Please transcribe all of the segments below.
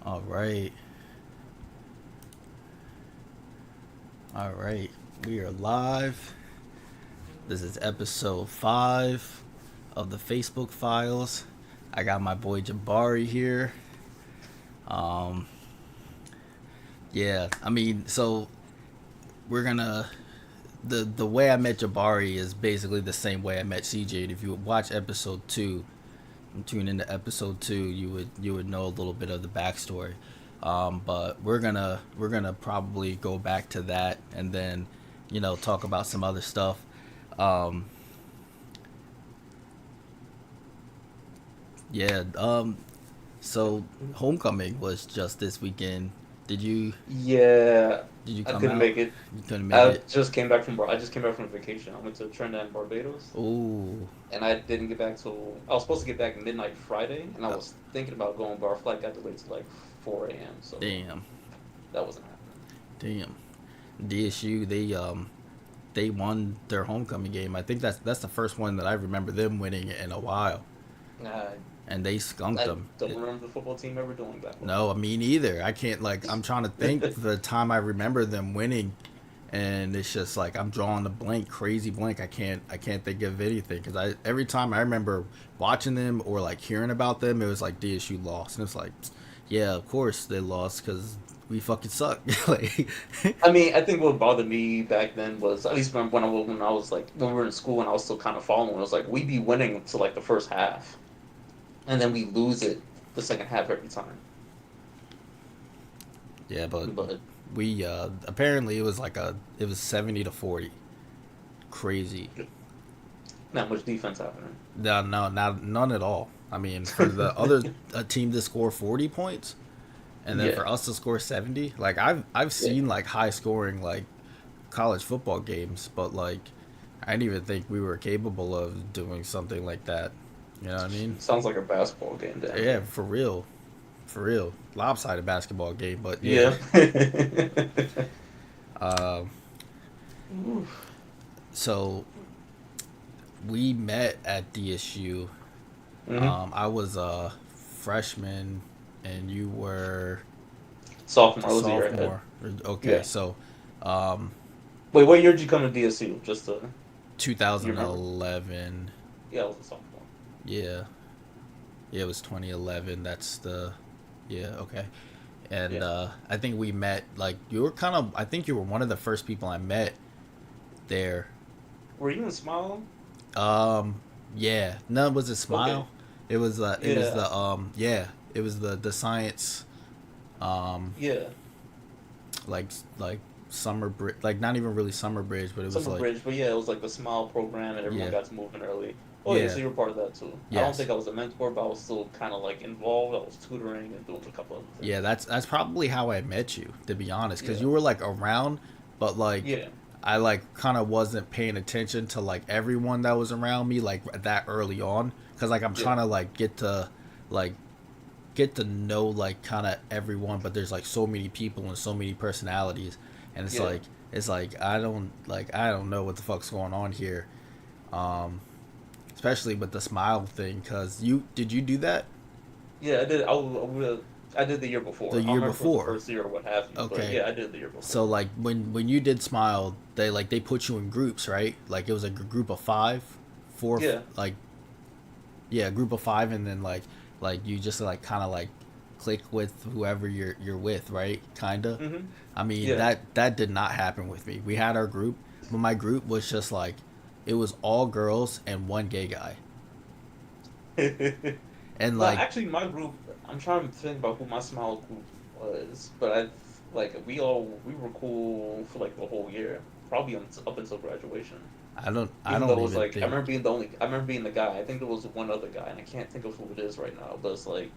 All right. All right. We are live. This is episode 5 of the Facebook Files. I got my boy Jabari here. Um yeah, I mean, so we're going to the way I met Jabari is basically the same way I met CJ. And if you would watch episode 2 and tune into episode 2, you would know a little bit of the backstory. But we're gonna probably go back to that and then talk about some other stuff. Um, yeah. So homecoming was just this weekend. Did you Yeah, did you I come couldn't out? make it. You couldn't make I it. just came back from I just came back from vacation. I went to Trinidad and Barbados, Ooh, and I didn't get back till I was supposed to get back midnight Friday, and I uh, was thinking about going, but our flight got delayed to like 4 a.m. So damn, that wasn't happening. damn. DSU they won their homecoming game. I think that's the first one that I remember them winning in a while, I and they skunked I them. don't remember the football team ever doing that well. No, me neither. I can't I'm trying to think the time I remember them winning, and it's just like I'm drawing a blank, crazy blank. I can't think of anything because I every time I remember watching them or like hearing about them, it was like DSU lost, and it's like, yeah, of course they lost because we fucking suck. like, I mean, I think what bothered me back then was at least when I was like when we were in school and I was still kind of following. It was like we'd be winning to like the first half, and then we lose it the second half every time. yeah, but But we apparently it was 70-40, crazy. not much defense happening. No, no, not none at all. I mean, for the other team to score 40 points, and then Yeah, for us to score 70, like I've yeah. seen like high scoring like college football games, but like I didn't even think we were capable of doing something like that. You know what I mean? Sounds like a basketball game damn Yeah, near. for real, lopsided basketball game, but yeah. Yeah. Um, Oof. so we met at DSU. Hmm. I was a freshman, and you were Sophomore, I was a year ahead. sophomore. Okay, Yeah. so um, Wait, what year did you come to DSU? Just to you remember? 2011. Yeah, I was a sophomore. Yeah, yeah, it was 2011. That's the yeah, okay. And Yeah. I think we met like you were kind of. I think you were one of the first people I met there. Were you in Smile? Um, yeah, no, it was a Okay. smile. It was Yeah. the yeah, it was the science um Yeah. like summer bridge, like not even really summer bridge, but it was Summer like Bridge, but yeah, it was like the Smile program, and everyone yeah, got to move in early. Oh yeah, yeah, so you were part of that too. I don't yes, think I was a mentor, but I was still kind of like involved. I was tutoring and doing a couple other yeah. things. That's probably how I met you, to be honest, because Yeah. you were like around, but like Yeah. I like kind of wasn't paying attention to like everyone that was around me like that early on, because like I'm Yeah. trying to like like get to know like kind of everyone, but there's like so many people and so many personalities, and Yeah. it's like I don't know what the fuck's going on here, um, especially with the smile thing. Cause you do that Yeah, I did. I did the year before. the I don't year remember if it was the before? first year or what have you, but Okay, yeah, I did the year so before. like when you did smile, they put you in groups, right? Like it was a group of five, four, Yeah. like yeah, a group of five, and then like you just like kind of like click with whoever you're with, right? Kinda. Mhm. I mean Yeah. that did not happen with me. We had our group, but my group was just like it was all girls and one gay guy, and No, like actually, my group. I'm trying to think about who my small group was, but I like we were cool for like the whole year, probably up until graduation. I Even though don't it was even like think I remember being the guy. I think there was one other guy, and I can't think of who it is right now. But it's like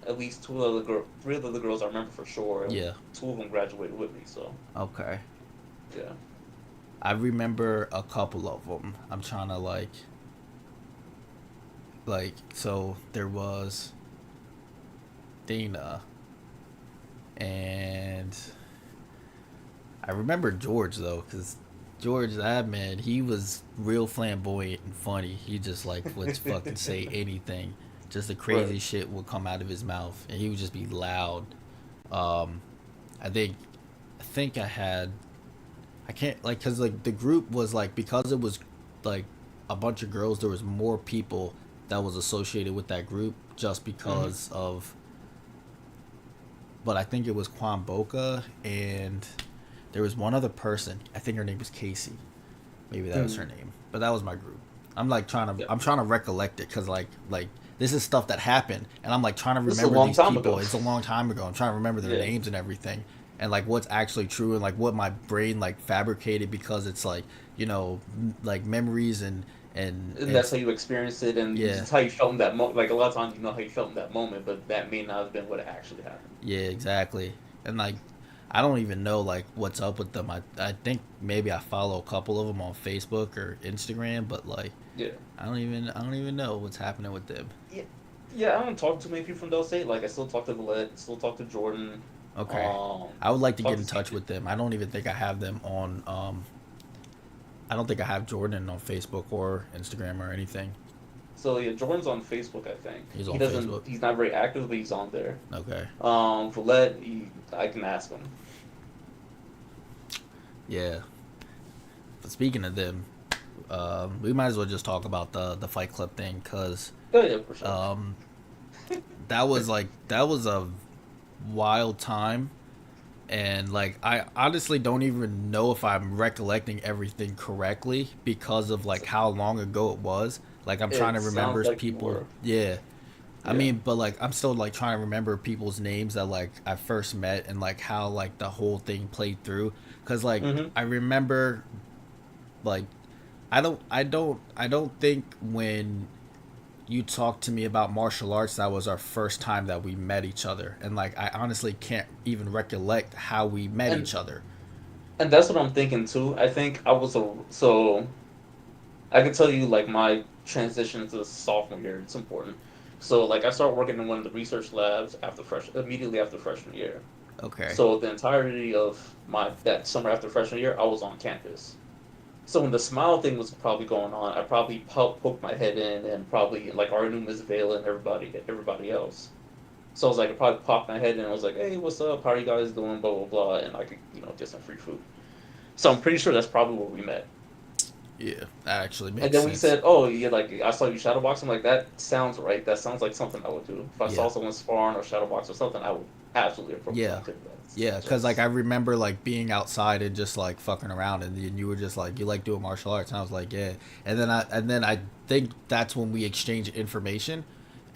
at least three of the other girls I remember for sure, and yeah, two of them graduated with me. So okay. yeah. I remember a couple of them. I'm trying to so there was Dana, and I remember George though, because George, that man, he was real flamboyant and funny. He just like would fucking say anything. Just the Right. crazy shit would come out of his mouth, and he would just be loud. Um, I think I had I can't like because like the group was like because it was like a bunch of girls. There was more people that was associated with that group just Mm-hmm. because of. But I think it was Kwamboka and there was one other person. I think her name was Casey. Maybe that was her Mm-hmm. name. But that was my group. Yeah. I'm trying to recollect it because this is stuff that happened and I'm like trying to This is a remember long these time people. ago. It's a long time ago. I'm trying to remember their Yeah. names and everything and like what's actually true and like what my brain like fabricated because it's like like memories And and that's how you experienced it, and yeah, just how you felt in that moment. Like a lot of times, you know how you felt in that moment, but that may not have been what actually happened. yeah, exactly. And like I don't even know like what's up with them. I think maybe I follow a couple of them on Facebook or Instagram, but like Yeah. I don't even know what's happening with them. Yeah. Yeah, I don't talk to too many people from Del State. Like, I still talk to Valette, still talk to Jordan. Okay. I would like to Talk get to in touch CJ. with them. I don't even think I have them on I don't think I have Jordan on Facebook or Instagram or anything. So yeah, Jordan's on Facebook. I think He's he on doesn't. Facebook. He's not very active, but he's on there. Okay. Valette, I can ask him. Yeah. But speaking of them, we might as well just talk about the Fight Club thing cuz Oh yeah, for sure. um that was a wild time and like I honestly don't even know if I'm recollecting everything correctly because of like how long ago it was. Like I'm trying It to remember sounds like you people. were. Yeah, I Yeah. mean, but like I'm still like trying to remember people's names that like I first met and like how like the whole thing played through. Cause like Mm-hmm. I remember like I don't think when you talked to me about martial arts that was our first time that we met each other and like I honestly can't even recollect how we met And each other. and that's what I'm thinking too. I think I was a so I can tell you like my transition to sophomore year. It's important. So like I started working in one of the research labs after immediately after freshman year. Okay. So the entirety of my that summer after freshman year, I was on campus. So when the smile thing was probably going on, I probably poked my head in and probably like already knew Miss Vela and everybody else. So I was like, I probably popped my head in and I was like, hey, what's up? How are you guys doing? Blah blah blah, and I could get some free food. So I'm pretty sure that's probably where we met. Yeah, that actually And makes then when you sense. said, oh, yeah, like I saw you shadowbox, I'm like, that sounds right. That sounds like something I would do. If I Yeah. saw someone sparring or shadowbox or something, I would absolutely approach them Yeah. to that. It's Yeah, cuz like I just remember like being outside and just like fucking around and then you were just like you like doing martial arts and I was like, "Yeah." And then I think that's when we exchanged information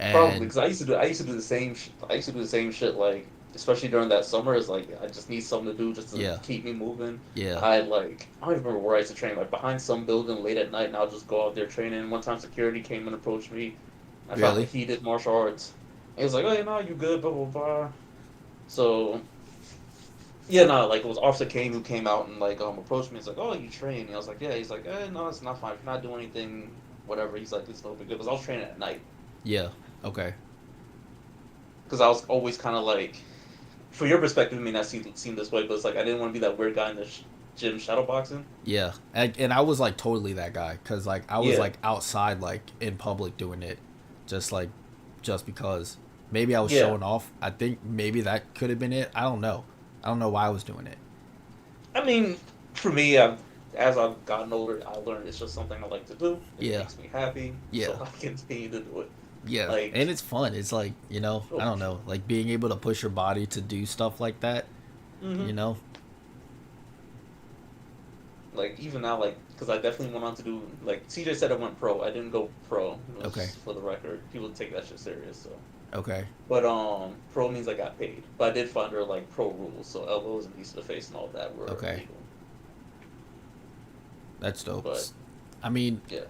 probably and because I used to do the same I used to do the same shit like especially during that summer. It's like I just need something to do just to yeah. keep me moving. Yeah. I don't even remember where I used to train, like behind some building late at night, and I'll just go out there training. One time security came and approached me. I found Really? out he did martial arts. And he was like, "Oh, yeah, no, you good?" Blah blah blah. So yeah, no, like it was Officer Kane who came out and like approached me. He's like, "Oh, you train?" And I was like, "Yeah." He's like, "No, it's not fine. If you're not doing anything, whatever." He's like, "It's no big deal." Because I was training at night. Yeah. Okay. Because I was always kind of like, from your perspective, it may not seem this way, but it's like I didn't want to be that weird guy in the gym shadowboxing. Yeah. And I was like totally that guy cuz like I was Yeah, like outside like in public doing it just like just because maybe I was yeah. showing off. I think maybe that could have been it. I don't know. I don't know why I was doing it. I mean, for me, as I've gotten older, I learned it's just something I like to do. It Yeah. makes me happy, Yeah. so I continue to do it. Yeah, Like, and it's fun. It's like, I oh, don't know, like being able to push your body to do stuff like that, hmm you know? like even now, like because I definitely went on to do like CJ said I went pro. I didn't go pro. It Okay. was for the record. People take that shit serious. So, Okay. but pro means I got paid. But I did find under like pro rules, so elbows and knees to the face and all that were Okay. illegal. That's dope. But I mean, yeah,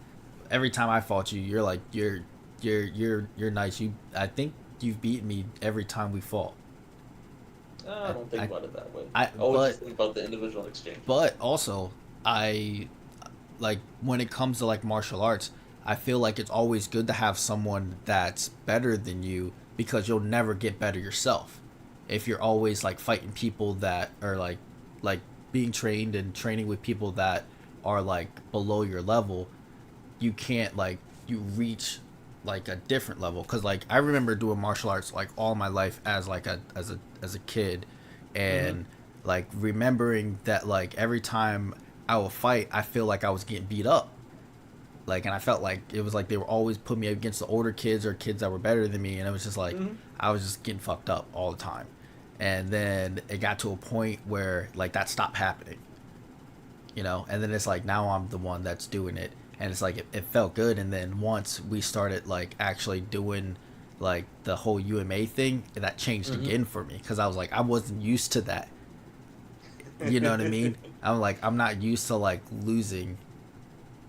every time I fought you, you're like you're nice. You I think you've beaten me every time we fought. I I don't think I, about it that way. I I always but just think about the individual exchanges. but also I like when it comes to like martial arts, I feel like it's always good to have someone that's better than you because you'll never get better yourself. If you're always like fighting people that are like being trained and training with people that are like below your level, you can't like you reach like a different level, because like I remember doing martial arts like all my life as like a kid, Mm-hmm. and like remembering that like every time I would fight, I feel like I was getting beat up, like, and I felt like it was like they were always putting me against the older kids or kids that were better than me, and it was just like Mm-hmm. I was just getting fucked up all the time. And then it got to a point where like that stopped happening, and then it's like now I'm the one that's doing it, and it's like it felt good. And then once we started like actually doing like the whole UMA thing, that changed Mm-hmm. again for me, because I was like I wasn't used to that. You know what I mean? I'm like I'm not used to like losing,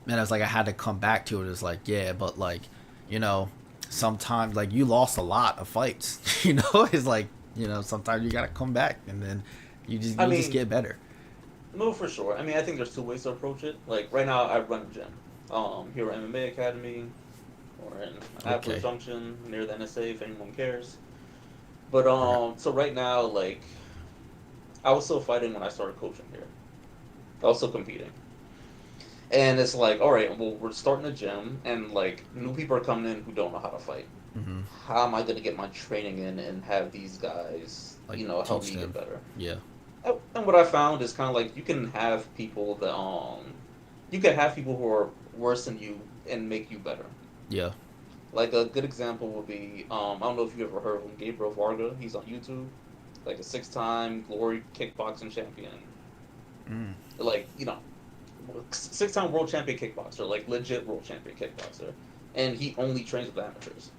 and I was like I had to come back to it. It's like, yeah, but like, you know sometimes like you lost a lot of fights. It's like, sometimes you gotta come back, and then I you just mean, get better. no, for sure. I mean, I think there's two ways to approach it. Like right now, I run a gym, here at MMA Academy, or in Appler Okay. Junction near the NSA, if anyone cares. But Okay. so right now, like I was still fighting when I started coaching here. I was still competing, and it's like, all right, well, we're starting a gym, and like new people are coming in who don't know how to fight. Mm-hmm. How am I going to get my training in and have these guys, Like help teach me get them. better? Yeah. And what I found is kind of like you can have people that you can have people who are worse than you and make you better. Yeah. Like a good example would be I don't know if you ever heard of him, Gabriel Varga. He's on YouTube, like a six-time glory kickboxing champion. Mm. Like six-time world champion kickboxer, like legit world champion kickboxer, and he only trains with amateurs.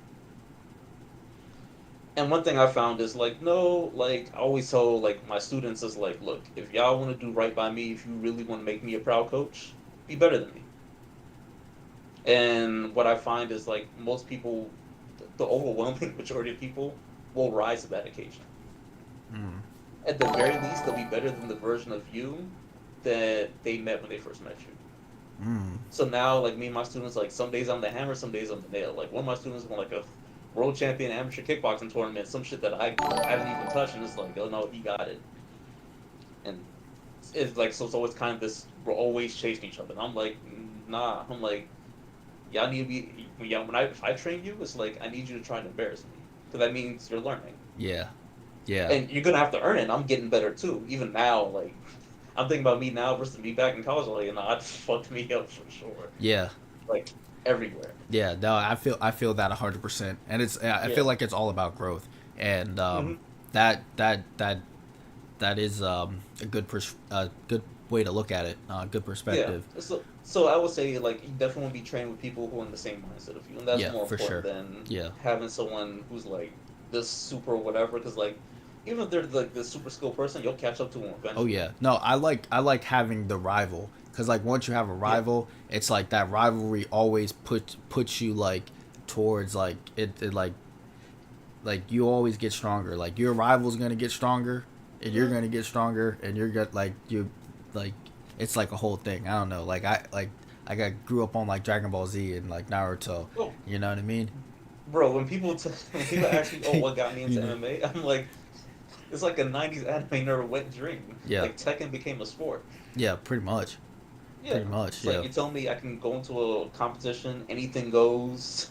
And one thing I found is like, no, like I always tell like my students is like, look, if y'all want to do right by me, if you really want to make me a proud coach, be better than me. And what I find is like most people, the overwhelming majority of people, will rise to that occasion. Mm. At the very least, they'll be better than the version of you that they met when they first met you. Mm. So now, like me and my students, like some days I'm the hammer, some days I'm the nail. Like one of my students won like a world champion amateur kickboxing tournament, some shit that I haven't even touched, and it's like, oh no, he got it. And it's like so it's always kind of this we're always chasing each other. And I'm like, nah. I'm like, y'all need to be yeah. When I if I train you, it's like I need you to try and embarrass me because that means you're learning, Yeah. Yeah. and you're gonna have to earn it. And I'm getting better too. Even now, like I'm thinking about me now versus me back in college. Like, it fucked me up for sure. Yeah. Like everywhere. Yeah. No, I feel that 100%, and I Yeah. feel like it's all about growth, and Hmm. that that that that is a good way to look at it. Good Yeah. perspective. So I would say like you definitely want to be trained with people who are in the same mindset of you, and that's Yeah, more for important sure. than Yeah. having someone who's like this super whatever. Because like even if they're like the super skilled person, you'll catch up to them Oh eventually. yeah. No, I like having the rival, because like once you have a Yeah. rival, it's like that rivalry always puts you like towards like it like you always get stronger. Like your rival's gonna get stronger, and you're Mm-hmm. gonna get stronger, and you're gonna like it's like a whole thing. I don't know. Like I grew up on like Dragon Ball Z and like Naruto. Oh, You know what I mean? bro, when people ask me, oh, what got me you into know? MMA, I'm like, it's like a '90s anime nerd wet dream. Yeah. Like Tekken became a sport. Yeah. Pretty much. Yeah. Pretty much. It's like Yeah. you tell me I can go into a competition, anything goes,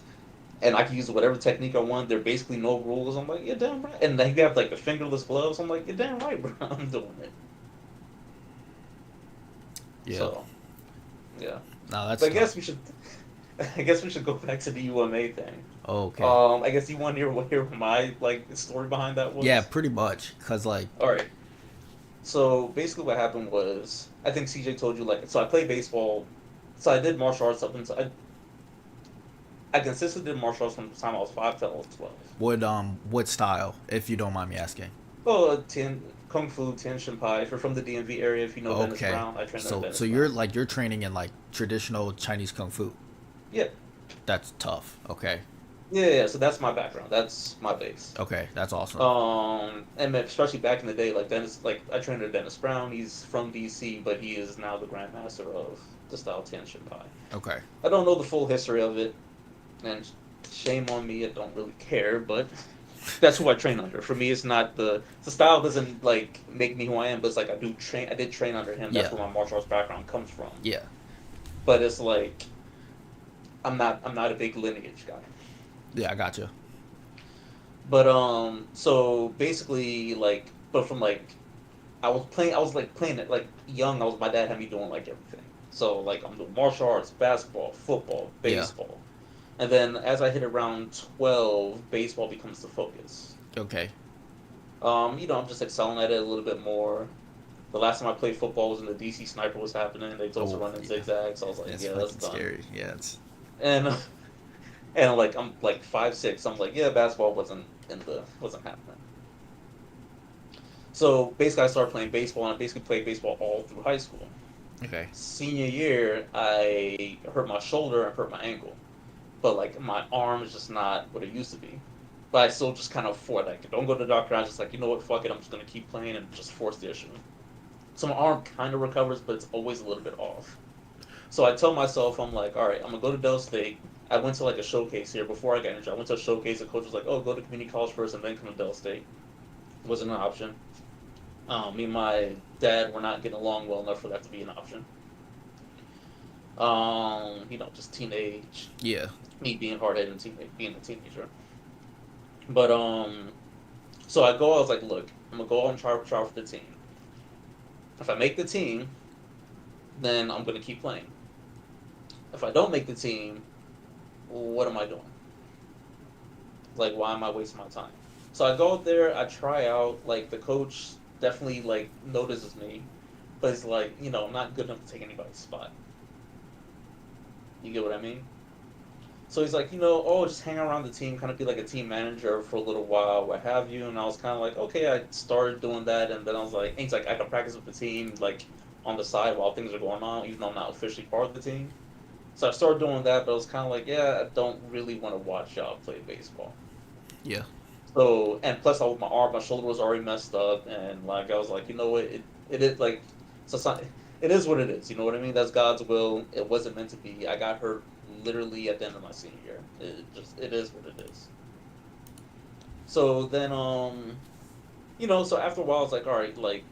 and I can use whatever technique I want. There are basically no rules. I'm like, you're damn right. And then you have like the fingerless gloves. I'm like, you're damn right, bro. I'm doing it. Yeah. So yeah, No, that's but I tough. guess we should. I guess we should go back to the UMA thing. Oh, okay. I guess you want to hear what my like story behind that Yeah. was. Pretty much. Cause like. All right. So basically, what happened was I think CJ told you like so I played baseball. So I did martial arts up until I consistently did martial arts from the time I was 5 till I was 12. What style, if you don't mind me asking? Well, Kung Fu, Tien Shin Pai. If you're from the DMV area, if you know Dennis Okay. Brown, I trained under So Dennis you're Brown. like you're training in like traditional Chinese kung fu. Yeah, That's tough. Okay. yeah. So that's my background. That's my base. Okay. That's awesome. And especially back in the day, like Dennis, like I trained under Dennis Brown. He's from DC, but he is now the grandmaster of the style Tien Shin Pai. Okay. I don't know the full history of it, and shame on me. I don't really care, but that's who I train under. For me, it's not the style doesn't like make me who I am, but it's like I do train. I did train under him. That's Yeah. where my martial arts background comes from. Yeah. But it's like I'm not a big lineage guy. Yeah, I gotcha. But so basically, like, but from like I was like playing it like young. I was my dad had me doing like everything. So like I'm doing martial arts, basketball, football, Yeah. baseball, and then as I hit around 12, baseball becomes the focus. Okay. I'm just excelling at it a little bit more. The last time I played football was when the DC Sniper was happening. They told us to Oh, run in yeah. zigzags. So I was like, That's yeah, that's fucking done. scary. Yeah, it's And and like I'm like 5'6". I'm like, yeah, basketball wasn't happening. So basically, I started playing baseball, and I basically played baseball all through high school. okay. Senior year, I hurt my shoulder and hurt my ankle, but like my arm is just not what it used to be. But I still just kind of fought. Like, don't go to the doctor. I was just like, you know what, fuck it. I'm just gonna keep playing and just force the issue. So my arm kind of recovers, but it's always a little bit off. So I tell myself, I'm like, all right, I'm gonna go to Dell State. I went to like a showcase here before I got injured. I went to a showcase. The coach was like, oh, go to community college first and then come to Dell State. Wasn't an option. Me and my dad were not getting along well enough for that to be an option. Just teenage, Yeah. me being hard headed and being a teenager. But so I go. I was like, look, I'm gonna go out and try for the team. If I make the team, then I'm gonna keep playing. If I don't make the team, what am I doing? Like, why am I wasting my time? So I go out there. I try out. Like the coach definitely like notices me, but it's like I'm not good enough to take anybody's spot. You get what I mean? So he's like, oh, just hang around the team, kind of be like a team manager for a little while, what have you. And I was kind of like, okay, I started doing that. And then I was like, and he's like, I can practice with the team, like on the side while things are going on, even though I'm not officially part of the team. So I started doing that, but I was kind of like, yeah, I don't really want to watch y'all play baseball. Yeah. So, and plus, my shoulder was already messed up. And like, I was like, you know what? It is like, so it's not, it is what it is. You know what I mean? That's God's will. It wasn't meant to be. I got hurt literally at the end of my senior year. It is what it is. So then, so after a while, it's like, all right, like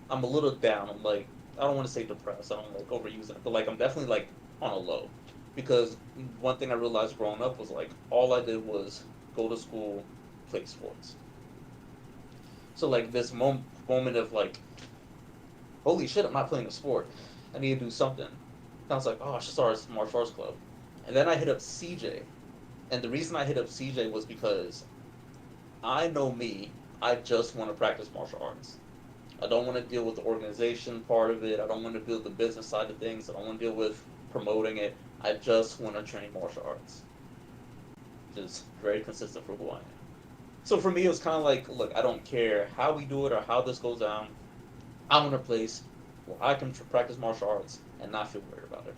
I'm a little down. I'm like, I don't want to say depressed. I don't like overusing it, but like I'm definitely like on a low because one thing I realized growing up was like all I did was go to school, play sports. So like this moment of like, holy shit, I'm not playing a sport. I need to do something. And I was like, oh, I should start a martial arts club. And then I hit up CJ. And the reason I hit up CJ was because I know me. I just want to practice martial arts. I don't want to deal with the organization part of it. I don't want to deal with the business side of things. I don't want to deal with promoting it. I just want to train martial arts. Just very consistent for who I am. So for me, it was kind of like, look, I don't care how we do it or how this goes down. I'm in a place where I can practice martial arts and not feel weird about it.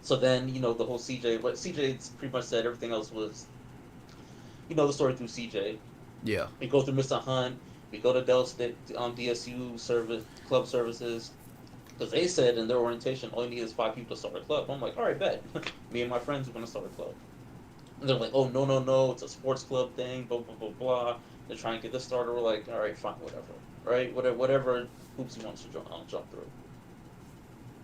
So then, the whole CJ, what CJ pretty much said, everything else was, the story through CJ. Yeah. We go through Mr. Hunt, we go to Dell State, DSU club services, because they said in their orientation, all you need is 5 people to start a club. I'm like, all right, bet. Me and my friends are going to start a club. And they're like, oh, no, no, no, it's a sports club thing, blah, blah, blah, blah. They're trying to get this started. We're like, all right, fine, whatever. Right? Whatever hoops he wants to jump through.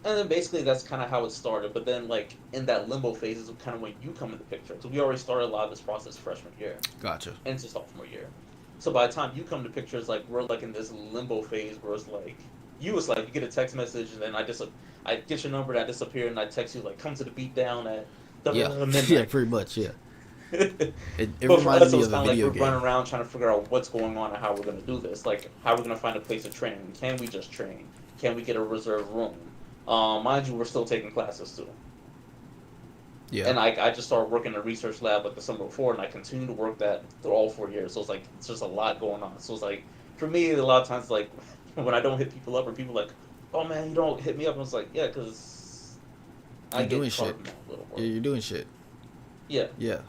And then basically that's kind of how it started. But then, like, in that limbo phase is kind of when you come in the picture. So we already started a lot of this process freshman year Gotcha. into sophomore year. So by the time you come to picture, it's like we're like in this limbo phase where it's like you get a text message and then I get your number and I disappear and I text you like come to the beat down at Yeah. Yeah. midnight. Pretty much. Yeah. It But for reminded us, it me was of a kind of like video we're game. running around trying to figure out what's going on and how we're going to do this. Like, how we're going to find a place to train. Can we just train? Can we get a reserve room? Mind you, we're still taking classes too. Yeah. And I just started working in a research lab like the summer before, and I continued to work that through all 4 years. So it's like it's just a lot going on. So it's like for me, a lot of times like when I don't hit people up, or people like, "Oh man, you don't hit me up," I was like, "Yeah, because I You're doing get caught shit. up in my own little Yeah. world." You're doing shit. Yeah, Yeah.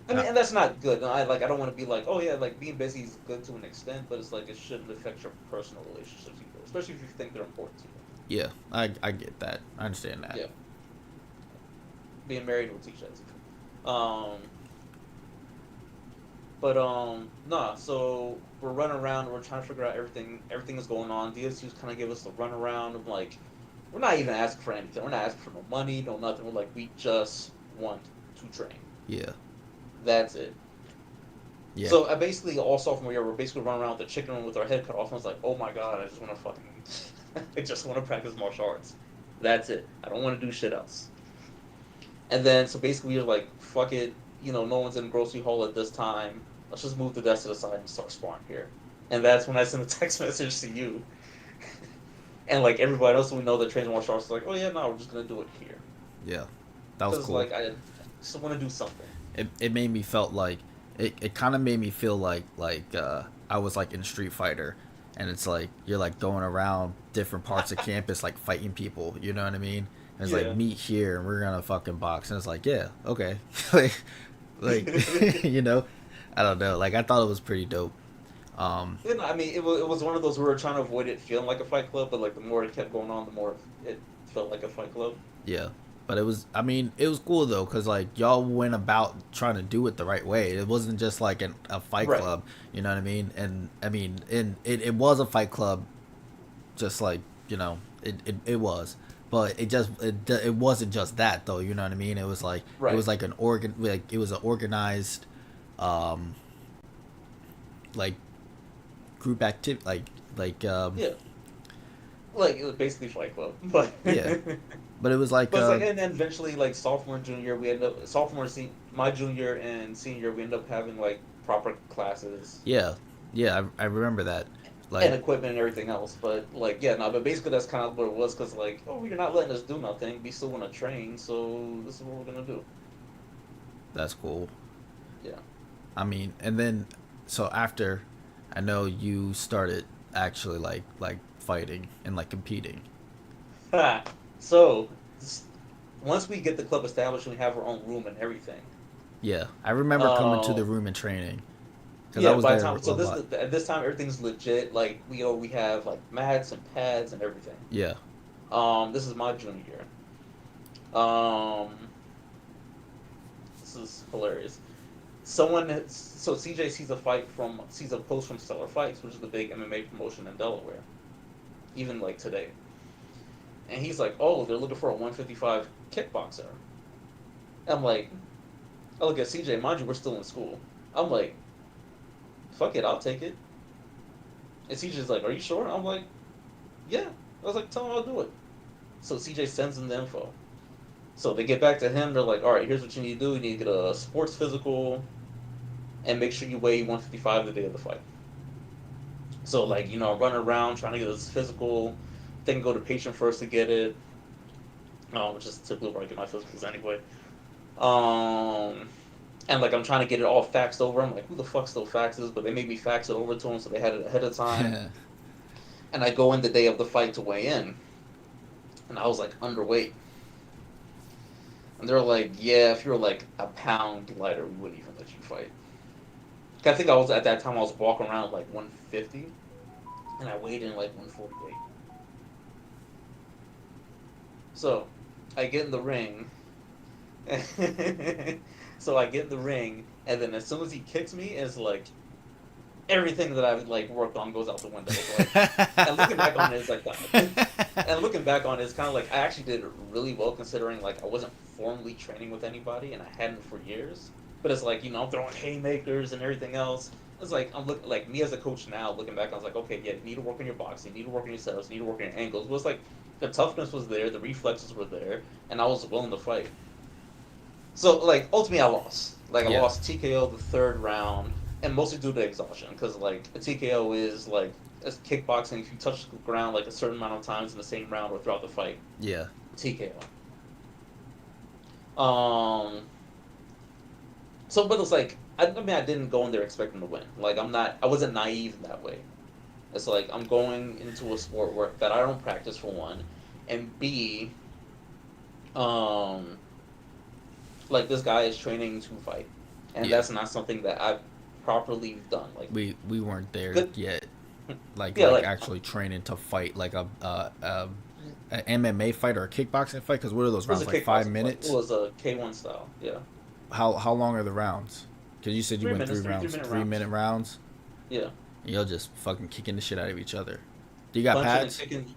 I mean, and that's not good. I don't want to be like, "Oh yeah, like being busy is good to an extent," but it's like it shouldn't affect your personal relationships either, especially if you think they're important to you. Yeah. I get that. I understand that. Yeah, being married will teach that to you. But nah. So we're running around. We're trying to figure out everything. Everything is going on. DSU's kind of give us the runaround of like, we're not even asking for anything. We're not asking for no money, no nothing. We're like, we just want to train. Yeah. That's it. Yeah. So I basically all sophomore year we're basically running around with the chicken with our head cut off. And I was like, oh my god, I just want to fucking, I just want to practice martial arts. That's it. I don't want to do shit else. And then so basically we were like, fuck it, no one's in grocery hall at this time. Let's just move the desk to the side and start sparring here. And that's when I sent a text message to you. And like everybody else we know that trains martial arts is like, oh yeah, no, we're just gonna do it here. Yeah. That was Because cool. like I just want to do something. It made me felt like it kind of made me feel like I was like in Street Fighter, and it's like you're like going around different parts of campus like fighting people. You know what I mean? And it's like Yeah. meet here and we're gonna fucking box, and it's like yeah, okay, like you know, I don't know. Like I thought it was pretty dope. I mean, it was one of those we were trying to avoid it feeling like a fight club, but like the more it kept going on, the more it felt like a fight club. Yeah. But it was, I mean, it was cool though, because like y'all went about trying to do it the right way. It wasn't just like a fight Right. club, you know what I mean? And I mean, it was a fight club, just like, it was. But it wasn't just that though, you know what I mean? It Right. was like it was an organized, um, like group activity, Yeah. Like it was basically Fight Club, but yeah. But it was like, but it's like, and then eventually, like sophomore and junior, we end up my junior and senior, we end up having like proper classes yeah, yeah, I remember that. and Like, equipment and everything else. But like, yeah, no, but basically that's kind of what it was, because like, oh, you're not letting us do nothing. We still want to train, so this is what we're gonna do. that's cool. Yeah. I mean, and then so after, I know you started actually like fighting and like competing. Ha. So s- once we get the club established, we have our own room and everything. Yeah, I remember coming to the Um, room and training because I yeah. was By the there time, a so lot. at this time everything's legit. Like we have like mats and pads and everything. Yeah, This is my junior year. Um, this is hilarious. So CJ sees a post from Stellar Fights, which is the big MMA promotion in Delaware, even like today. And he's like, "Oh, they're looking for a 155 kickboxer." I'm like, I look at CJ. Mind you, we're still in school. I'm like, "Fuck it, I'll take it." And CJ's like, "Are you sure?" I'm like, "Yeah." I was like, "Tell him I'll do it." So CJ sends them the info. So they get back to him. They're like, "All right, here's what you need to do. You need to get a sports physical and make sure you weigh 155 the day of the fight." So like, I'm running around trying to get this physical. Then go to patient first to get it, which is typically where I get my physicals anyway. Um, and like I'm trying to get it all faxed over. I'm like, who the fuck still faxes? But they made me fax it over to them, so they had it ahead of time. And I go in the day of the fight to weigh in, and I was like underweight. And they're like, yeah, if you're like a pound lighter, we wouldn't even let you fight. I think I was at that time I was walking around like 150, and I weighed in like 148. So I get in the ring. So I get in the ring, and then as soon as he kicks me, it's like everything that I've like worked on goes out the window. It's like, and looking back on it, it's like that. And looking back on it, it's kind of like I actually did really well considering like I wasn't formally training with anybody and I hadn't for years. But it's like I'm throwing haymakers and everything else. It's like I'm looking like me as a coach now. Looking back, I was like, okay, yeah, you need to work on your boxing, you need to work on your setups, you need to work on your angles. But it's like the toughness was there, the reflexes were there, and I was willing to fight. So like ultimately, I lost. Like I yeah, lost TKO the third round, and mostly due to exhaustion, because like a TKO is like as kickboxing. If you touch the ground like a certain amount of times in the same round or throughout the fight, yeah, TKO. So but it's like I mean I didn't go in there expecting to win. Like I wasn't naive in that way. It's like I'm going into a sport where that I don't practice for one, and B, um, like this guy is training to fight, and yeah. that's not something that I've properly done. Like We weren't there good, yet. Like yeah, like like actually training to fight like a MMA fight or a kickboxing fight. Because what are those it was a rounds? Like five kickboxing fight. It minutes? was a K1 style. Yeah, How long are the rounds? Because you said you three went minutes, three three rounds, minute 3 minute rounds. rounds. Yeah, And you'll just fucking kicking the shit out of each other. Do you got punching and pads? kicking.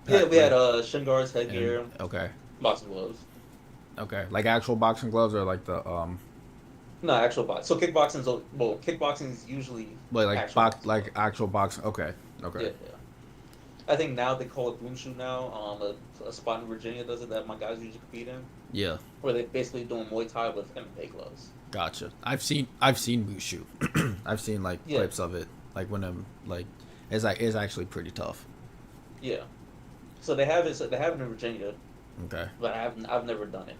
Yeah, Pat we had like shin guards, and headgear, okay. boxing gloves. Okay, like actual boxing gloves or like the No, actual box. So kickboxing is well, kickboxing is usually actual boxing like gloves. actual boxing. Okay, okay. Yeah, yeah. I think now they call it boomshoe now. A spot in Virginia does it that my guys usually compete in, Yeah, where they basically doing Muay Thai with MMA gloves. gotcha. I've seen Mushu. I've seen like Yeah, clips of it. Like when I'm like, it's actually pretty tough. yeah. So they have it. So they have it in Virginia, Okay. but I've never done it.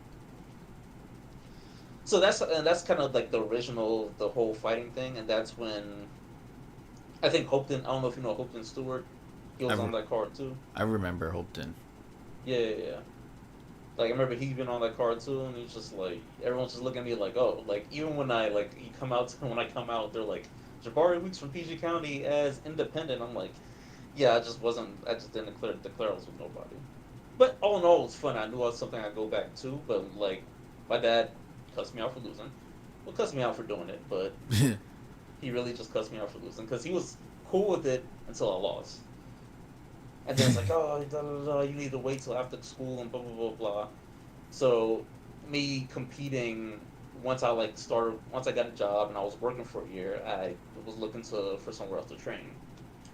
So that's kind of like the original, the whole fighting thing, and that's when I think Hopeton. I don't know if you know Hopeton Stewart. He I, was re- on that card too. I remember Hopeton. Yeah, yeah, yeah. Like I remember he's been on that card too, and he's just like everyone's just looking at me like, oh, like even when I like you come out when I come out, they're like Jabari Weeks from PG County as independent. I'm like, yeah, I just wasn't. I just didn't declare I was with nobody. But all in all, it was fun. I knew it was something I go back to. But like, my dad cussed me out for losing. Well, cussed me out for doing it, but he really just cussed me out for losing because he was cool with it until I lost. And then it's like, oh, da, da, da, you need to wait till after school and blah blah blah blah. So me competing once I got a job and I was working for a year, I was looking to for somewhere else to train.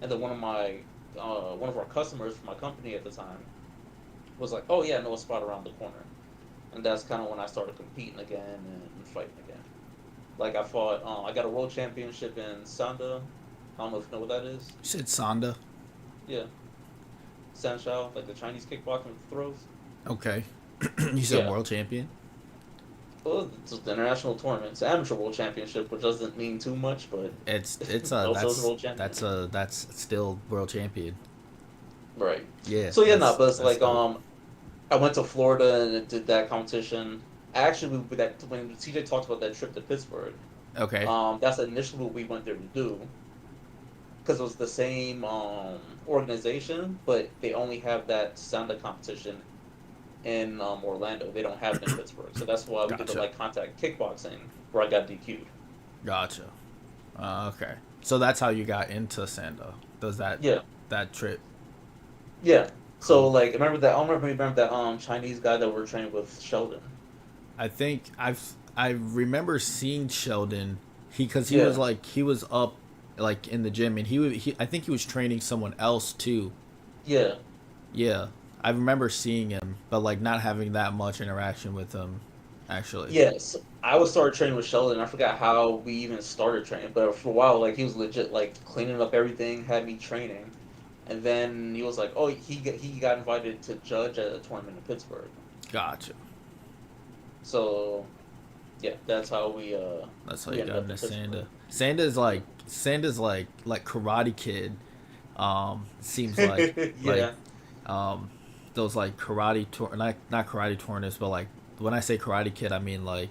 And then one of our customers from my company at the time was like, "Oh yeah, I know a spot around the corner," and that's kind of when I started competing again and fighting again. Like I got a world championship in Sanda. I don't know if you know what that is. You said Sonda. Yeah, Sanshao, like the Chinese kickboxing with throws. Okay. You said Yeah, world champion. well, it's the international tournament. It's an amateur world championship, which doesn't mean too much, but It's also it's a world champion. that's still world champion. Right. Yeah, So yeah, no, but it's that's like dope. I went to Florida and did that competition. Actually, with that when CJ talked about that trip to Pittsburgh, Okay, that's initially what we went there to do because it was the same organization, but they only have that Sounda competition in Orlando. They don't have it in Pittsburgh, so that's why we did the gotcha, like contact kickboxing where I got DQ'd. gotcha. Okay, so that's how you got into Sando. Does Yeah, that trip? yeah. So Cool. like, remember that? I don't remember that Chinese guy that we were training with, Sheldon. I think I remember seeing Sheldon. Because he was Yeah, like he was up like in the gym and he I think he was training someone else too. yeah. Yeah, I remember seeing him, but like not having that much interaction with him, actually. Yes, I was started training with Sheldon. I forgot how we even started training, but for a while, like he was legit like cleaning up everything, had me training, and then he was like, "Oh, he got invited to judge at a tournament in Pittsburgh." Gotcha. So yeah, that's how That's how we you ended got up into in Pittsburgh. Sanda. Sanda's like Karate Kid. Seems like Yeah, those like not karate tournaments, but like when I say Karate Kid, I mean like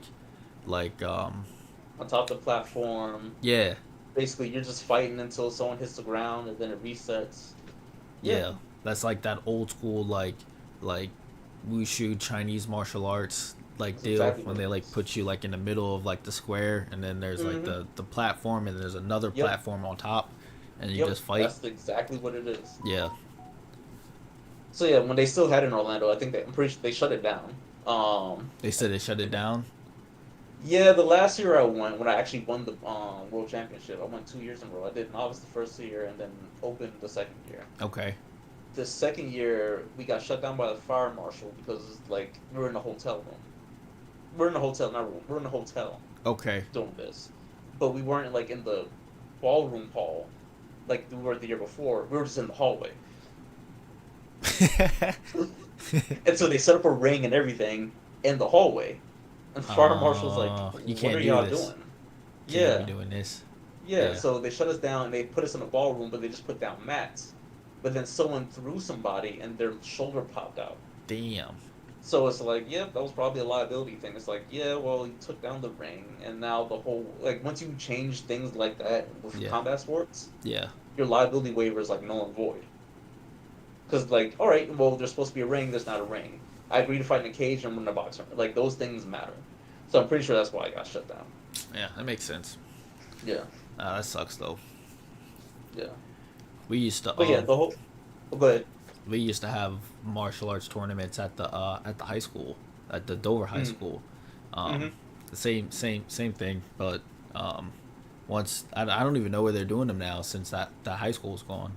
on top of the platform. yeah, Basically, you're just fighting until someone hits the ground, and then it resets. Yeah, yeah. That's like that old school like wushu Chinese martial arts like that's deal exactly when what they it like is. put you like in the middle of like the square and then there's like Mm-hmm. the platform and there's another Yep, platform on top and you yep. just fight. That's exactly what it is. Yeah. So yeah, when they still had it in Orlando, I think I'm pretty sure they shut it down. They said they shut it down. Yeah, the last year I went, when I actually won the world championship, I won 2 years in a row. I did novice the first year and then open the second year. Okay. The second year, we got shut down by the fire marshal because like we were in a hotel room. We're in a hotel, not room. We're in a hotel Okay. doing this, but we weren't like in the ballroom hall like we were the year before. We were just in the hallway. And so they set up a ring and everything in the hallway. And the fire marshal's like, You "What are can't do y'all this. doing?" Can't be Yeah, doing this. yeah. Yeah. So they shut us down and they put us in a ballroom, but they just put down mats. But then someone threw somebody and their shoulder popped out. Damn. So it's like, yeah, that was probably a liability thing. It's like, yeah, well, you took down the ring, and now the whole like once you change things like that with Yeah. combat sports, Yeah. your liability waiver is like null and void. Because like, all right, well, there's supposed to be a ring. There's not a ring. I agree to fight in a cage and win a boxer. Like those things matter. So I'm pretty sure that's why I got shut down. Yeah, that makes sense. Yeah, That sucks though. yeah. We used to But yeah, the whole. Oh, go ahead. we used to have martial arts tournaments at the high school at the Dover High Mm. School. Mm-hmm. The same thing, but um, once I don't even know where they're doing them now since that high school's gone.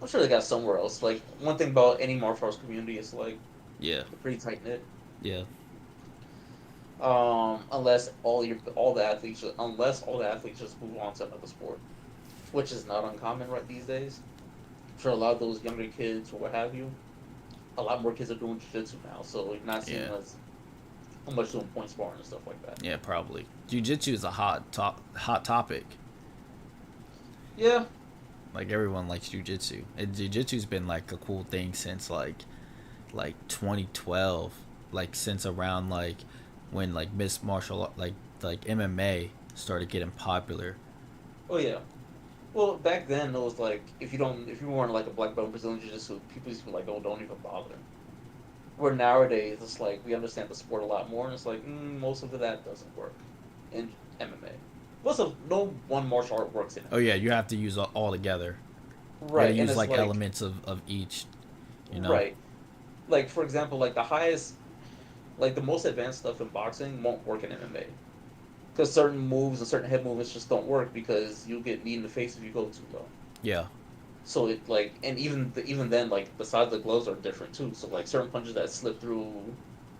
I'm sure they got somewhere else. Like one thing about any martial arts community is like Yeah, they're pretty tight knit. yeah, Unless all the athletes just move on to another sport, which is not uncommon right these days. I'm sure a lot of those younger kids or what have you, a lot more kids are doing jiu-jitsu now, so you're not seeing yeah, as much doing point sparring and stuff like that. yeah. Probably jiu-jitsu is a hot topic. Yeah. Like everyone likes jiu-jitsu. And jiu-jitsu's been like a cool thing since like 2012, like since around like when like Miss Martial like MMA started getting popular. Oh yeah. Well, back then it was like if you weren't like a black belt in Brazilian Jiu-Jitsu, people used to be like, oh, don't even bother. Where nowadays it's like we understand the sport a lot more, and it's like most of that doesn't work in MMA. Most of no one martial art works in Oh yeah, MMA. you have to use all together. You got to Right, and use it's like like elements of each, you know. right, like for example, like the highest, like the most advanced stuff in boxing won't work in MMA because certain moves and certain head movements just don't work because you'll get knee in the face if you go too low. Yeah. So it like, and even then, like the size of the gloves are different too. So like certain punches that slip through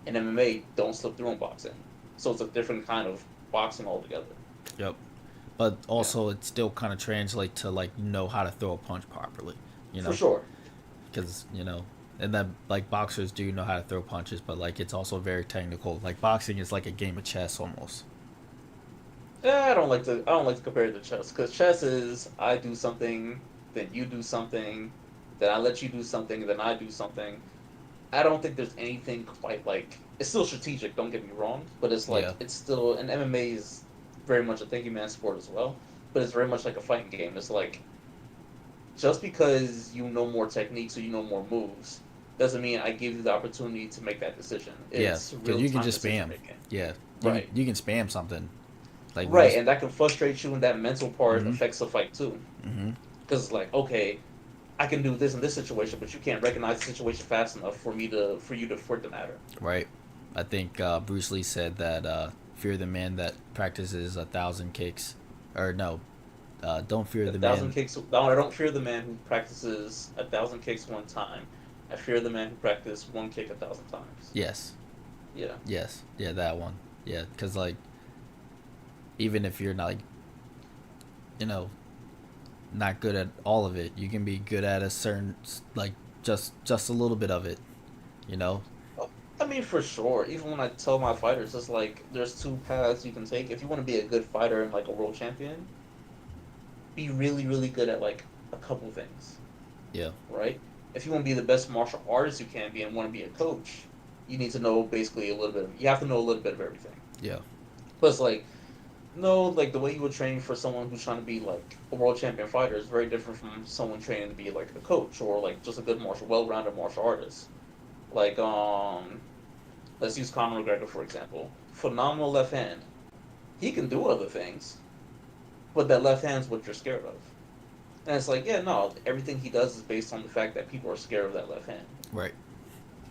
in MMA don't slip through in boxing. So it's a different kind of boxing altogether. Yep. But Yeah, also it still kind of translates to like know how to throw a punch properly, you for know, sure. because and then like boxers do know how to throw punches, but like it's also very technical. Like boxing is like a game of chess almost. I don't like to compare it to chess because chess is I do something, then you do something, then I let you do something, then I do something. I don't think there's anything quite like it's still strategic. Don't get me wrong, but it's Yeah. like it's still and MMA is very much a thinking man sport as well. But it's very much like a fighting game. It's like just because you know more techniques or you know more moves doesn't mean I give you the opportunity to make that decision. Yeah, It's because real you can time just decision spam. making. Yeah, Right. you can spam something. Like Right, most. and that can frustrate you, and that mental part Mhm. affects the fight too. Mhm. Because it's like, okay, I can do this in this situation, but you can't recognize the situation fast enough for it to matter. Right. I think Bruce Lee said that fear the man that practices 1,000 kicks, or no, don't fear A the thousand man. kicks. No, I don't fear the man who practices 1,000 kicks one time. I fear the man who practices one kick 1,000 times. Yes. Yeah. Yes. Yeah, that one. Yeah, because like even if you're not like you know not good at all of it, you can be good at a certain like just a little bit of it. You know. Oh, I mean, for sure. Even when I tell my fighters, it's like there's two paths you can take. If you want to be a good fighter and like a world champion, be really, really good at like a couple things, Yeah. right? If you want to be the best martial artist you can be and want to be a coach, you need to know basically a little bit. You have to know a little bit of everything. Yeah. Plus, like, no, like the way you would train for someone who's trying to be like a world champion fighter is very different from someone training to be like a coach or like just a good well-rounded martial artist. Like, let's use Conor McGregor for example. Phenomenal left hand. He can do other things, but that left hand's what you're scared of. And it's like, yeah, no, everything he does is based on the fact that people are scared of that left hand. Right.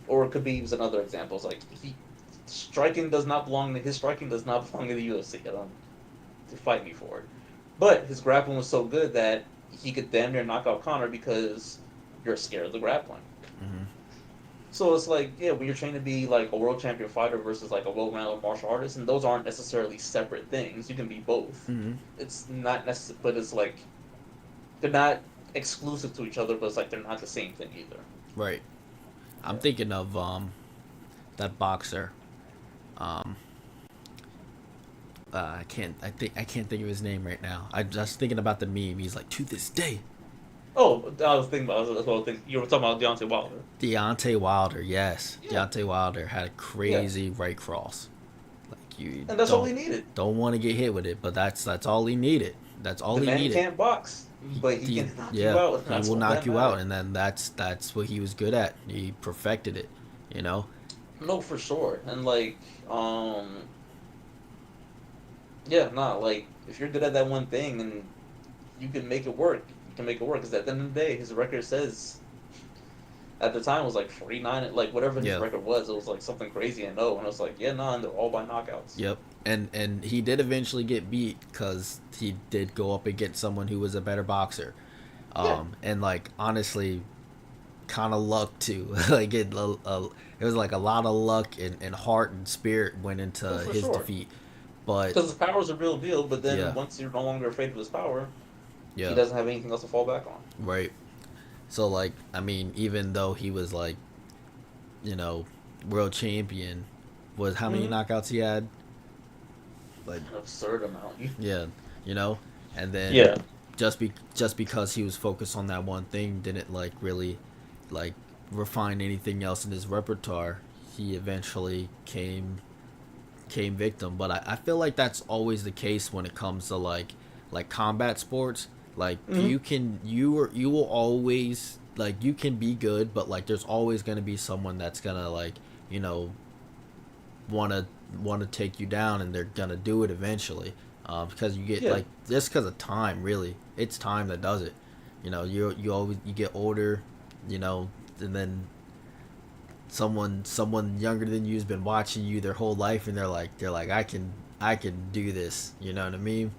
Or Khabib's and other examples. Like his striking does not belong in the UFC. I don't to fight me for it. But his grappling was so good that he could damn near knock out Connor because you're scared of the grappling. Mhm. So it's like, yeah, when you're trained to be like a world champion fighter versus like a well-rounded martial artist, and those aren't necessarily separate things. You can be both. Mhm. It's not necessary, but it's like they're not exclusive to each other, but it's like they're not the same thing either. Right. I'm Yeah. thinking of that boxer. Um, I can't. I can't think of his name right now. I'm just thinking about the meme. He's like to this day. Oh, I was thinking about as well. Think you were talking about Deontay Wilder. Deontay Wilder. Yes, Yeah, Deontay Wilder had a yeah, crazy right cross. Like you and that's all he needed. don't want to get hit with it, but that's all he needed. That's all The he man needed. can't box, but he He can knock you yeah, out, and he that's will all knock that you out, matters. and then that's what he was good at. He perfected it. You know. No, for sure. And like, um, yeah, nah, like if you're good at that one thing and you can make it work, you can make it work. Because at the end of the day, his record says At the time, it was like 49, like whatever his Yeah. record was, it was like something crazy and no, and it was like, yeah, nah, and they're all by knockouts. Yep. And he did eventually get beat because he did go up against someone who was a better boxer. Yeah, And like honestly, kind of luck too. Like it was like a lot of luck and heart and spirit went into oh, for his sure. defeat. But Because his power's a real deal, but then yeah, once you're no longer afraid of his power, he yeah, doesn't have anything else to fall back on. right. So like I mean, even though he was like you know world champion, was how many Mm-hmm. knockouts he had? Like An absurd amount. yeah, you know, and then Yeah. just because he was focused on that one thing didn't like really like refine anything else in his repertoire. He eventually came victim. But I feel like that's always the case when it comes to like combat sports. Like Mm-hmm. you will always like you can be good, but like there's always gonna be someone that's gonna like you know wanna wanna take you down, and they're gonna do it eventually. Because you get Yeah. like just because of time, really, it's time that does it. You always you get older, you know, and then someone younger than you's been watching you their whole life, and they're like I can do this. You know what I mean?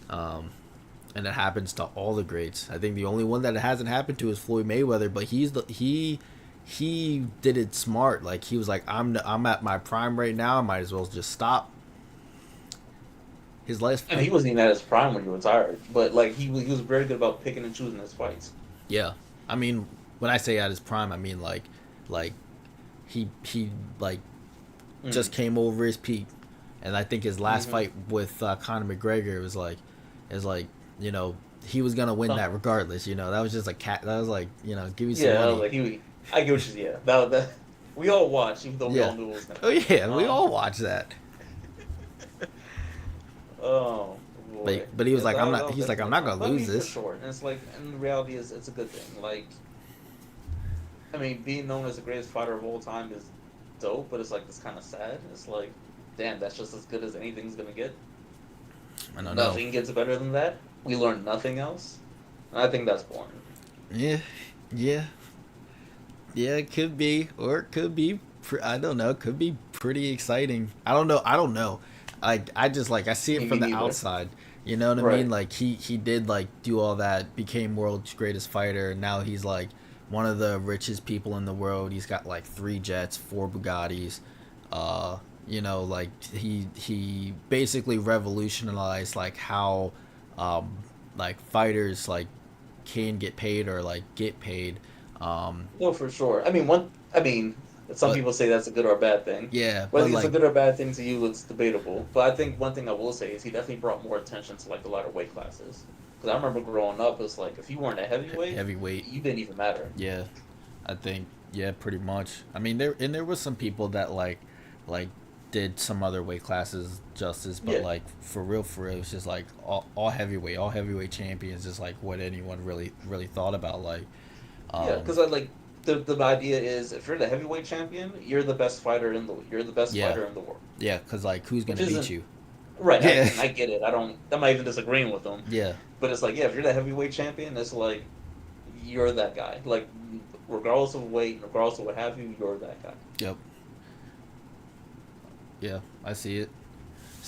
Um, and it happens to all the greats. I think the only one that it hasn't happened to is Floyd Mayweather, but he did it smart. Like he was like I'm at my prime right now. I might as well just stop. His last And he wasn't even at his prime when he retired, but like he was very good about picking and choosing his fights. yeah. I mean, when I say at his prime, I mean like he like just Mm. came over his peak, and I think his last Mm-hmm. fight with Conor McGregor was like you know he was gonna win that Something. regardless. That was just a cat. That was like give me some Yeah, I was money. like he. I get what you. Yeah, that we all watched, even though we Yeah. all knew it was gonna Oh happen. yeah, we all watched that. Oh boy, But he was yeah, like I'm that not. was He's like I'm definitely not fun. gonna But I lose mean, for this. sure, and it's like, and the reality is, it's a good thing. Like, I mean, being known as the greatest fighter of all time is dope, but it's like it's kind of sad. It's like, damn, that's just as good as anything's gonna get. I don't know. Nothing gets better than that. We learn nothing else. And I think that's boring. Yeah, yeah, yeah. It could be, or it could be. I don't know. It could be pretty exciting. I don't know. I don't know. I just like I see it Me from the neither. outside. You know what I mean? Right. Like he did like do all that, became world's greatest fighter, and now he's like one of the richest people in the world. He's got like 3 jets, 4 Bugattis. Uh, like he basically revolutionized like how um like fighters like can get paid or like get paid. No, for sure. I mean, one. I mean, some But people say that's a good or a bad thing. yeah, Whether but it's a like good or bad thing to you, it's debatable. But I think one thing I will say is he definitely brought more attention to like the lighter weight classes. Because I remember growing up, it's like if you weren't a heavyweight, heavyweight, you didn't even matter. yeah, I think yeah, pretty much. I mean, there was some people that like did some other weight classes justice, but Yeah, like for real, it's just like all heavyweight champions is like what anyone really thought about. Like, yeah. um, Because I like the idea is if you're the heavyweight champion, you're the best yeah, fighter in the world. yeah, because like who's Which gonna beat isn't you? right. Yeah, And I get it. I don't. I'm not even disagreeing with them. yeah, But it's like, yeah, if you're the heavyweight champion, it's like you're that guy. Like, regardless of weight, regardless of what have you, you're that guy. yep, yeah, I see it.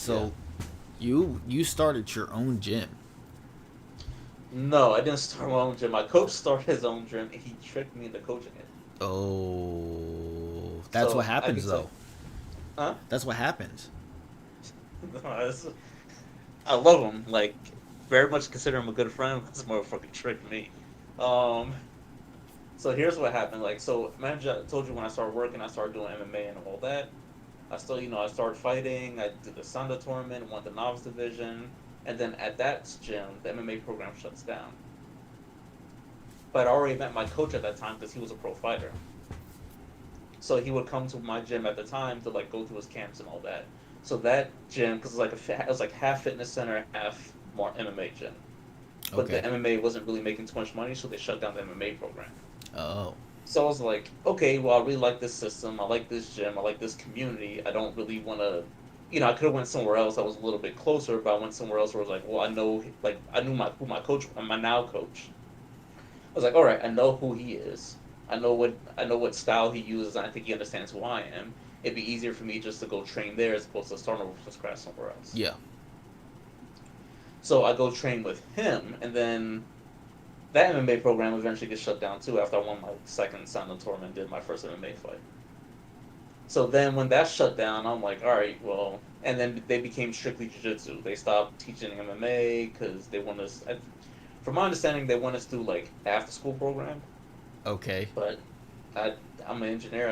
Yeah. So you started your own gym. No, I didn't start my own gym. My coach started his own gym, and he tricked me into coaching it. Oh, that's what So I happens could say, though. huh? That's what happens. I love him. Like, very much consider him a good friend. This motherfucker tricked me. Um, so here's what happened. Like, so manager I told you when I started working, I started doing MMA and all that. I still, I started fighting. I did the Sanda tournament, won the novice division, and then at that gym, the MMA program shuts down. But I already met my coach at that time because he was a pro fighter. So he would come to my gym at the time to like go to his camps and all that. So that gym, because it was like half fitness center, half more MMA gym. But the Okay. MMA wasn't really making too much money, so they shut down the MMA program. Oh. So I was like, okay, well, I really like this system. I like this gym. I like this community. I don't really want to, I could have went somewhere else that was a little bit closer, but I went somewhere else where I was like, well, I know, like, I knew who my coach, my now coach. I was like, all right, I know who he is. I know what style he uses, and I think he understands who I am. It'd be easier for me just to go train there as opposed to starting over from scratch somewhere else. Yeah. So I go train with him, and then that MMA program eventually gets shut down too after I won my second Sun tournament, did my first MMA fight. So then when that shut down, I'm like, all right, well, and then they became strictly jiu-jitsu. They stopped teaching MMA because they want us. From my understanding, they want us to do like after school program, Okay. but I I'm an engineer.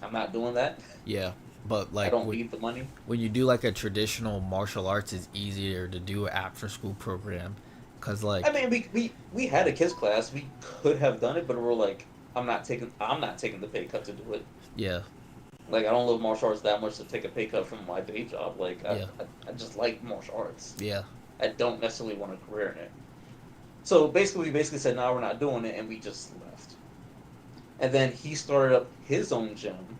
I'm not doing that. Yeah. But I like don't need the money. when you do like a traditional martial arts, it's easier to do an after school program, cause like I mean, we had a kids class. We could have done it, but we're like, I'm not taking the pay cut to do it. yeah, Like I don't love martial arts that much to take a pay cut from my day job. Like yeah, I just like martial arts. yeah. I don't necessarily want a career in it. So basically, we basically said, no, we're not doing it, and we just left. And then he started up his own gym,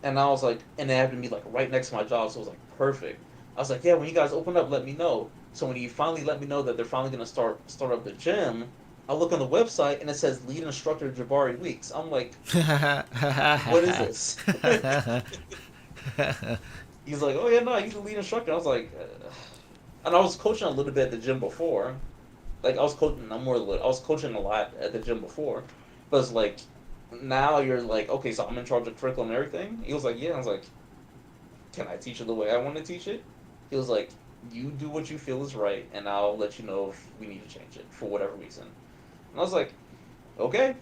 and I was like, and it happened to be like right next to my job, so it was like perfect. I was like, yeah, when you guys open up, let me know. So when he finally let me know that they're finally gonna start up the gym, I look on the website and it says lead instructor Jabari Weeks. I'm like, what is this? He's like, oh yeah, no, he's the lead instructor. I was like, and I was coaching a little bit at the gym before. Like I was coaching, I was coaching a lot at the gym before, but it's like now you're like, okay, so I'm in charge of curriculum and everything. He was like, yeah. I was like, can I teach it the way I want to teach it? He was like, you do what you feel is right, and I'll let you know if we need to change it for whatever reason. And I was like, okay.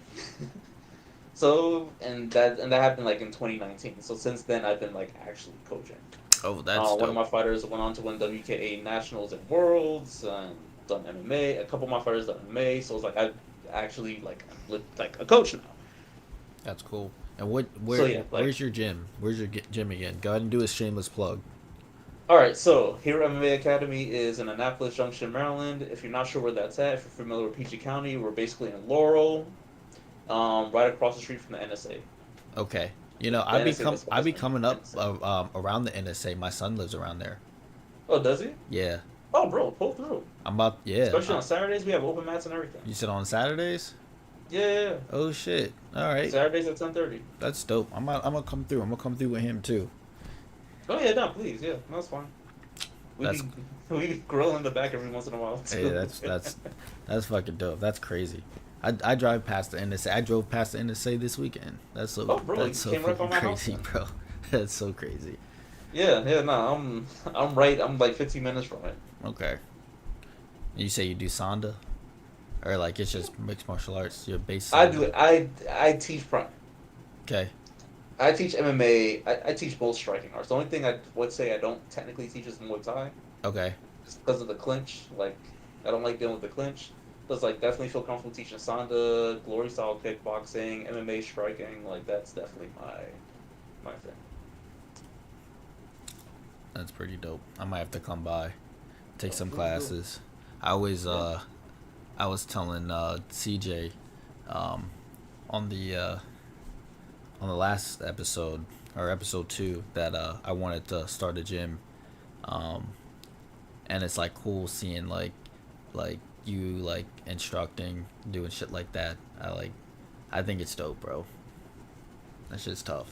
So and that happened like in 2019. So since then, I've been like actually coaching. Oh, that's One of dope. my fighters went on to win WKA nationals and worlds, and done MMA. A couple of my fighters done MMA. So it's like I actually like a coach now. That's cool. And what? So yeah, like Where's your gym? Where's your gym again? Go ahead and do a shameless plug. all right. So here MMA Academy is in Annapolis Junction, Maryland. If you're not sure where that's at, if you're familiar with Peachey County, we're basically in Laurel, right across the street from the NSA. Okay. You know, The NSA that's I be Westman coming up NSA. around the NSA. My son lives around there. Oh, does he? Yeah. Oh, bro, pull through. I'm about yeah. Especially on Saturdays, we have open mats and everything. You said on Saturdays? Yeah, yeah, yeah. Oh shit. All right. Saturdays at 10:30. That's dope. I'm gonna come through. I'm gonna come through with him too. Oh yeah, no, please, yeah, no, that's fine. We That's be we be grill in the back every once in a while hey, too. that's fucking dope. That's crazy. I drive past the NSA. I drove past the NSA this weekend. Oh, bro, you That's so came right by fucking my house crazy, then. bro. That's so crazy. Yeah, yeah, no, I'm right. I'm like 15 minutes from it. Okay. You say you do Sanda, or like it's just mixed martial arts. Your base I do Sanda. it. I teach prime. Okay. I teach MMA. I teach both striking arts. The only thing I would say I don't technically teach is Muay Thai, Okay. just because of the clinch. Like I don't like dealing with the clinch. But it's like definitely feel comfortable teaching Sanda, glory style kickboxing, MMA striking. Like that's definitely my thing. That's pretty dope. I might have to come by, take Oh, some please do. classes. I always Yeah. I was telling CJ um on the last episode or episode 2 that I wanted to start a gym. Um and it's like cool seeing like you like instructing, doing shit like that. I think it's dope, bro. That shit's tough.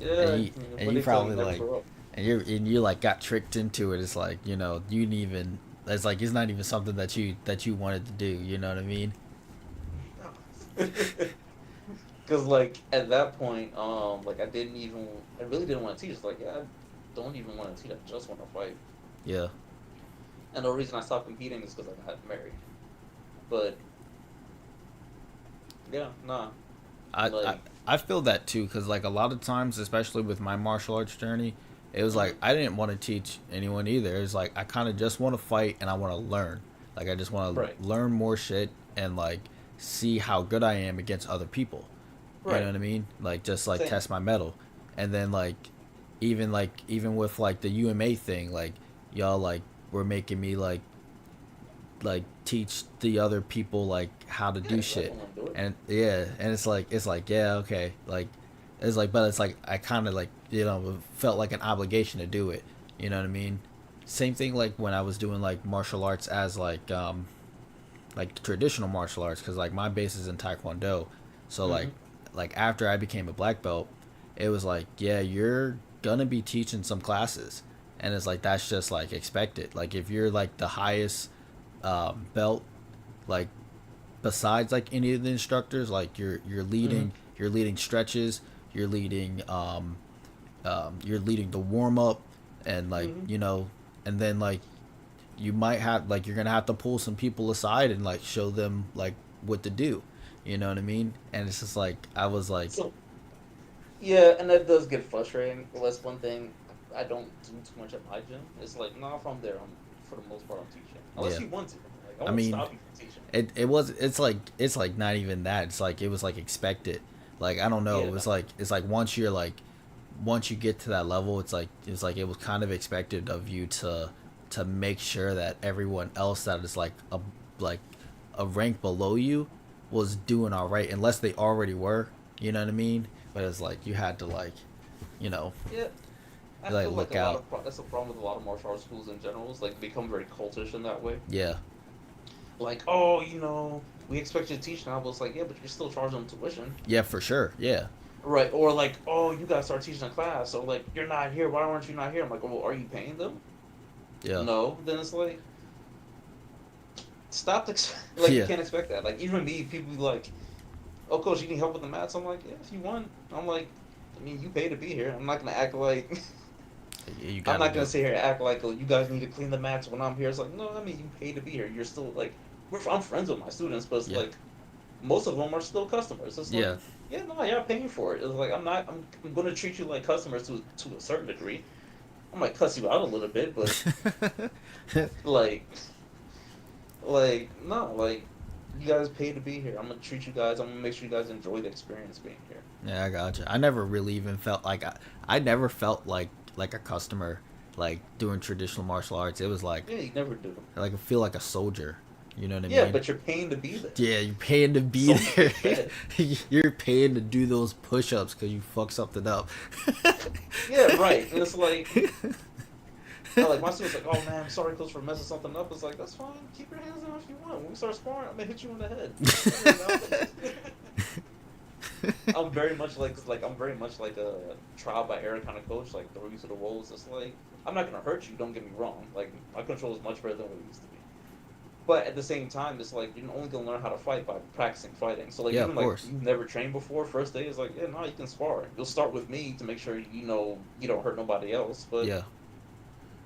Yeah. And What you they tell you, probably never like grow up. and you like got tricked into it. It's like, you know, you didn't even it's like it's not even something that you wanted to do, you know what I mean? Because like at that point, like I really didn't want to teach. It's like, yeah, I don't even want to teach. I just want to fight. Yeah. And the reason I stopped competing is because I got married. But yeah, nah, I I, like I feel that too, cuz like a lot of times, especially with my martial arts journey, it was like mhm, I didn't want to teach anyone either. It's like I kind of just want to fight and I want to learn. Like I just want right, to learn more shit and like see how good I am against other people. You know right, what I mean? Like just like same, test my metal. And then even with like the UMA thing, like y'all like were making me like teach the other people like how to yeah, do I shit. don't want to do it. And yeah, and it's like yeah, okay. Like it's like but it's like I kind of like, you know, felt like an obligation to do it. You know what I mean? Same thing like when I was doing like martial arts as like like traditional martial arts, because like my base is in Taekwondo, so Mm-hmm. like after I became a black belt, it was like, yeah, you're gonna be teaching some classes, and it's like that's just like expected. Like if you're like the highest belt, like besides like any of the instructors, like Mm-hmm. you're leading stretches, you're leading you're leading the warm up, and like Mm-hmm. and then like you might have like you're gonna have to pull some people aside and like show them like what to do. You know what I mean? And it's just like I was like, So yeah, and that does get frustrating. Well, that's one thing I don't do too much at my gym. It's like, no, if I'm there, I'm for the most part I'm teaching. Unless yeah. you want to. Like, I I won't mean, stop you from teaching. it's like not even that. It's like it was like expected. Like I don't know. Yeah. It's like once you get to that level, it's like it was kind of expected of you to make sure that everyone else that is like a rank below you was doing all right, unless they already were. You know what I mean? But it's like you had to like, you know, Yeah. I like feel like look out. that's a problem with a lot of martial arts schools in general. Is like become very cultish in that way. Yeah, Like, oh, we expect you to teach now, but it's like, yeah, but you're still charging them tuition. yeah, for sure. Yeah, Right. Or like, oh, you gotta start teaching a class. So like, you're not here. Why aren't you not here? I'm like, well, are you paying them? yeah, No. Then it's like, stop. Like, you yeah. can't expect that. Like, even me, people be like, oh, coach, you need help with the mats? I'm like, yeah, if you want. I'm like, I mean, you pay to be here. I'm not gonna act like. You I'm gotta not gonna do. sit here and act like, oh, you guys need to clean the mats when I'm here. It's like, no, I mean, you pay to be here. You're still like, I'm friends with my students, but it's Yeah, like, most of them are still customers. It's like, yeah. yeah, no, you're paying for it. It's like, I'm going to treat you like customers to a certain degree. I might cuss you out a little bit, but like, no, like, you guys pay to be here. I'm gonna treat you guys. I'm gonna make sure you guys enjoy the experience being here. Yeah, I gotcha. I never really even felt like I never felt like a customer like doing traditional martial arts. It was Yeah, you never do. like I feel like a soldier. You know what I Yeah, mean? but you're paying to be there. Yeah, you're paying to be Soldiers there. get fed. You're paying to do those push-ups because you fuck something up. Yeah, right. And it's like my students like, oh man, I'm sorry, coach, for messing something up. It's like that's fine. Keep your hands down if you want. When we start sparring, I'm gonna hit you in the head. I'm very much I'm very much like a trial by error kind of coach. Like throw you to the wolves. It's like I'm not gonna hurt you. Don't get me wrong. Like my control is much better than what it used to be. But at the same time, it's like you're only gonna learn how to fight by practicing fighting. So like Yeah, even of like course. you've never trained before, first day is like, yeah, no, you can spar. You'll start with me to make sure you know you don't hurt nobody else. But Yeah,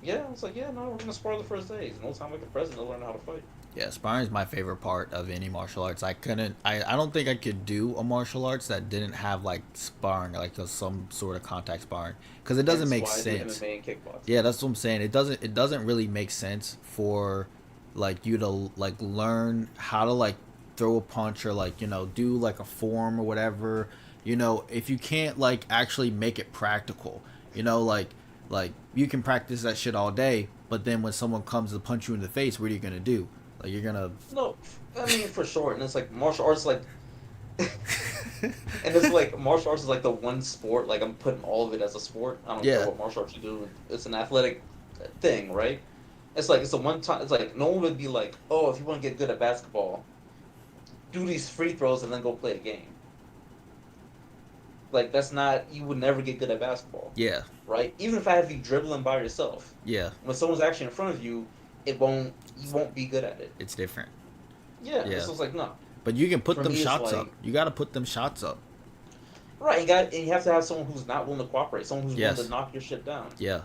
yeah, it's like, yeah, no, we're gonna spar the first day. No time like the present to learn how to fight. yeah. Sparring is my favorite part of any martial arts. I don't think I could do a martial arts that didn't have like sparring, like some sort of contact sparring, because it doesn't Hence make why I do sense. MMA and kickboxing. Yeah, that's what I'm saying. It doesn't really make sense for like you to like learn how to like throw a punch or like, do like a form or whatever. If you can't like actually make it practical, like you can practice that shit all day, but then when someone comes to punch you in the face, what are you gonna do? Like you're gonna No, I mean for sure. And it's like martial arts, like, and it's like martial arts is like the one sport. Like I'm putting all of it as a sport. I don't care yeah, what martial arts you do. It's an athletic thing, right? It's like it's a one time. It's like no one would be like, oh, if you want to get good at basketball, do these free throws and then go play a game. Like that's not. You would never get good at basketball, yeah, right? Even if I have you dribbling by yourself, yeah. when someone's actually in front of you, it won't. You won't be good at it. It's different. Yeah, Yeah, it's just like no. but you can put For them me, it's shots up. like You got to put them shots up. right. And you have to have someone who's not willing to cooperate, someone who's willing to Yes. knock your shit down. Yeah.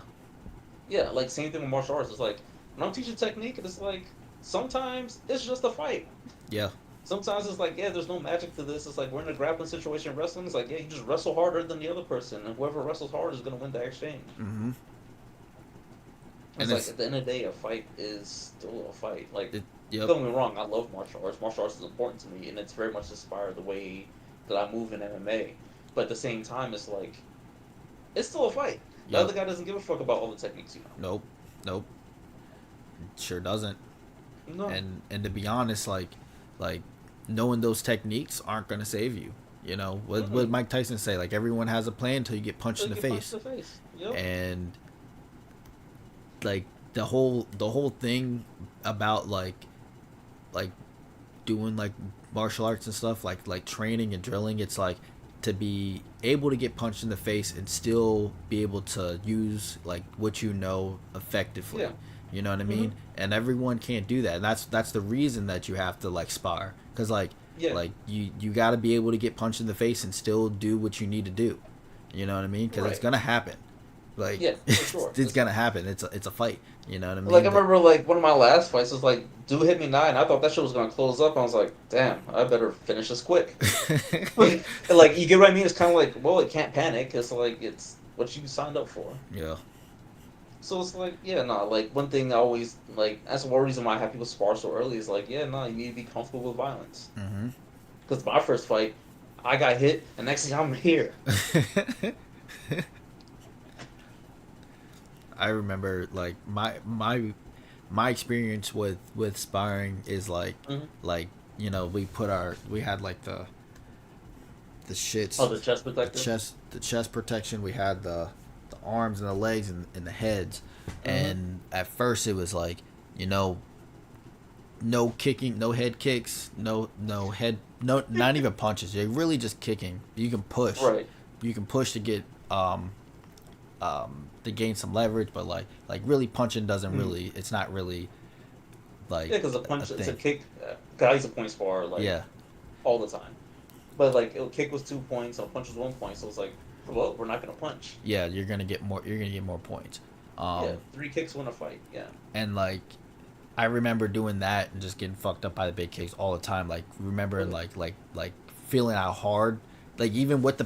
Yeah, like same thing with martial arts. It's like when I'm teaching technique, it's like sometimes it's just a fight. Yeah. Sometimes it's like, yeah, there's no magic to this. It's like we're in a grappling situation wrestling. It's like, yeah, you just wrestle harder than the other person, and whoever wrestles hard is gonna win the exchange. Mm-hmm. And It's like it's at the end of the day, a fight is still a fight. Like, it. Yep. don't get me wrong, I love martial arts. Martial arts is important to me, and it's very much inspired the way that I move in MMA. But at the same time, it's like it's still a fight. The Yep. other guy doesn't give a fuck about all the techniques, Nope. Nope. Sure doesn't. No. And to be honest, like knowing those techniques aren't gonna save you. What Mm-mm. Mike Tyson say? Like everyone has a plan until you get punched Until in you the get punched face. in the face. Yep. And like the whole thing about like doing like martial arts and stuff, like training and drilling, it's like to be able to get punched in the face and still be able to use like what you know effectively. Yeah. You know what I Mm-hmm. mean? And everyone can't do that. And that's the reason that you have to like spar, because Yeah. like you got to be able to get punched in the face and still do what you need to do. You know what I mean? Because it's Right. gonna happen. Like Yeah, for sure. it's gonna happen. It's a fight. You know what I Like I mean? remember, like one of my last fights was like, dude hit me nine. I thought that shit was gonna close up. I was like, damn, I better finish this quick. And, like you get what I mean? It's kind of like, well, it can't panic. It's like it's what you signed up for. Yeah. So it's like, yeah, no. Like one thing I always like. That's one reason why I have people spar so early. Is like, yeah, no, you need to be comfortable with violence. Mm-hmm. Because my first fight, I got hit, and next thing I'm here. I remember like my experience with sparring is Mm-hmm. like we had like the shits, Oh, the chest the protector. chest protection. We had the arms and the legs and the heads. Mm-hmm. And at first it was like, you know, no kicking, no head kicks, no head, no, not even punches. You're really just kicking. You can push. Right. You can push to get to gain some leverage, but like really punching doesn't Mm-hmm. really. It's not really like Yeah, because a a punch, it's a thing. kick. I used to point spar like Yeah, all the time. But like a kick was 2 points, a punch was 1 point. So it's like, well, we're not gonna punch. yeah. You're gonna get more. You're gonna get more points. Yeah, Um, 3 kicks win a fight. Yeah. and like I remember doing that and just getting fucked up by the big kicks all the time. Like remembering Really? like feeling how hard, like It even with was the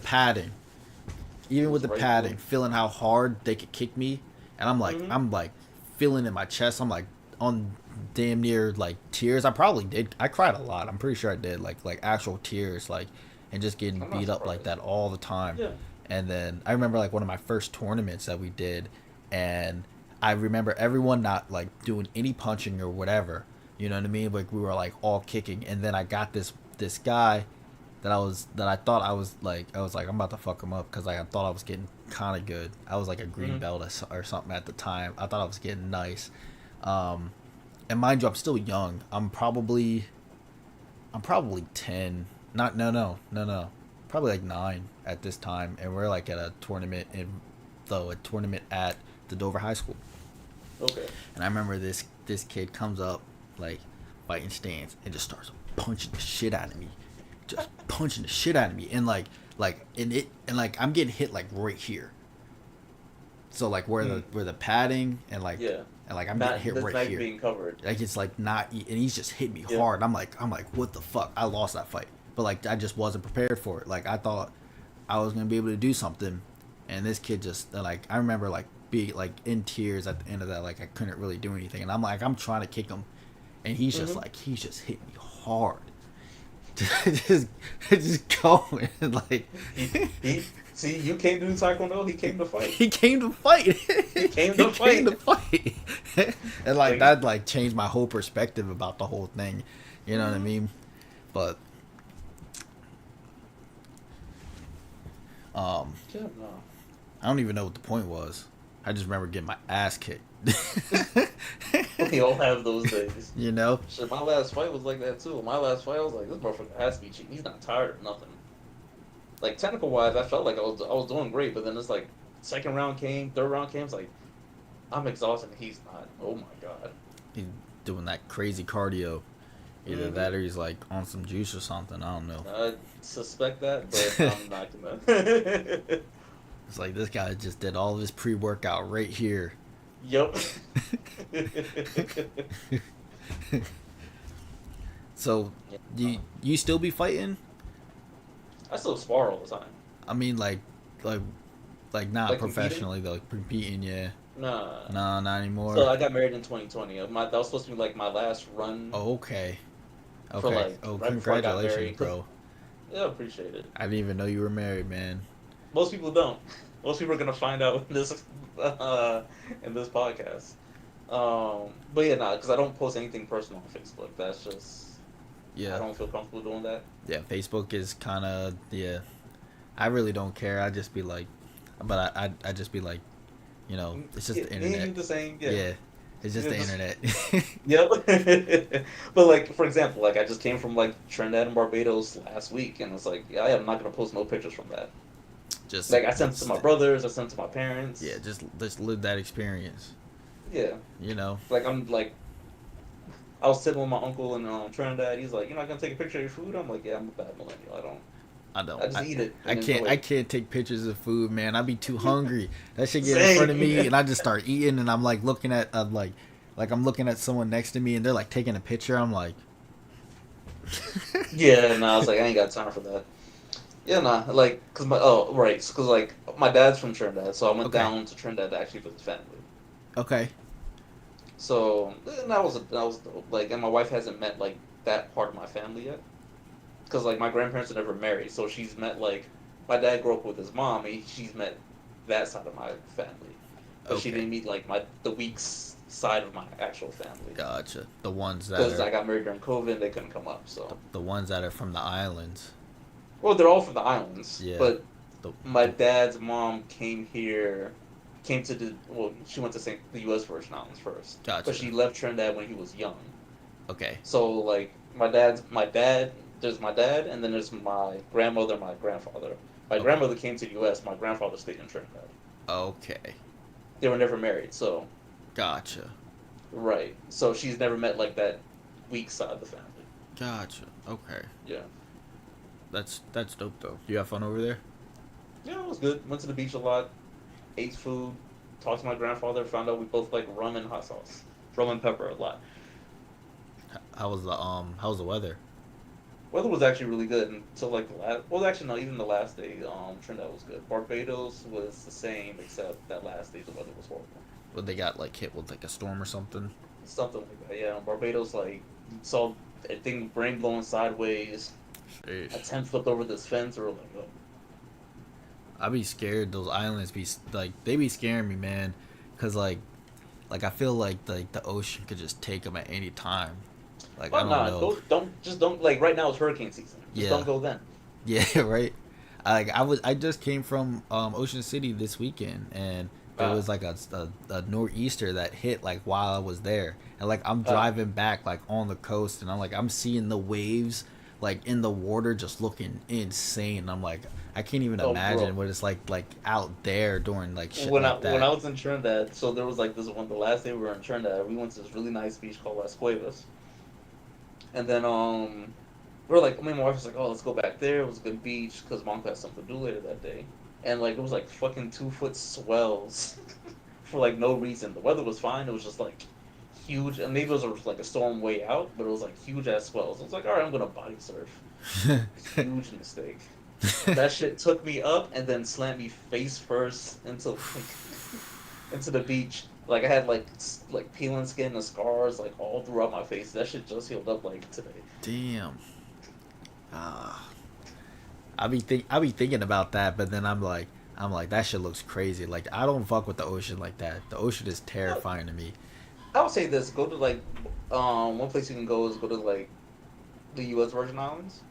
right through. padding, feeling how hard they could kick me, and Mm-hmm. I'm like feeling in my chest. I'm like on damn near like tears. I probably did. I cried a lot. I'm pretty sure I did. Like actual tears. Like and just getting I'm not beat up like surprised. that all the time. Yeah. And then I remember like one of my first tournaments that we did, and I remember everyone not like doing any punching or whatever. You know what I mean? Like we were like all kicking, and then I got this guy that I thought I was like I'm about to fuck him up because I thought I was getting kind of good. I was like a green Mm-hmm. belt or something at the time. I thought I was getting nice. And mind you, I'm still young. I'm probably 10. Not no. Probably like 9 at this time, and we're like at a tournament a tournament at the Dover High School. Okay. And I remember this kid comes up like fighting stance and just starts punching the shit out of me, just punching the shit out of me, and like I'm getting hit like right here. So like Mm. where the padding Yeah. and like I'm getting Not hit that's right not here. being covered. Like it's like not, and he's just hit me Yeah. hard. I'm like what the fuck? I lost that fight, but like I just wasn't prepared for it. Like I thought I was gonna be able to do something, and this kid just like I remember like being like in tears at the end of that. Like I couldn't really do anything, and I'm trying to kick him, and Mm-hmm. he's just hit me hard, just just going like He see you came to do taekwondo. He came to fight. he came to fight. He came He to came fight. to fight. And like Like, that like changed my whole perspective about the whole thing. You know what I mhm. mean? But Yeah, no. I don't even know what the point was. I just remember getting my ass kicked. We all have those days. You know? Shit, my last fight was like that too. My last fight, I was like, this motherfucker has to be cheating. He's not tired or nothing. Like technical wise, I felt like I was doing great, but then it's like second round came, third round came. It's like I'm exhausted. And he's not. Oh my god. He's doing that crazy cardio. Either Hmm. that or he's like on some juice or something. I don't know. I suspect that, but I'm not gonna. It's like this guy just did all of his pre workout right here. Yup. So Yeah. you still be fighting? I still spar all the time. I mean like like not Like competing? professionally though, competing, yeah. Nah. No, not So anymore. I got married in 2020. That was supposed to be like my last run Oh, okay. for Okay. like Oh, right before I got congratulations, married. 'Cause bro. yeah, I appreciate it. I didn't even know you were married, man. Most people don't. Most people are gonna find out in this podcast. But yeah, nah, because I don't post anything personal on Facebook. That's just I Yeah. don't feel comfortable doing that. Yeah, Facebook is kind of, yeah. I really don't care. I just be like, but I just be like, you know, it's just Yeah, the me and internet. you the same. Yeah, Yeah. It's just Yeah, the just internet. yep. But like for example, like I just came from like Trinidad and Barbados last week, and it's like yeah, I am not gonna post no pictures from that. just, Like I sent it to my brothers, I sent it to my yeah, parents. just live that experience. Yeah, You know, like I'm like I was sitting with my uncle in Trinidad. He's like, "You're not gonna take a picture of your food?" I'm like, "Yeah, I'm a bad millennial. I don't. I don't. I just eat it I and can't. enjoy I it." can't take pictures of food, man. I be too hungry. That shit get in front of me, Same. and I just start eating, and I'm like looking at, like I'm looking at someone next to me, and they're like taking a picture. I'm like, Yeah, and I was like, I ain't got time for that. Yeah, nah, like, cause my oh right, cause like my dad's from Trinidad, so I went okay, down to Trinidad to actually visit family. okay, So that was dope. Like, and my wife hasn't met like that part of my family yet, cause like my grandparents are never married, so she's met like my dad grew up with his mom. She's met that side of my family, but she okay. didn't meet like the week's side of my actual family, Gotcha. The ones that cause are I got married during COVID and they couldn't come up. So the ones that are from the islands. well, they're all from the islands, Yeah. but The, my the dad's mom came here, came to she went to the U.S. Virgin Islands first, but gotcha. she left Trinidad when he was young. Okay. So like there's my dad, and then there's my grandmother, my grandfather. My Okay. grandmother came to the U.S. My grandfather stayed in Trinidad. Okay. They were never married, so Gotcha. right. So she's never met like that weak side of the family. Gotcha. Okay. Yeah, That's dope though. You have fun over there? yeah, it was good. Went to the beach a lot, ate food, talked to my grandfather. Found out we both like rum and hot sauce, rum and pepper a lot. How was the weather? Weather was actually really good until like the last. Well, actually, no. Even the last day, Trinidad was good. Barbados was the same, except that last day the weather was horrible. When they got like hit with like a storm or something? Something like that. Yeah, Barbados like saw a thing brain blowing sideways. A Sheesh. tent flipped over this fence, or like, oh, I be scared. Those islands be like they be scaring me, man. Cause like I feel like the ocean could just take them at any time. Like I oh don't nah, know. don't like right now it's hurricane season. Just don't Yeah. go then. Yeah. Right. I just came from Ocean City this weekend, and there Uh, was like a nor'easter that hit like while I was there, and like I'm uh, driving back like on the coast, and I'm seeing the waves like in the water just looking insane. I'm like I can't even oh, imagine bro. what it's like out there during like shit When I like when that. I was in Trinidad, so there was like this one. The last day we were in Trinidad, we went to this really nice beach called Las Cuevas, and then we were like, me and my wife was like, oh, let's go back there. It was a good beach because mom had something to do later that day, and like it was like fucking 2 foot swells for like no reason. The weather was fine. It was just like huge, and maybe it was like a storm way out, but it was like huge ass swells. I was like, all right, I'm gonna body surf. Huge mistake. That shit took me up and then slammed me face first into like into the beach. Like I had like peeling skin and scars like all throughout my face. That shit just healed up like today. Damn. Ah. I be thinking about that, but then I'm like that shit looks crazy. Like I don't fuck with the ocean like that. The ocean is I terrifying to me. I would say this: go to like one place you can go is go to like the U.S. Virgin Islands.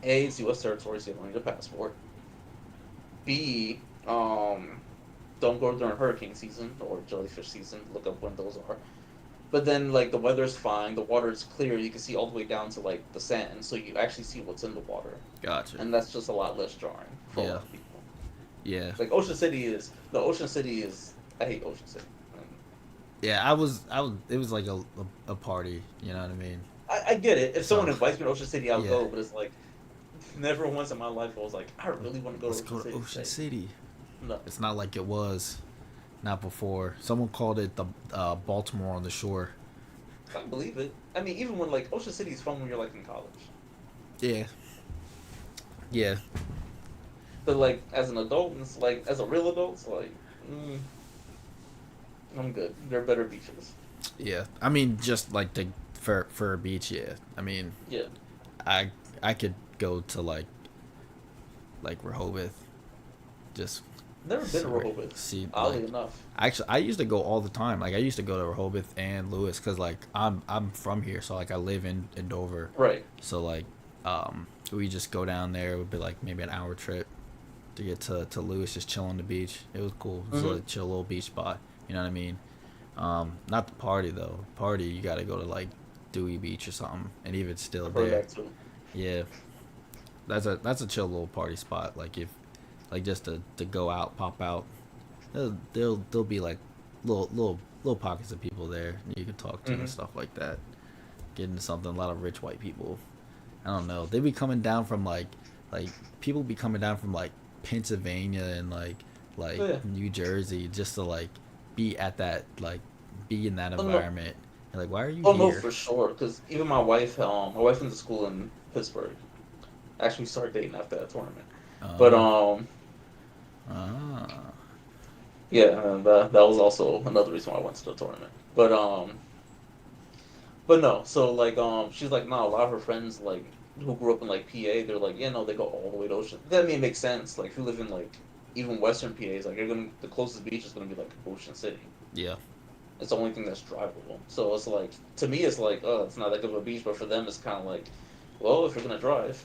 A, it's U.S. territory, so you don't need a passport. B, don't go during hurricane season or jellyfish season. Look up when those are. But then like the weather's fine, the water is clear. You can see all the way down to like the sand, so you actually see what's in the water, Gotcha. and that's just a lot less jarring for a Yeah. lot of people. Yeah. Like Ocean City is the Ocean City is. I hate Ocean City. Yeah. I was. It was like a party. You know what I mean? I get it. If someone So invites me to Ocean City, I'll yeah. go. But it's like never once in my life I was like, I really want to go to Let's Ocean go to City Ocean today. City. No, It's not like it was. Not before. Someone called it the Baltimore on the shore. I believe it. I mean, even when like Ocean City is fun when you're like in college, Yeah. Yeah. but like as an adult, it's like as a real adult, it's like I'm good. There are better beaches. Yeah. I mean, just like the for a beach. Yeah. I mean, Yeah, I I could go to like Rehoboth. Just never been to sorry. Rehoboth. See like Oddly enough. actually I used to go all the time. Like I used to go to Rehoboth and Lewis because like I'm from here, so like I live in Dover. Right. So like we just go down there. It would be like maybe an hour trip to get to Lewis, just chill on the beach. It was cool. It was Hmm. a chill little beach spot. You know what I mean? Not the party though. Party, you gotta go to like Dewey Beach or something, and even still I've heard there, that too. yeah, that's a chill little party spot. Like if like just to go out, pop out. There'll be like little pockets of people there you can talk to and Hmm. stuff like that. Get into something. A lot of rich white people. I don't know. They be coming down from like people be coming down from like Pennsylvania and like Oh yeah. New Jersey just to like be at that like be in that Oh no. environment. And like, why are you Oh no, here? for sure. Because even my wife went to school in Pittsburgh. Actually, started dating after that tournament. But Oh, ah, yeah, that was also another reason why I went to the tournament. But no. So like she's like, no, a lot of her friends like who grew up in like PA, they're like, yeah, no, they go all the way to Ocean. That I mean, it makes sense. Like if you live in like even Western PAs, like you're gonna the closest beach is gonna be like Ocean City. yeah, It's the only thing that's drivable. So it's like to me, it's like oh, it's not that good of a beach, but for them, it's kind of like, well, if you're gonna drive,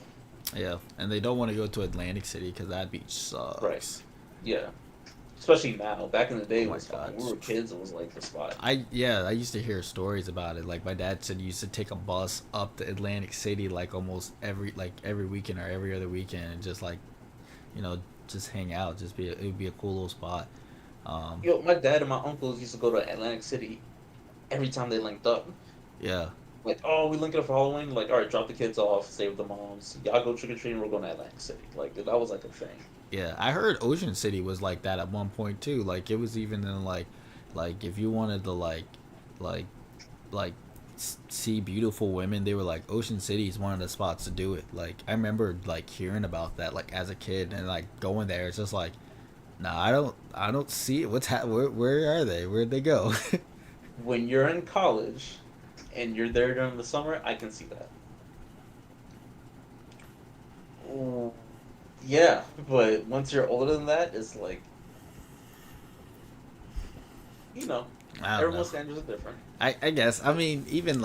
yeah. And they don't want to go to Atlantic City because that beach right? sucks. Yeah, especially now. Back in the day, Oh it my was god. fine. We were kids. It was like the spot. I used to hear stories about it. Like my dad said, he used to take a bus up to Atlantic City like almost every weekend or every other weekend, and just like you know just hang out. Just be it would be a cool little spot. Um, Yo, my dad and my uncles used to go to Atlantic City every time they linked up. yeah, Like, oh, we linked up for Halloween. Like, all right, drop the kids off, stay with the moms. Y'all go trick or treating. We're going to Atlantic City. Like, that was like a thing. yeah. I heard Ocean City was like that at one point too. Like it was even in like if you wanted to like like see beautiful women, they were like Ocean City is one of the spots to do it. Like I remember like hearing about that like as a kid and like going there. It's just like nah, I don't see it. Where are they? Where'd they go? When you're in college and you're there during the summer, I can see that. Ooh, yeah, but once you're older than that, it's like, you know, I don't know. everyone's standards are different. I guess I mean even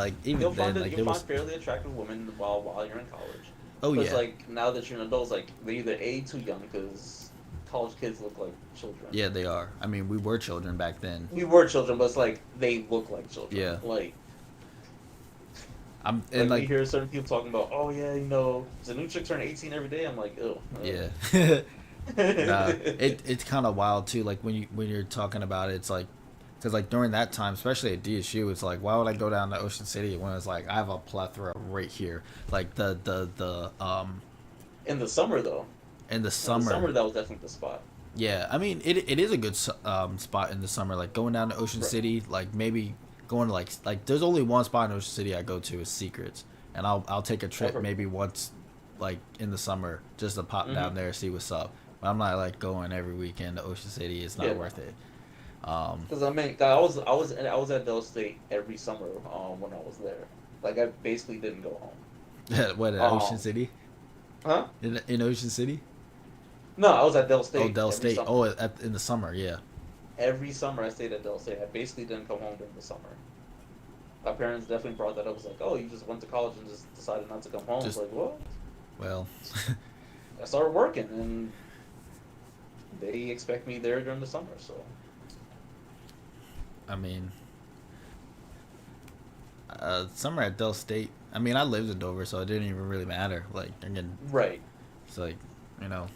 then like You'll there find was fairly attractive women while you're in college. oh But it's yeah like now that you're an adult, it's like they're either A too young because college kids look like children. yeah they are. I mean we were children back then. We were children, but it's like they look like children. Yeah, I'm and Like we like hear certain people talking about, oh yeah, the new chick turn 18 every day. I'm like, ew. yeah. Nah, it's kind of wild too. Like when you're talking about it, it's like because like during that time, especially at DSU, it's like why would I go down to Ocean City when it's like I have a plethora right here. Like the In the summer though, in the in the summer, summer that was definitely the spot. yeah. I mean it is a good spot in the summer. Like going down to Ocean Right. City, like maybe going to like there's only one spot in Ocean City I go to is Secrets, and I'll take a I've trip heard of maybe once like in the summer just to pop it. down there see what's up. But I'm not like going every weekend to Ocean City. It's Yeah, not no. worth it. Um, Because I mean, I was at Dell State every summer when I was there. Like I basically didn't go what in home. Ocean City? Huh? In Ocean City? No, I was at Dell Oh, State Del every State. summer. Oh, in the summer, yeah. Every summer I stayed at Dell State. I basically didn't come home during the summer. My parents definitely brought that up. It was like, oh, you just went to college and just decided not to come home. I was Just like, well, well, I started working and they expect me there during the summer. So I mean, summer at Del State. I mean, I lived in Dover, so it didn't even really matter. Like again, right. it's like you know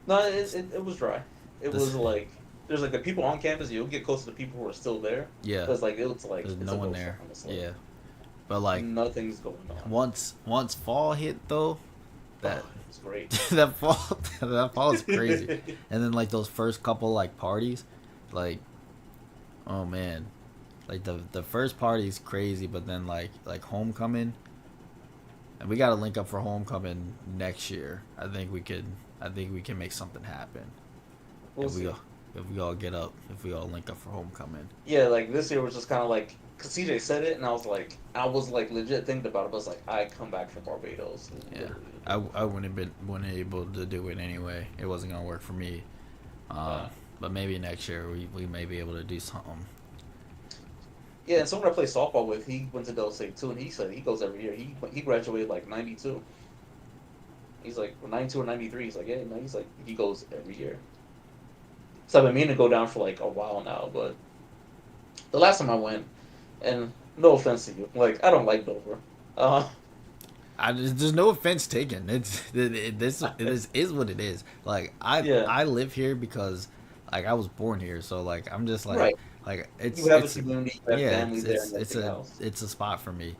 No, it was dry. It this. was like there's like the people on campus. You'll get close to the people who are still there. Yeah, But it's like there's it's no a one ghost town. there. It's like Yeah, but like nothing's going on. once fall hit though, that Oh, it's great. that fall that fall is crazy. And then like those first couple like parties, like oh man, like the first party is crazy, but then like homecoming, and we got to link up for homecoming next year. I think we can make something happen We'll if we see. all if we all get up if we all link up for homecoming. Yeah, like this year was just kind of like because CJ said it, and I was like legit thinking about it. But I was like, I come back from Barbados, Yeah, literally. I wouldn't able to do it anyway. It wasn't gonna work for me. Um, Uh, but maybe next year we may be able to do something. yeah, and someone I play softball with, he went to Del State too, and he said he goes every year. He graduated like '92. He's like 92 or '93. He's like, yeah, no, he's like he goes every year. So I've been meaning to go down for like a while now, but The last time I went, and no offense to you, like I don't like Dover. Uh, There's no offense taken. This is what it is. Like yeah, I live here because like I was born here, so like I'm just right. like You have a it's community, you have yeah family there, and it's everything else. it's a spot for me.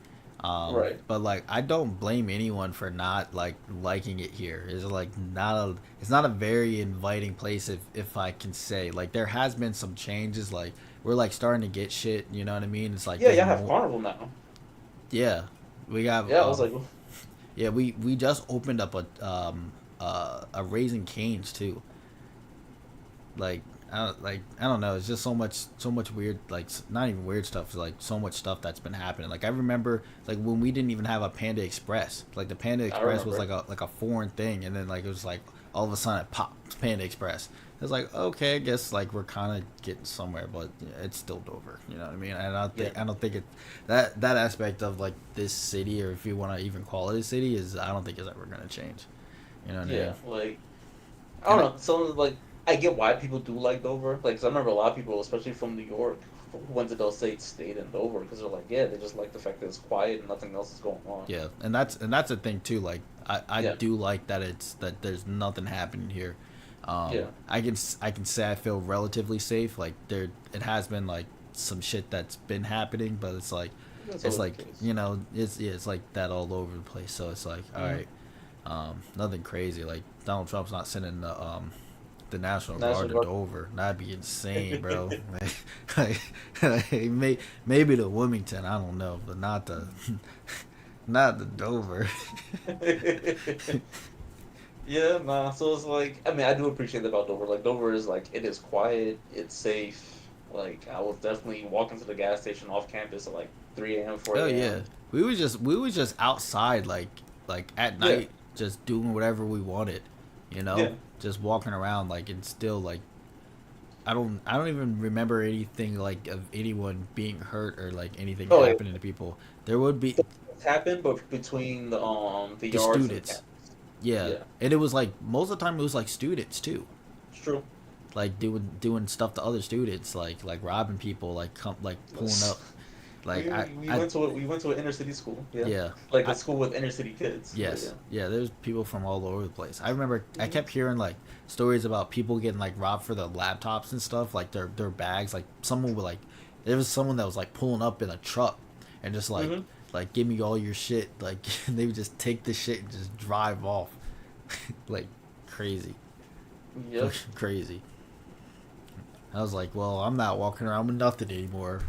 Right. But like I don't blame anyone for not like liking it here. It's not a very inviting place if I can say. Like there has been some changes. Like we're like starting to get shit. You know what I mean? It's like Yeah, there's y'all have more. Carnival now. Yeah, we have Yeah, I was like, yeah, we just opened up a Raising Cane's too. Like I don't know. It's just so much weird like not even weird stuff. It's like so much stuff that's been happening. Like I remember like when we didn't even have a Panda Express. Like the Panda I Express was remember. like a foreign thing, and then like it was like all of a sudden it popped Panda Express. It's like okay, I guess like we're kind of getting somewhere, but yeah, it's still Dover. You know what I mean? And Yeah, I don't think it that aspect of like this city, or if you want to even call it a city, is I don't think is ever gonna change. You know what I mean? yeah. Like I don't And know. So like I get why people do like Dover. Like 'cause I remember a lot of people, especially from New York, who went to those states, stayed in Dover because they're like, yeah, they just like the fact that it's quiet and nothing else is going on. yeah, and that's the thing too. Like I Yeah, do like that it's that there's nothing happening here. yeah. I can say I feel relatively safe. Like there, it has been like some shit that's been happening, but That's it's always like the case. you know, it's yeah, it's like that all over the place. So it's like, all Mm-hmm. right, nothing crazy. Like Donald Trump's not sending the National Guard National to Guard. Dover. That'd be insane, bro. Maybe to Wilmington, I don't know, but not the not the Dover. Yeah, nah. So it's like, I mean, I do appreciate that about Dover. Like Dover is like, it is quiet, it's safe. Like I was definitely walking to the gas station off campus at like 3 a.m., Oh 4 yeah, a.m. we was just outside like at Yeah, night, just doing whatever we wanted, you know, yeah. just walking around like and still like I don't even remember anything like of anyone being hurt or like anything Oh, yeah. happening to people. There would be It's happened, but between the the yards and the students, campus. yeah, Yeah, and it was like most of the time it was like students too, it's true. like doing stuff to other students, like robbing people, like like pulling up, like I We went to an inner city school. Yeah, yeah. like a I, school with inner city kids. But Yes, yeah. yeah. There's people from all over the place. I remember I Hmm. kept hearing like stories about people getting like robbed for their laptops and stuff, like their bags. Like someone would like, there was someone that was like pulling up in a truck and just Hmm. like give me all your shit. Like and they would just take the shit and just drive off, like crazy, Yep. crazy. I was like, well, I'm not walking around with nothing anymore.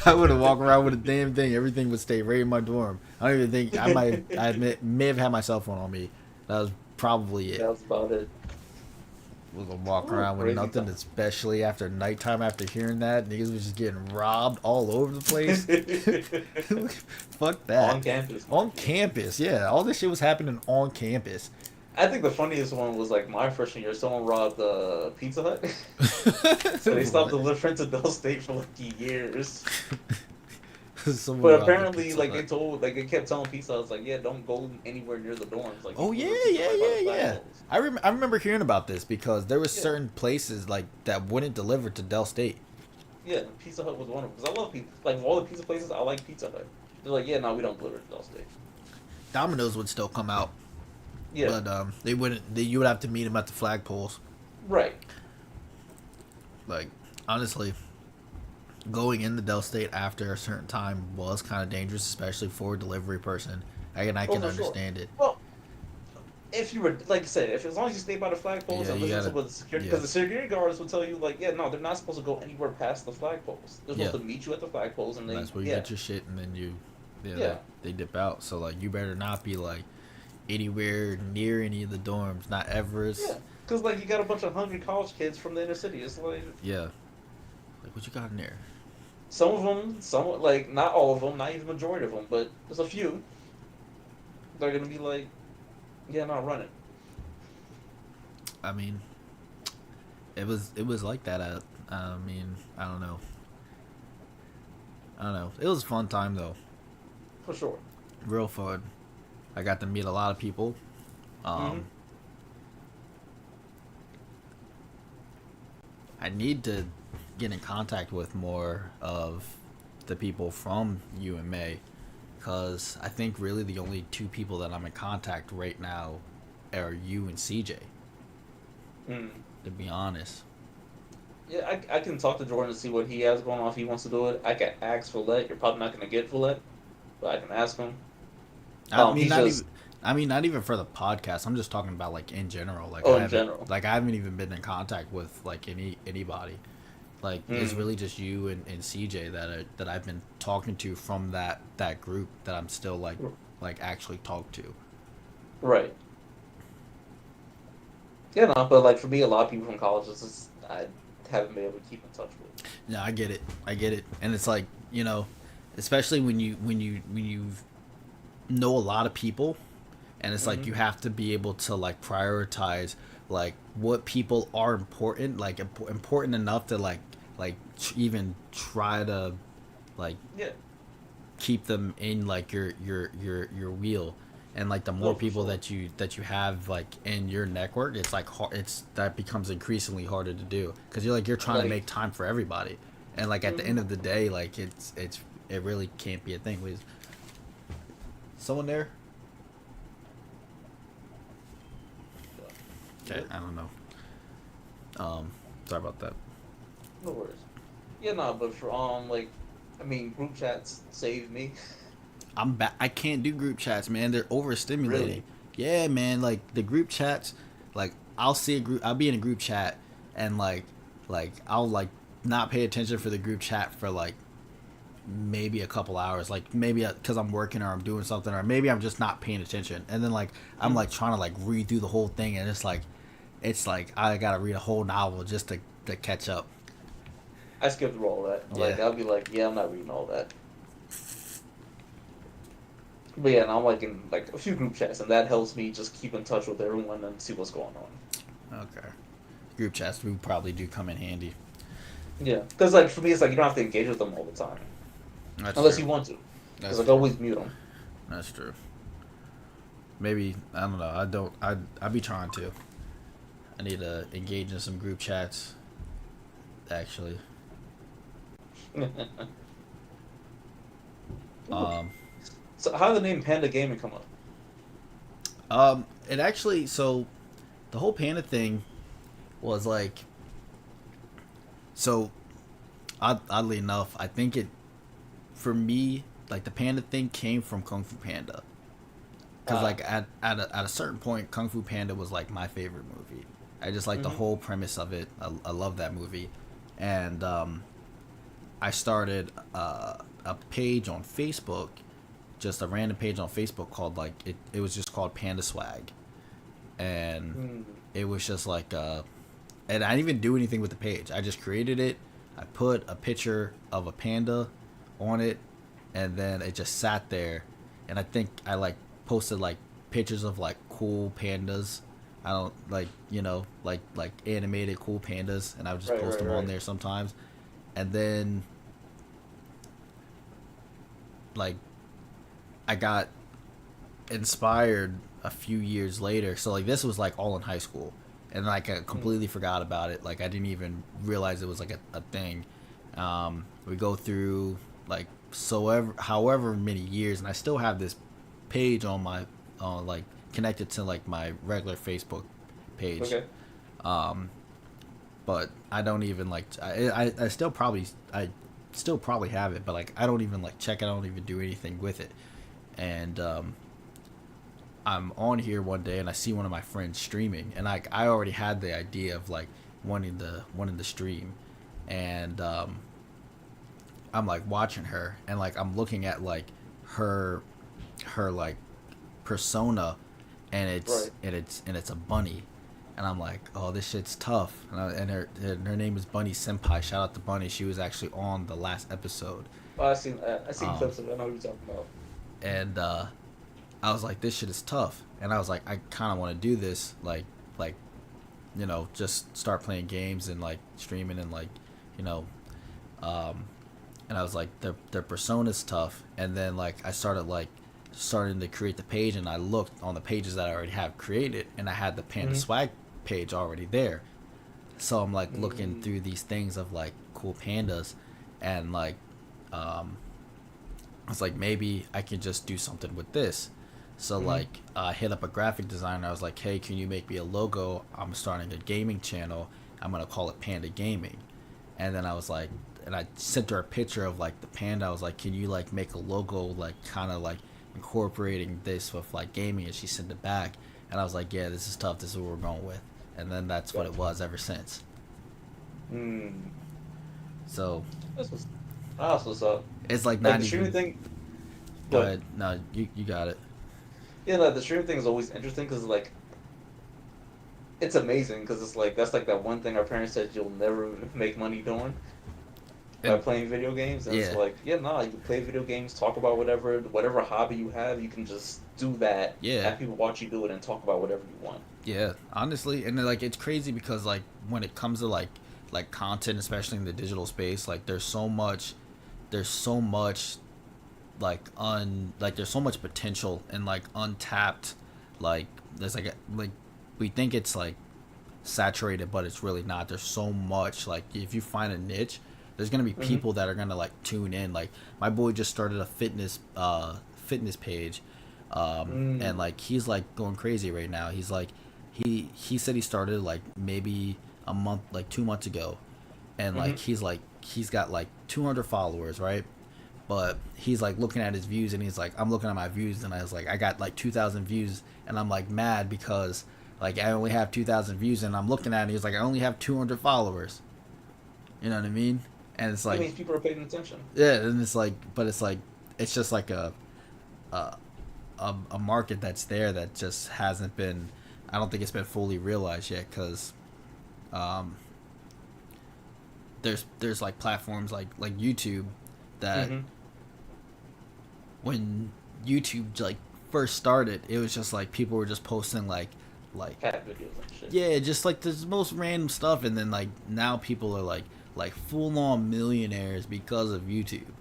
I wouldn't walk around with a damn thing. Everything would stay right in my dorm. I don't even think may have had my cell phone on me. That was probably it. That's about it. Was to walk Oh, around with crazy nothing, time. especially after nighttime. After hearing that, niggas was just getting robbed all over the place. Fuck that. On campus, On mind you. campus, yeah. All this shit was happening on campus. I think the funniest one was like my freshman year. Someone robbed the Pizza Hut, so they stopped What? delivering to Dell State for like years. Someone But robbed the apparently, Pizza like they Hut. told, like they kept telling Pizza Hut, like, yeah, don't go anywhere near the dorms. Like Oh people yeah, deliver pizza yeah, right by the yeah, yeah. flagpoles. I remember hearing about this because there was Yeah, certain places like that wouldn't deliver to Dell State. yeah. Pizza Hut was one of them because I love pizza. Like of all the pizza places, I like Pizza Hut. They're like, yeah, no, we don't deliver to Dell State. Domino's would still come out, Yeah, but they wouldn't. You would have to meet them at the flagpoles. right. Like honestly, going into Dell State after a certain time was kind of dangerous, especially for a delivery person. I Oh, can for sure. understand it. Well, if you were like I said, if as long as you stay by the flagpoles Yeah, and you listen to gotta. what the security, Yeah, because the security guards will tell you like, yeah, no, they're not supposed to go anywhere past the flagpoles. They're supposed yeah. to meet you at the flagpoles, and And they, that's where you yeah, get your shit, and then yeah, yeah, they dip out. So like, you better not be like anywhere near any of the dorms, not Everest. yeah. Because like you got a bunch of hungry college kids from the inner city. It's like Yeah, like what you got in there? some of them, some like not all of them, not even the majority of them, but there's a few. They're gonna be like, yeah, not run it. I mean, it was like that. I mean, I don't know. I don't know. It was a fun time though. For sure. Real fun. I got to meet a lot of people. Hmm. Um, I need to get in contact with more of the people from UMA, because I think really the only two people that I'm in contact right now are you and CJ. Mm. To be honest, Yeah, I can talk to Jordan to see what he has going on if he wants to do it. I can ask Follette. You're probably not going to get Follette, but I can ask him. I mean He's not even. just I mean, not even for the podcast. I'm just talking about like in general. in general. I haven't even been in contact with like anybody. Like it's Mm. really just you and CJ that I've been talking to from that group that I'm still like actually talk to. Right. Yeah, no, but like for me, a lot of people from college, it's just, I haven't been able to keep in touch with. Yeah, I get it. I get it. And it's like, especially when you know a lot of people, and it's like Hmm. you have to be able to like prioritize like what people are important, like important enough to even try to like Yeah, keep them in like your wheel. And like the more no, for people sure. that you have like in your network, it's like it's that becomes increasingly harder to do because you're trying to Like, make time for everybody. And like at the hmm end of the day, like it really can't be a thing. With someone there, okay, Good. I don't know. Sorry about that. No worries. Yeah, no, but for like, I mean, group chats save me. I'm back. I can't do group chats, man. They're overstimulating. Really. Yeah, man. Like the group chats, like I'll see a group. I'll be in a group chat, and like I'll like not pay attention for the group chat for like maybe a couple hours. Like maybe because I'm working or I'm doing something, or maybe I'm just not paying attention. And then like I'm Hmm. like trying to like read through the whole thing, and it's like I gotta read a whole novel just to catch up. I skipped through all that. Yeah. Like, I'll be like, yeah, I'm not reading all that. But yeah, and I'm like in like a few group chats, and that helps me just keep in touch with everyone and see what's going on. Okay. Group chats we probably do come in handy. Yeah, because like for me, it's like you don't have to engage with them all the time That's unless true. you want to. Because That's like true. always mute them. That's true. Maybe I don't know. I don't. I be trying to. I need to engage in some group chats. Actually, Ooh. um, So how did the name Panda Gaming come up? it actually so the whole panda thing was like so oddly enough, I think it for me like the panda thing came from Kung Fu Panda because Ah, like at a certain point, Kung Fu Panda was like my favorite movie. I just like the mm-hmm. whole premise of it. I love that movie, and I started a page on Facebook, just a random page on Facebook called like it was just called Panda Swag, and Mm. it was just like and I didn't even do anything with the page. I just created it. I put a picture of a panda on it, and then it just sat there. And I think I like posted like pictures of like cool pandas. I don't like like animated cool pandas, and I would just Right, post right, them on right. there sometimes. And then like I got inspired a few years later. So like this was like all in high school, and like I Mm. completely forgot about it. Like I didn't even realize it was like a thing. We go through like however many years, and I still have this page on my like connected to like my regular Facebook page. Okay. Um, but I don't even like I still probably have it, but like I don't even like check it. I don't even do anything with it. And I'm on here one day and I see one of my friends streaming, and like I already had the idea of like wanting to stream, and I'm like watching her, and like I'm looking at like her her like persona, and Right. it's a bunny, and I'm like, oh, this shit's tough, and her name is Bunny Senpai. Shout out to Bunny. She was actually on the last episode. Oh, I seen Um, clips of it. I know what you're talking about. and I was like, this shit is tough, and I was like, I kind of want to do this, like just start playing games and like streaming and like you know, um, and I was like, their persona's tough, and then like I starting to create the page, and I looked on the pages that I already have created, and I had the Panda Mm-hmm. Swag page already there, so I'm like looking Mm. through these things of like cool pandas, and like, um, I was like, maybe I can just do something with this. So Mm-hmm. like, I hit up a graphic designer. I was like, hey, can you make me a logo? I'm starting a gaming channel. I'm gonna call it Panda Gaming. And then I was like, and I sent her a picture of like the panda. I was like, can you like make a logo like kind of like incorporating this with like gaming? And she sent it back, and I was like, yeah, this is tough. This is what we're going with. And then that's what it Gotcha. was ever since. Hmm. So That's what's that's what's up. it's like Like not the streaming even. thing. Go But ahead. No, you got it. yeah, like the streaming thing is always interesting because like it's amazing because it's like that's like that one thing our parents said you'll never make money doing by And playing video games, and it's yeah, like, yeah, no, you can play video games, talk about whatever hobby you have, you can just do that, yeah, have people watch you do it, and talk about whatever you want. yeah. Honestly, and like it's crazy because like when it comes to like content, especially in the digital space, like there's so much like there's so much potential and like untapped, like there's like we think it's like saturated, but it's really not. There's so much, like if you find a niche, there's gonna be Hmm. people that are gonna like tune in. Like my boy just started a fitness page, and Mm. like he's like going crazy right now. He's like he said he started like maybe a month, like 2 months ago, and like Hmm. he's got like 200 followers, right? But he's like looking at his views, and he's like, I'm looking at my views, and I was like, I got like 2,000 views, and I'm like mad because like I only have 2,000 views, and I'm looking at it, he's like, I only have 200 followers. You know what I mean? And it's It like, means people are paying attention. yeah, and it's like, but it's like, it's just like a a market that's there that just hasn't been. I don't think it's been fully realized yet because um, there's like platforms like YouTube that Hmm. when YouTube like first started, it was just like people were just posting like Cat videos and shit. yeah, just like the most random stuff, and then like now people are like full on millionaires because of YouTube.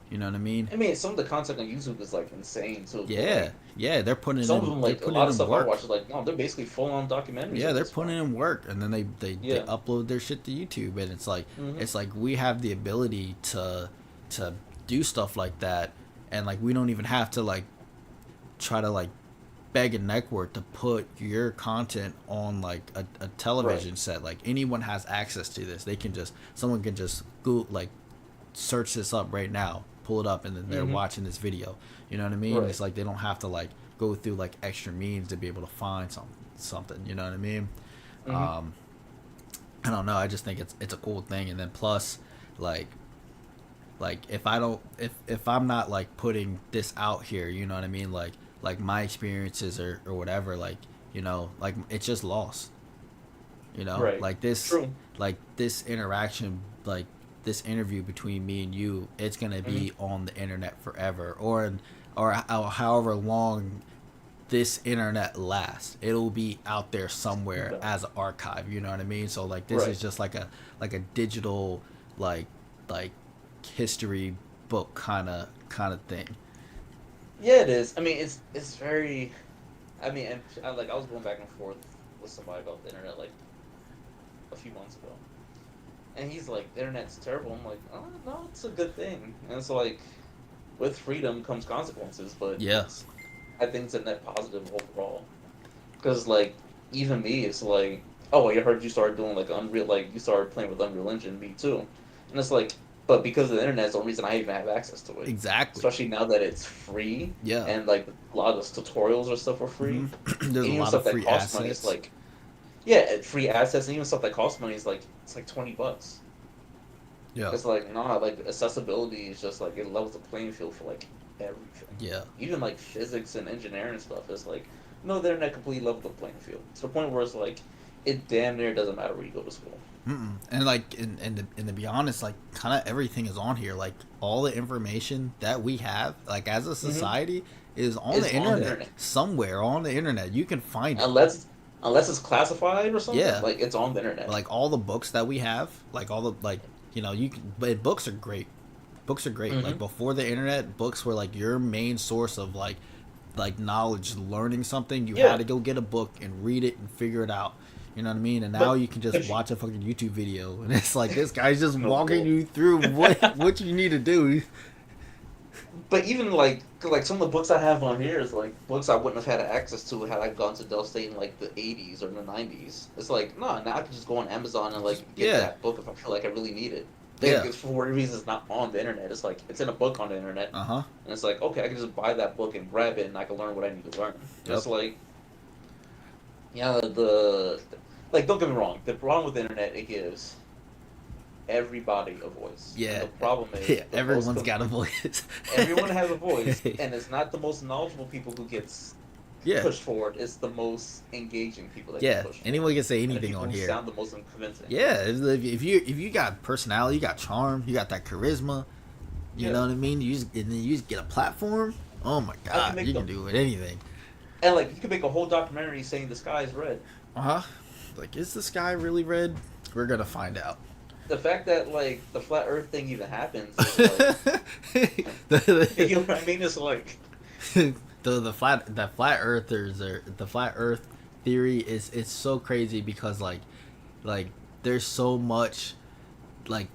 You know what I mean? I mean, some of the content on YouTube is like insane too, but Yeah, like yeah, some of them, they're like a putting lot of in stuff I work. watch is like, no, they're basically full on documentaries Yeah, at they're this putting point. in work, and then they Yeah. upload their shit to YouTube, and Hmm. it's like we have the ability to do stuff like that, and like we don't even have to like try to like beg and neckwork to put your content on like a Right. television set. Like anyone has access to this. They can just someone can just go like search this up right now, pull it up, and then they're Hmm. watching this video. You know what I mean? Right. It's like they don't have to like go through like extra means to be able to find something. You know what I mean? Hmm. Um, I don't know. I just think it's a cool thing, and then plus, like if I don't if I'm not like putting this out here, you know what I mean? Like my experiences or whatever, like it's just lost. Right. Like this True. interaction, like this interview between me and you, it's gonna Hmm. be on the internet forever, or however long this internet lasts. It'll be out there somewhere Okay. as an archive. You know what I mean? So like this Right. is just like a digital like like history book kind of thing. Yeah, it is. I mean, it's very. I mean, and I was going back and forth with somebody about the internet like a few months ago, and he's like, "The internet's terrible." I'm like, "Oh no, it's a good thing." And it's like, with freedom comes consequences, but Yeah. it's I think it's a net positive overall. Because like even me, it's like, oh, I heard you started doing like Unreal, like you started playing with Unreal Engine. Me too, and it's like, but because of the internet, is the only reason I even have access to it. Exactly. Especially now that it's free, Yeah. and like a lot of those tutorials or stuff are Hmm. free, There's and a even lot of stuff that free costs money is assets. like, yeah, free access, and even stuff that costs money is like it's like $20. Yeah. It's like nah, like accessibility is just like it levels the playing field for like everything. Yeah. Even like physics and engineering stuff is like no, they're not completely level the playing field. To the point where it's like it damn near doesn't matter where you go to school. Mm-mm. And like and to be honest, like kind of everything is on here. Like all the information that we have, like as a Hmm. society, is on the It's on the internet. internet Somewhere on the internet, you can find it. unless unless it's classified or something. Yeah. Like it's on the internet. Like all the books that we have, like all the like you can. But books are great. Books are great. Like Hmm. before the internet, books were like your main source of like knowledge, learning something. You had Yeah, to go get a book and read it and figure it out. You know what I mean? And now But you can just but watch a fucking YouTube video, and it's like this guy's just no, walking well, you through what you need to do. but even like some of the books I have on here is like books I wouldn't have had access to had I gone to Dell State in like the '80s or the '90s. It's like no, now I can just go on Amazon and Just like get yeah, that book if I feel like I really need it. yeah, Like, for whatever reason, it's not on the internet. It's like it's in a book on the internet, uh huh, and it's like okay, I can just buy that book and grab it, and I can learn what I need to learn. And yep, it's like yeah, the like don't get me wrong, the problem with the internet it gives everybody a voice, and yeah, the problem is yeah. the most Everyone's got a voice. everyone has a voice, and it's not the most knowledgeable people who gets Yeah, pushed forward. It's the most engaging people that get yeah. pushed forward, Anyone can say and the anything people on who here. sound the most convincing. Yeah, if you got personality, you got charm, you got that charisma. You Yeah, know what I mean? And then you just get a platform. Oh my I can god, make you can them, do with anything. and like you can make a whole documentary saying the sky is red. Uh huh. Like, is the sky really red? We're gonna find out. The fact that like the flat Earth thing even happens is like, you know what I mean? It's like, The flat earthers are the flat Earth theory is it's so crazy because like there's so much like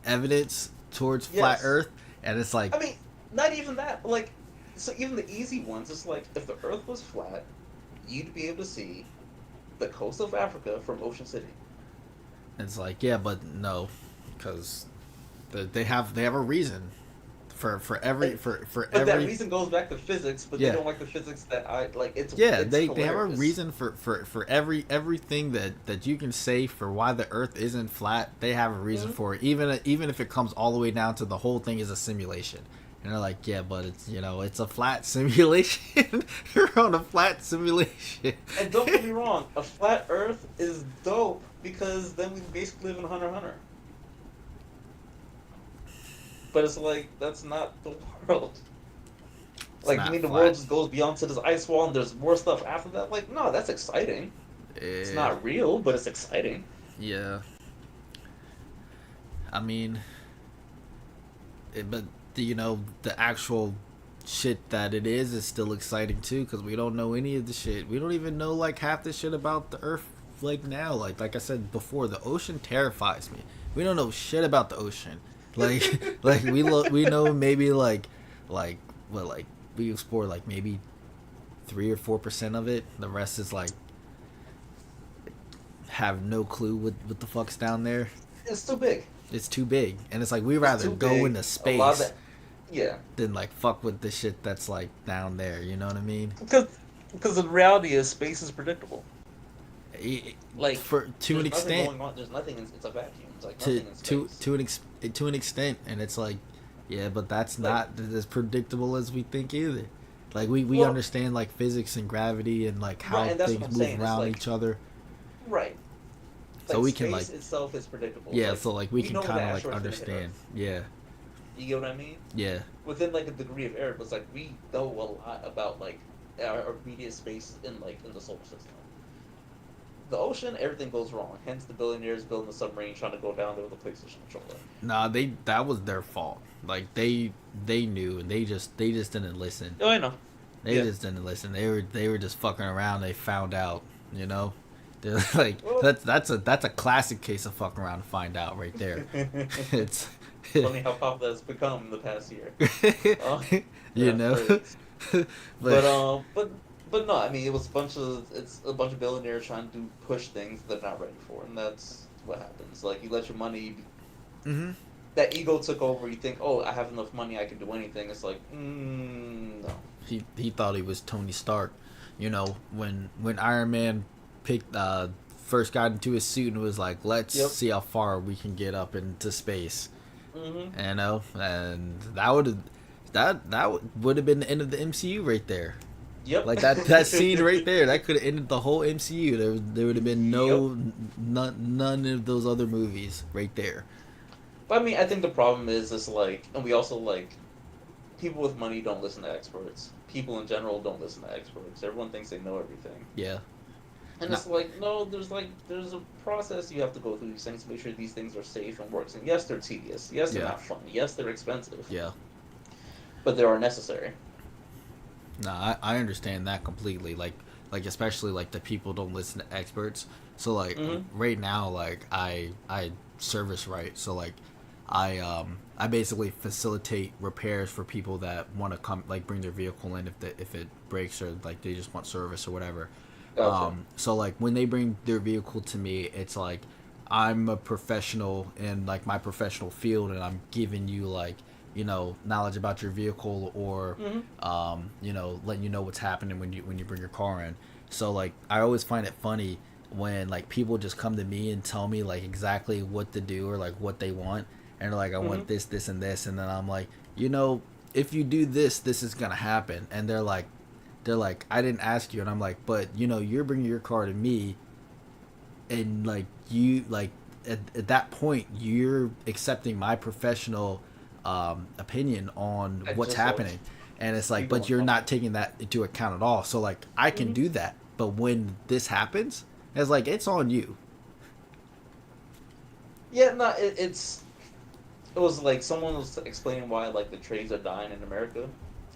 evidence towards flat yes. Earth, and it's like I mean, not even that. Like, so even the easy ones, it's like if the Earth was flat, you'd be able to see the coast of Africa from Ocean City. it's like yeah, but no, because they have a reason for every And, for but that every reason goes back to physics, but they yeah. don't like the physics that I like. Yeah, It's they have a hilarious. reason for everything that you can say for why the Earth isn't flat. They have a reason Mhm. for it, even if it comes all the way down to the whole thing is a simulation. And they're like, yeah, but it's it's a flat simulation. You're on a flat simulation. And don't get me wrong, a flat Earth is dope because then we basically live in Hunter x Hunter. But it's like that's not the world. It's Like you not mean the world flat. just goes beyond to this ice wall and there's more stuff after that? Like no, that's exciting. It's Eh, not real, but it's exciting. yeah, I mean, but the actual shit that it is still exciting too because we don't know any of the shit. We don't even know like half the shit about the Earth like now. Like I said before, the ocean terrifies me. We don't know shit about the ocean. Like we know maybe like what like we explore like maybe 3 or 4% of it. The rest is like have no clue what the fuck's down there. It's too big. It's too big, and it's like we It's rather too go big. into A lot of space that, yeah. than like fuck with the shit that's like down there. You know what I mean? Because the reality is space is predictable. I- Like For to an there's nothing extent, going on. There's nothing. It's a vacuum. It's like to nothing in to space. to an ex, to an extent, and it's like, yeah, but that's Like not as predictable as we think either. Like we well, understand like physics and gravity and like right, how and that's what things I'm move saying. It's around like each other, right. so Like we can like space itself is predictable. yeah, Like so like we we can know when the kind of like asteroid's gonna hit understand. Earth. Yeah, You get what I mean? yeah, Within like a degree of error, but it's like we know a lot about like our immediate space in the solar system. The ocean, everything goes wrong. Hence, the billionaires building the submarine trying to go down there with a PlayStation controller. nah, that was their fault. Like they knew and they just didn't listen. Oh, I know. They Yeah. just didn't listen. They were just fucking around. They found out, you know. They're like Well, that's a classic case of fucking around to find out right there. It's funny how popular it's become in the past year. Uh, you that know, phrase. But but but no, I mean it's a bunch of billionaires trying to push things they're not ready for, and that's what happens. Like you let your money, hmm that ego took over. You think, oh, I have enough money, I can do anything. It's like, no. he thought he was Tony Stark. You know, when Iron Man picked first got into his suit and was like, let's Yep. see how far we can get up into space. Mm-hmm. You know, and that would have been the end of the MCU right there. Yep. Like that scene right there, that could have ended the whole MCU. There would have been Yep. none of those other movies right there. But I mean, I think the problem is like, and we also like, people with money don't listen to experts. People in general don't listen to experts. Everyone thinks they know everything. Yeah. And No. it's like, no, there's a process you have to go through these things to make sure these things are safe and works. And yes, they're tedious. Yes, they're Yeah. not fun. Yes, they're expensive. Yeah. But they are necessary. No, I understand that completely. Like like especially like the people don't listen to experts. So like Mm-hmm. right now, like I service right. So like I basically facilitate repairs for people that want to come like bring their vehicle in if it breaks or like they just want service or whatever. Gotcha. So like when they bring their vehicle to me, it's like I'm a professional in like my professional field, and I'm giving you like knowledge about your vehicle or Mm-hmm. letting you know what's happening when you bring your car in. So like I always find it funny when like people just come to me and tell me like exactly what to do or like what they want, and they're like, I Mm-hmm. want this and this, and then I'm like, if you do this, this is gonna happen, and they're like, I didn't ask you, and I'm like, but you're bringing your car to me, and like you like at that point you're accepting my professional opinion on I what's just happening, and it's you like, but going you're off. not taking that into account at all. So like I can Mm-hmm. do that, but when this happens, it's like it's on you. Yeah, no, it was like someone was explaining why like the trades are dying in America.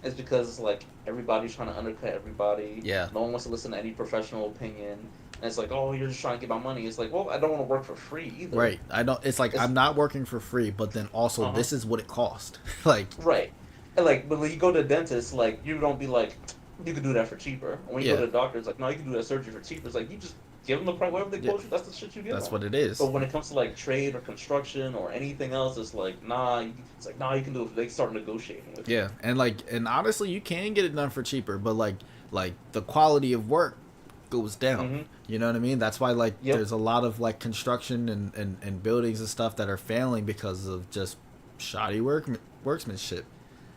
It's because like everybody's trying to undercut everybody. Yeah. No one wants to listen to any professional opinion. And it's like, oh, you're just trying to get my money. It's like, well, I don't want to work for free either. Right. I don't. It's like It's I'm not working for free, but then also uh huh. this is what it cost. Like, Right. And like, but when you go to the dentist, like you don't be like, you could do that for cheaper. And when you go yeah, to the doctor, it's like, no, you can do that surgery for cheaper. It's like you just give them the price, whatever they yeah, quote you. That's the shit you give that's them. what it But is. when it comes to like trade or construction or anything else, it's like, nah. It's like, nah, you can do it. They start negotiating with you. Yeah, and honestly, you can get it done for cheaper, but like the quality of work goes down. Mm-hmm. You know what I mean? That's why like Yep. there's a lot of like construction and buildings and stuff that are failing because of just shoddy workmanship.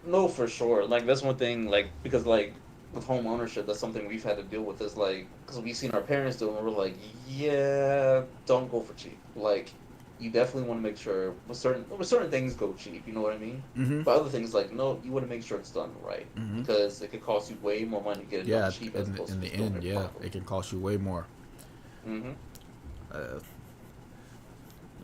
No, for sure. Like that's one thing. Like because like with home ownership, that's something we've had to deal with. Is like because we've seen our parents do, it, and we're like, yeah, don't go for cheap. Like you definitely want to make sure with certain things go cheap. You know what I mean? Mm-hmm. But other things like no, you want to make sure it's done right Mm-hmm. because it could cost you way more money to get it done Yeah, cheap as opposed to in the just doing end, it yeah, properly. it can cost you way more. Mm-hmm. Uh,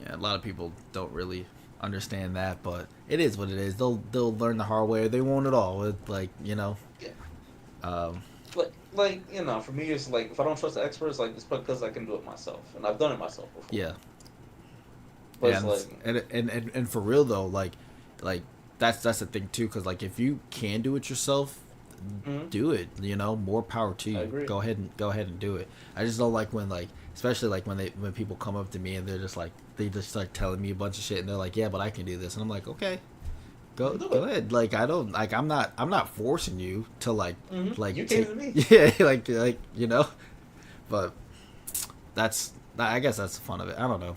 yeah, a lot of people don't really understand that, but it is what it is. They'll learn the hard way, or they won't at all. With like Yeah. um, For me, it's like if I don't trust the experts, like it's because I can do it myself, and I've done it myself before. yeah. But Yeah, it's like, and for real though, like that's the thing too, because like if you can do it yourself, mm-hmm, do it. More power to I you. agree. Go ahead and do it. I just don't like when like, especially like when people come up to me and they're just like they just start telling me a bunch of shit and they're like, yeah, but I can do this, and I'm like, okay, You go can do go it. ahead. Like I don't like I'm not forcing you to Mm-hmm. You came take to me. yeah like but I guess that's the fun of it. I don't know.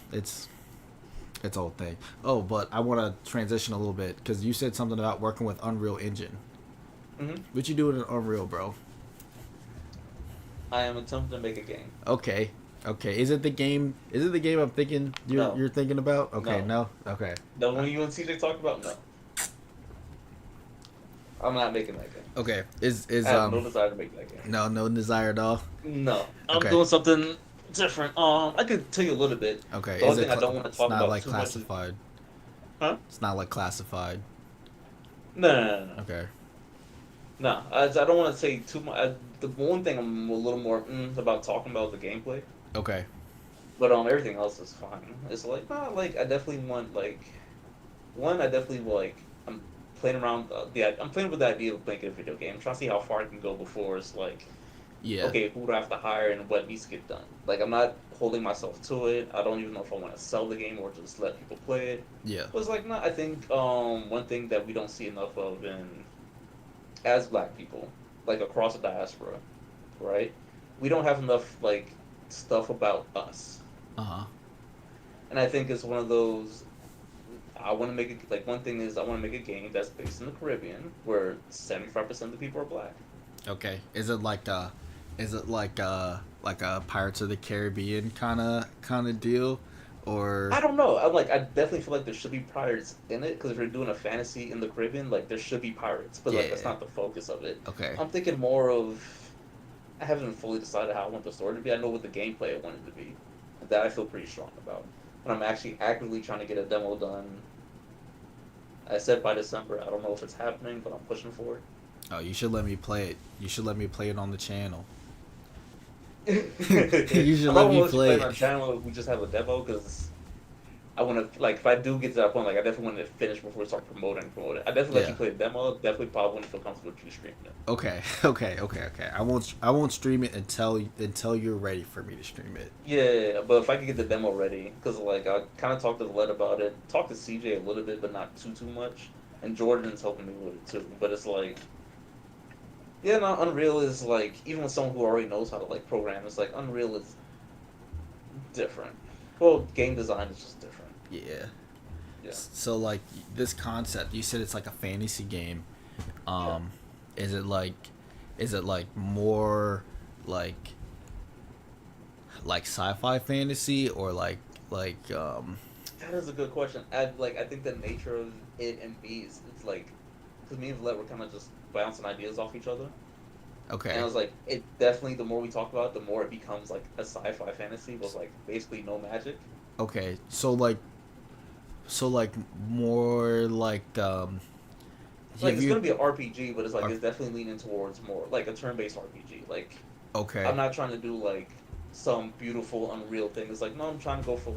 It's a whole thing. Oh, but I want to transition a little bit because you said something about working with Unreal Engine. Mm-hmm. What you doing in Unreal, bro? I am attempting to make a game. Okay, okay. Is it the game? Is it the game I'm thinking No, you're thinking about? Okay, no. no. Okay, The one you and CJ talked about, no. I'm not making that game. okay. I Is have no desire to make that game. no desire at all. No, I'm Okay, doing something different. I could tell you a little bit. okay. The Is only it? thing I don't want to It's talk not about like too much is, classified. huh? It's not like classified. No, no, no, no. Okay. No, I don't want to say too much. The one thing I'm a little more about talking about is the gameplay, Okay. but everything else is fine. It's like, nah, like I definitely want like one. I definitely like. I'm playing around. I'm playing with the idea of making a video game, trying to see how far I can go before it's like, Yeah. okay, who do I have to hire and what needs to get done. Like I'm not holding myself to it. I don't even know if I want to sell the game or just let people play it. Yeah. But it's like, no, I think one thing that we don't see enough of in as Black people, like across the diaspora, right? We don't have enough like stuff about us, Uh huh. and I think it's one of those. I want to make it like one thing is I want to make a game that's based in the Caribbean where 75% of the people are Black. Okay. Is it like a Pirates of the Caribbean kind of deal, or I don't know. I'm like I definitely feel like there should be pirates in it because if you're doing a fantasy in the Caribbean, like there should be pirates, but like that's yeah. not the focus of it. Okay. I'm thinking more of. I haven't fully decided how I want the story to be. I know what the gameplay I want it to be, that I feel pretty strong about. And I'm actually actively trying to get a demo done. I said by December. I don't know if it's happening, but I'm pushing for it. Oh, you should let me play it. You should let me play it on the channel. I You should let probably me won't let you play play it on it. channel if we just have a demo because I want to like if I do get to that point, like I definitely want to finish before we start promoting it. I definitely let you Yeah. play the demo. Definitely probably wouldn't feel comfortable with you streaming it. Okay. Okay. I won't stream it until you're ready for me to stream it. Yeah, but if I could get the demo ready, because like I kind of talked to Led about it, talked to CJ a little bit, but not too much, and Jordan's helping me with it too. But it's like, yeah, no, Unreal is like even with someone who already knows how to like program, it's like Unreal is different. Well, game design is just different. Yeah. Yeah, So like this concept, you said it's like a fantasy game. yeah. Um, is it like, is it like more like sci-fi fantasy or That is a good question. I think the nature of it and me is it's like because me and Led were kind of just bouncing ideas off each other. And I okay, was like, it definitely. The more we talk about it, the more it becomes like a sci-fi fantasy with like basically no magic. okay. So like more like Like have it's you gonna be an RPG, but it's like are it's definitely leaning towards more like a turn-based RPG. Like okay, I'm not trying to do like some beautiful Unreal thing. It's like no, I'm trying to go for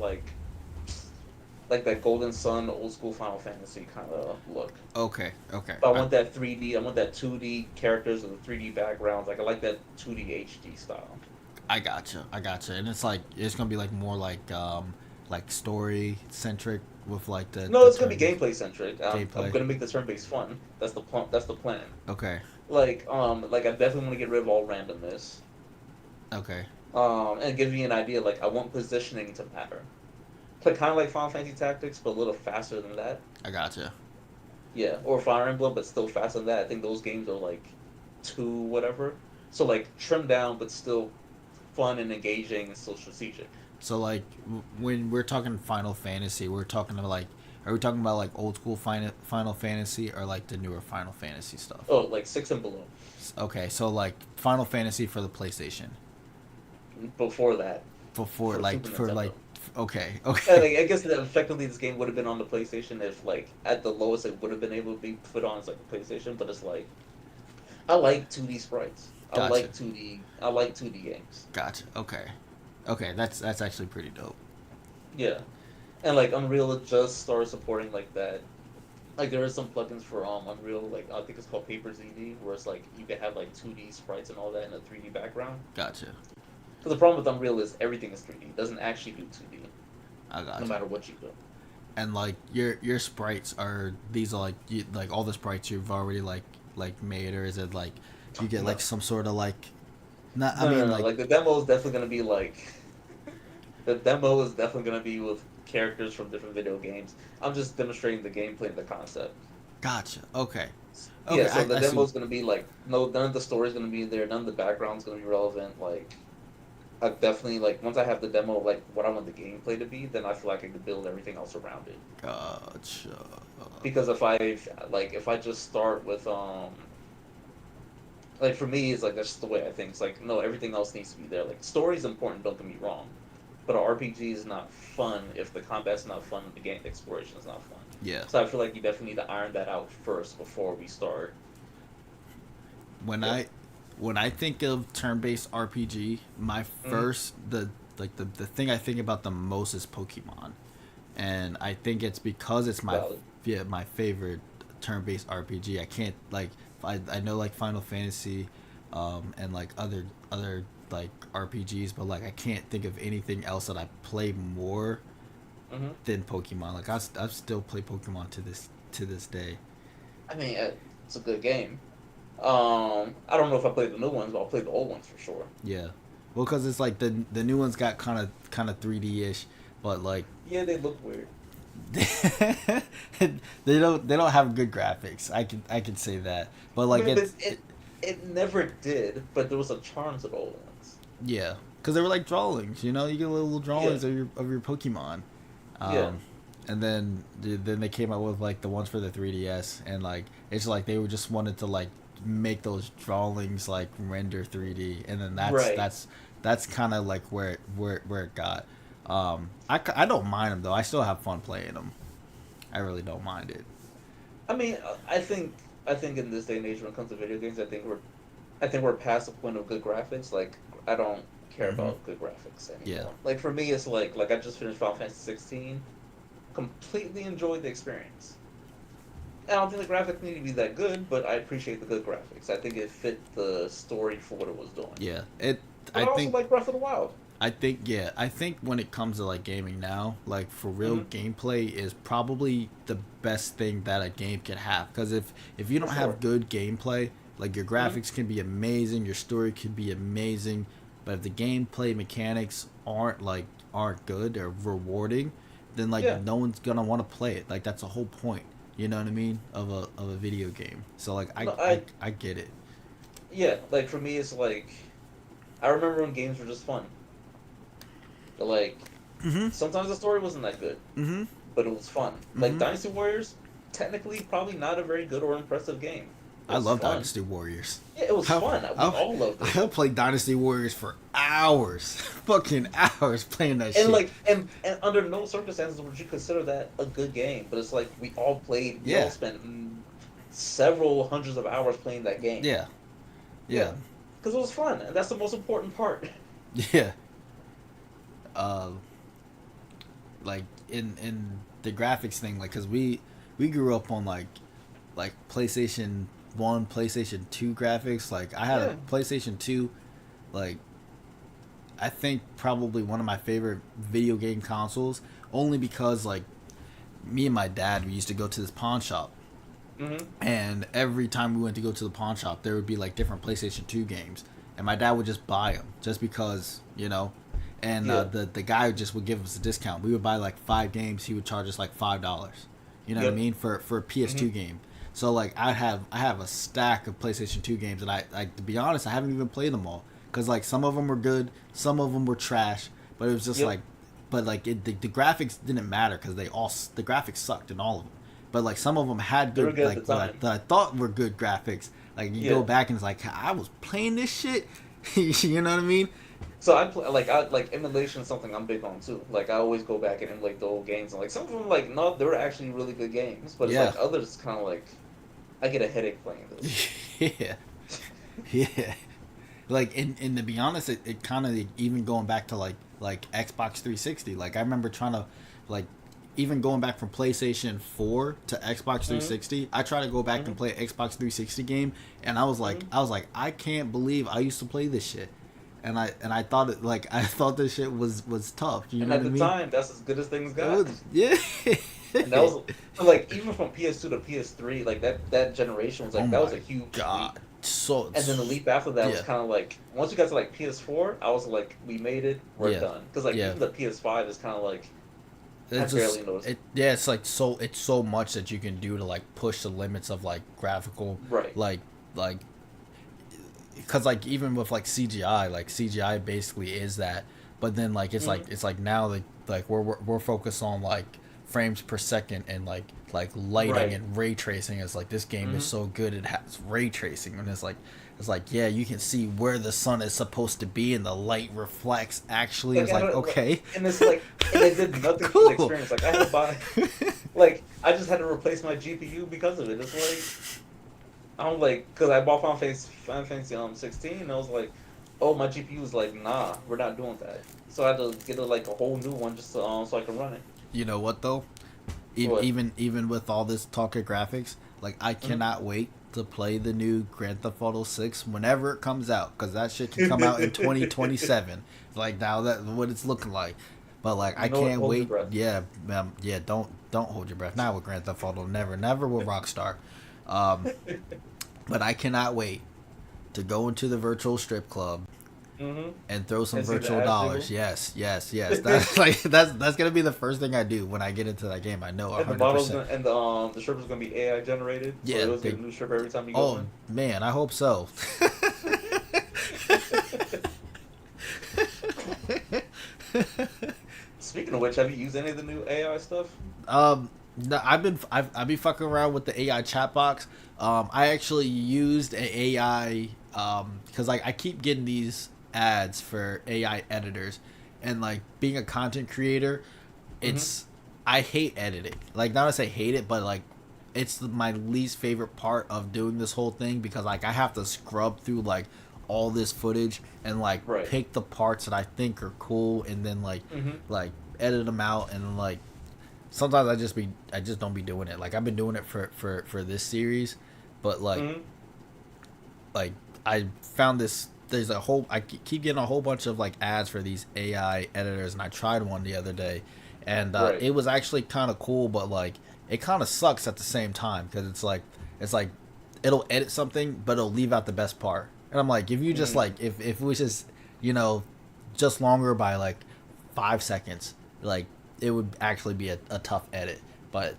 like that Golden Sun, old school Final Fantasy kind of look. okay. But I want that 3D. I want that 2D characters with the 3D backgrounds. Like I like that 2D HD style. I gotcha, and it's like it's gonna be like more like story centric with like No, the it's gonna turn be based gameplay centric. I'm gameplay. gonna make the turn based fun. That's the plan. Okay, Like I definitely want to get rid of all randomness. okay, And give you an idea. Like I want positioning to matter. Like kind of like Final Fantasy Tactics, but a little faster than that. I gotcha. Yeah, or Fire Emblem, but still faster than that. I think those games are like two whatever. So like trimmed down, but still fun and engaging and still strategic. So like when we're talking Final Fantasy, we're talking about like, are we talking about like old school Final Fantasy or like the newer Final Fantasy stuff? Oh, like six and below. Okay, so like Final Fantasy for the PlayStation Before that, before for like Super for like Nintendo. okay And okay like, I guess that effectively this game would have been on the PlayStation if like at the lowest it would have been able to be put on as like a PlayStation, but it's like I like 2D sprites. gotcha I like 2D games. gotcha okay that's actually pretty dope. Yeah. And like Unreal just started supporting like that. Like there are some plugins for Unreal, like I think it's called Paper ZD, where it's like you can have like 2D sprites and all that in a 3D background. Gotcha. But the problem with Unreal is everything is 3D. It doesn't actually do 2D, I no gotcha. matter what you do. And like your sprites are these are like like all the sprites you've already like made, or is it like you get like No. some sort of like not I No. mean No. like Like the demo is definitely gonna be like the demo is definitely gonna be with characters from different video games. I'm just demonstrating the gameplay and the concept. gotcha okay Yeah, okay so the I demo see is gonna be like no, none of the story's gonna be there, none of the background's gonna be relevant. Like I definitely like once I have the demo, like what I want the gameplay to be, then I feel like I can build everything else around it. gotcha Because if I just start with like for me it's like that's just the way I think. It's like no, everything else needs to be there. Like story's important, don't get me wrong. But an RPG is not fun if the combat's not fun and the game exploration is not fun. yeah. So I feel like you definitely need to iron that out first before we start. when Yeah. I when I think of turn-based RPG, my Mm-hmm. first the thing I think about the most is Pokemon, and I think it's because it's my Valid. yeah my favorite turn-based RPG. I can't like I know like Final Fantasy, and like other like RPGs, but like I can't think of anything else that I play more Mm-hmm. than Pokemon. Like I still play Pokemon to this day. I mean, it's a good game. I don't know if I played the new ones, but I'll play the old ones for sure. Yeah, well, because it's like the new ones got kind of 3D ish, but like Yeah, they look weird. they don't have good graphics. I can say that, but I like mean, but it's it never did. But there was a charm to the old ones. yeah, because they were like drawings. You get little Yeah, drawings of your Pokemon, yeah, um, and then they came out with like the ones for the 3DS, and like it's like they were just wanted to like make those drawings like render 3D, and then right. that's kind of like where it got. I don't mind them though. I still have fun playing them. I really don't mind it. I mean, I think in this day and age, when it comes to video games, I think we're past the point of good graphics. Like, I don't care about good graphics Yeah. anymore. Like for me, it's like I just finished Final Fantasy 16, completely enjoyed the experience. I don't think the graphics need to be that good, but I appreciate the good graphics. I think it fit the story for what it was doing. Yeah. It. But I I also think. like Breath of the Wild. I think when it comes to like gaming now, like for real Mm-hmm. gameplay is probably the best thing that a game can have. Because if you For don't have sure. good gameplay, like your Mm-hmm. graphics can be amazing, your story can be amazing, but if the gameplay mechanics aren't good or rewarding, then like Yeah. no one's gonna want to play it. Like that's the whole point. You know what I mean of a video game. So like No, I I get it. yeah. Like for me, it's like I remember when games were just fun. Like Mhm. sometimes the story wasn't that good, Mhm. but it was fun. Like Mhm. Dynasty Warriors, technically probably not a very good or impressive game. It I was love fun. Dynasty Warriors. Yeah, it was How fun. We I all loved it. I played Dynasty Warriors for hours, fucking hours playing that And shit. like and under no circumstances would you consider that a good game. But it's like we all Yeah, spent several hundreds of hours playing that game. yeah, Yeah, yeah, because it was fun, and that's the most important part. yeah. Uh, like in the graphics thing, like, cause we grew up on like PlayStation 1, PlayStation 2 graphics. Like I had a Yeah. PlayStation 2. Like I think probably one of my favorite video game consoles, only because like me and my dad, we used to go to this pawn shop. Mm-hmm. And every time we went to go to the pawn shop, there would be like different PlayStation 2 games. And my dad would just buy them just because, you know. And Yeah. the guy just would give us a discount. We would buy like 5 games. He would charge us like $5. You know what I Yep. mean? For a PS2 Mm-hmm. game. So like I have a stack of PlayStation 2 games, and I to be honest, I haven't even played them all because like some of them were good, some of them were trash. But it was just Yep. like, but like the graphics didn't matter because the graphics sucked in all of them. But like some of them had They were good, good at like the time. that I thought were good graphics. Like you go Yeah. back and it's like I was playing this shit. You know what I mean? So I like emulation is something I'm big on too. Like I always go back and emulate the old games, and like some of them like no, they were actually really good games, but it's Yeah, like others kind of like I get a headache playing this. yeah, yeah. Like and to be honest, it kind of even going back to like Xbox 360. Like I remember trying to like even going back from PlayStation 4 to Xbox Mm-hmm. 360. I tried to go back Mm-hmm. and play an Xbox 360 game, and Mm-hmm. I was like I can't believe I used to play this shit. And I thought it like I thought this shit was tough. You And know at what I the mean? time, that's as good as things It got. was yeah. And that was like even from PS2 to PS3, like that generation was Oh like that was my a huge leap. god. So And then the leap after that was yeah. kind of like once you got to like PS4, I was like, we made it, we're Yeah. done. Because like Yeah. even the PS5 is kind of like I It's barely just noticed. it yeah, it's like it's so much that you can do to like push the limits of like graphical Right. like because like even with like CGI, like CGI basically is that, but then like Mm-hmm. it's like now like we're focused on like frames per second and like lighting Right. and ray tracing. It's like this game is Mm-hmm. so good it has ray tracing, and it's like yeah, you can see where the sun is supposed to be and the light reflects actually. Like It's like okay. and it's like and it did nothing for the Cool. experience. Like I had to buy like I just had to replace my GPU because of it. It's like I'm like because I bought Final Fantasy 16 and I was like, oh my GPU was like nah, we're not doing that. So I had to get like a whole new one just so I can run it. You know what though? What? Even with all this talk of graphics, like I cannot wait to play the new Grand Theft Auto 6 whenever it comes out, because that shit can come out in 2027. Like now that what it's looking like, but like I You know what? can't Hold your wait. breath. Yeah, yeah. Don't hold your breath. Not with Grand Theft Auto. Never with Rockstar. Um, but I cannot wait to go into the virtual strip club Mm-hmm. and throw some And see the virtual ass dollars. jiggle? Yes. That's like that's gonna be the first thing I do when I get into that game. I know And the 100%. and the stripper's gonna be AI generated, so Yeah, it was they, get a new stripper every time you go oh in. man, I hope so. Speaking of which, have you used any of the new AI stuff? No, I've been fucking around with the AI chat box. I actually used an AI because like I keep getting these ads for AI editors, and like being a content creator, Mm-hmm. it's I hate editing. Like not to say hate it, but like it's my least favorite part of doing this whole thing because like I have to scrub through like all this footage and like Right. pick the parts that I think are cool and then Mhm. like edit them out and like sometimes I just don't be doing it. Like I've been doing it for this series, but Mhm. like I found this. There's a whole. I keep getting a whole bunch of like ads for these AI editors, and I tried one the other day, and Right. it was actually kind of cool, but like it kind of sucks at the same time because it's like it'll edit something, but it'll leave out the best part. And I'm like, if you just Mhm. like if it was just you know just longer by like 5 seconds, like it would actually be a tough edit. But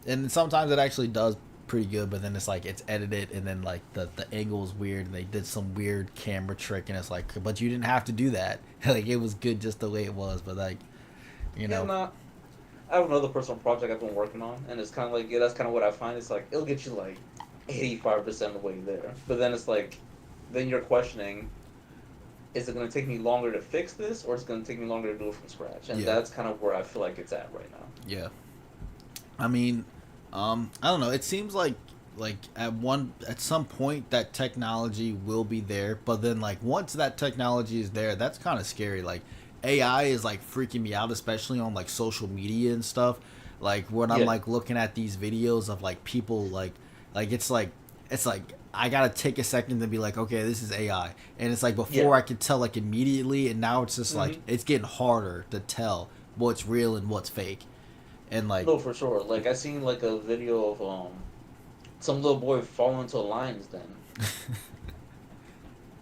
and sometimes it actually does pretty good, but then it's like it's edited and then like the angle is weird and they did some weird camera trick and it's like but you didn't have to do that. Like it was good just the way it was, but like you Yeah. know Nah. I have another personal project I've been working on, and it's kind of like yeah, that's kind of what I find. It's like it'll get you like 85% of the way there, but then it's like then you're questioning, is it going to take me longer to fix this, or is it going to take me longer to do it from scratch? And yeah that's kind of where I feel like it's at right now. yeah I mean I don't know, it seems like at some point that technology will be there, but then like once that technology is there, that's kind of scary. Like AI is like freaking me out, especially on like social media and stuff. Like when I'm Yeah. like looking at these videos of like people like it's like I gotta take a second to be like, okay, this is AI, and it's like Yeah. before I could tell like immediately, and now it's just like Hmm. it's getting harder to tell what's real and what's fake, and like No, for sure. Like I seen like a video of some little boy fall into a lion's den,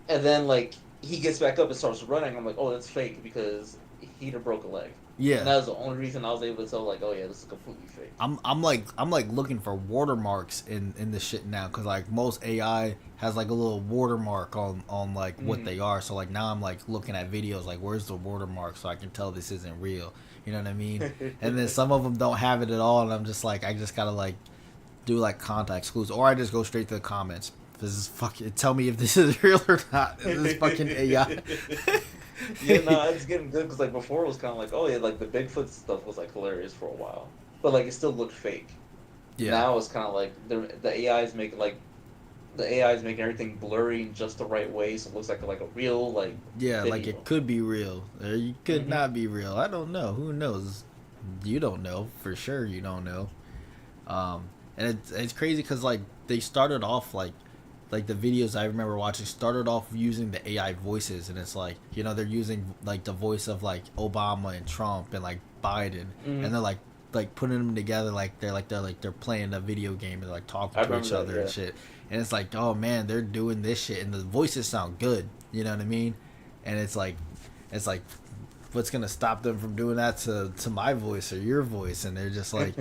and then like he gets back up and starts running. I'm like, oh, that's fake because he'd have broke a leg, and yeah, that was the only reason I was able to tell like, oh yeah, this is completely fake. I'm like looking for watermarks in this shit now because like most AI has like a little watermark on like what Hmm. they are. So like now I'm like looking at videos like where's the watermark so I can tell this isn't real. You know what I mean? And then some of them don't have it at all, and I'm just like I just gotta like do like contact clues or I just go straight to the comments. This is fucking tell me if this is real or not. Is this fucking AI? Yeah, no, it's getting good because like before it was kind of like, oh yeah, like the Bigfoot stuff was like hilarious for a while, but like it still looked fake. Yeah. Now it's kind of like the AI is making like the AI is making everything blurry in just the right way, so it looks like a real like Yeah, like it video. could be real. Or you could Hmm. not be real. I don't know. Who knows? You don't know. For sure you don't know. And it's crazy because like they started off like the videos I remember watching started off using the AI voices, and it's like they're using like the voice of like Obama and Trump and like Biden, and Hmm. they're like putting them together like they're playing a video game and they're like talking I to remember each that. other and Yeah. shit, and it's like oh man they're doing this shit and the voices sound good, you know what I mean, and it's like what's gonna stop them from doing that to my voice or your voice, and they're just like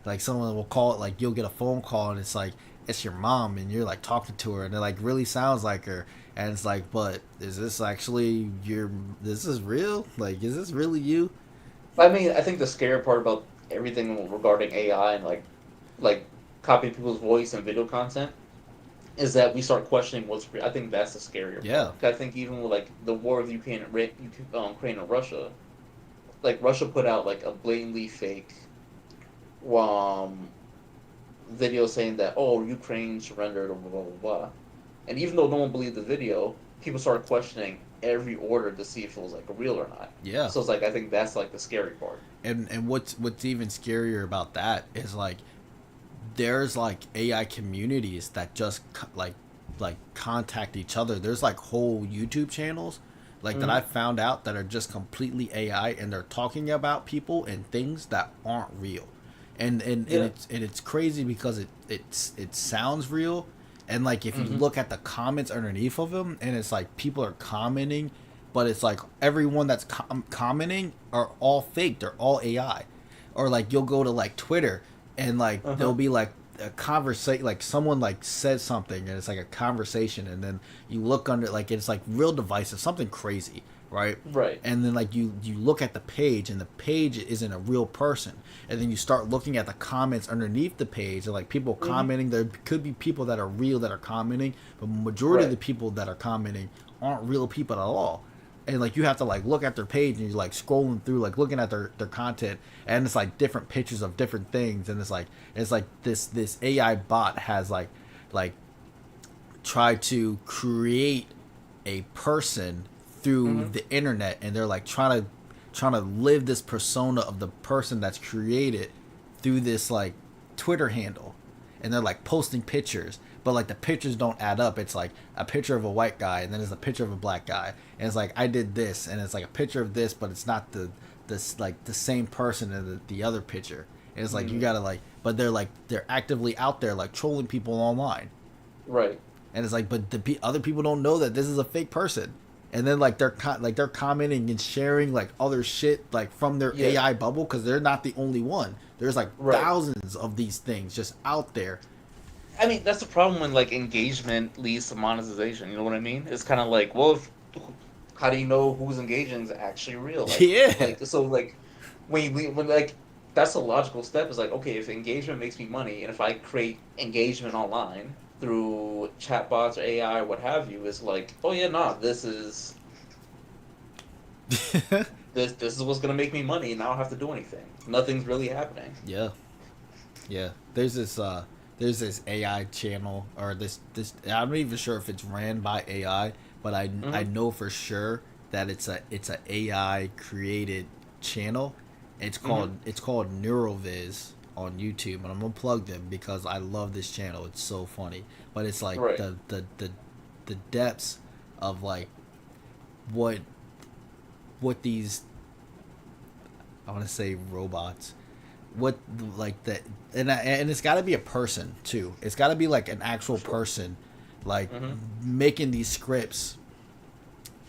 like someone will call it like you'll get a phone call and it's like it's your mom and you're like talking to her and it like really sounds like her, and it's like but is this actually your this is real, like is this really you? I mean, I think the scary part about everything regarding AI and like copying people's voice and video content is that we start questioning what's real. I think that's the scarier Yeah, part. 'Cause I think even with like the war of Ukraine and Russia, like Russia put out like a blatantly fake um video saying that oh Ukraine surrendered or blah blah blah blah, and even though no one believed the video, people started questioning every order to see if it was like real or not. yeah. So it's like I think that's like the scary part. And what's even scarier about that is like there's like AI communities that just like contact each other. There's like whole YouTube channels like that I Hmm. found out that are just completely AI and they're talking about people and things that aren't real. Yeah. And it's crazy because it sounds real, and like if you Hmm. look at the comments underneath of them and it's like people are commenting, but it's like everyone that's commenting are all fake, they're all AI. Or like you'll go to like Twitter and like Uh there'll huh. be like a conversation, like someone like says something and it's like a conversation, and then you look under like it's like real divisive, something crazy, right? Right. And then like you look at the page and the page isn't a real person, and then you start looking at the comments underneath the page and like people Hmm. commenting, there could be people that are real that are commenting, but majority of Right. the people that are commenting aren't real people at all, and like you have to like look at their page and you're like scrolling through like looking at their content, and it's like different pictures of different things, and it's like this AI bot has like try to create a person through Mm-hmm. the internet, and they're like trying to live this persona of the person that's created through this like Twitter handle, and they're like posting pictures, but like the pictures don't add up. It's like a picture of a white guy, and then there's a picture of a black guy, and it's like I did this, and it's like a picture of this, but it's not this like the same person in the other picture. And it's like you Mm. gotta like, but they're actively out there like trolling people online, Right. and it's like, but the other people don't know that this is a fake person, and then like they're commenting and sharing like other shit like from their Yeah. AI bubble, because they're not the only one. There's like Right. thousands of these things just out there. I mean, that's the problem when like engagement leads to monetization. You know what I mean? It's kind of like, well, if, how do you know who's engaging is actually real? Yeah, Like so, like when like that's a logical step. Is like, okay, if engagement makes me money, and if I create engagement online through chatbots or AI or what have you, is like, oh yeah, nah, this is what's gonna make me money, and I don't have to do anything. Nothing's really happening. yeah, yeah. There's this AI channel, or this I'm not even sure if it's ran by AI, but I Mm-hmm. know for sure that it's a AI created channel. Mm-hmm. It's called Neuroviz on YouTube, and I'm gonna plug them because I love this channel. It's so funny, but it's like Right. the depths of like what these, I want to say, robots, what like that, and it's got to be a person too. It's got to be like an actual For sure. person, like Mm-hmm. making these scripts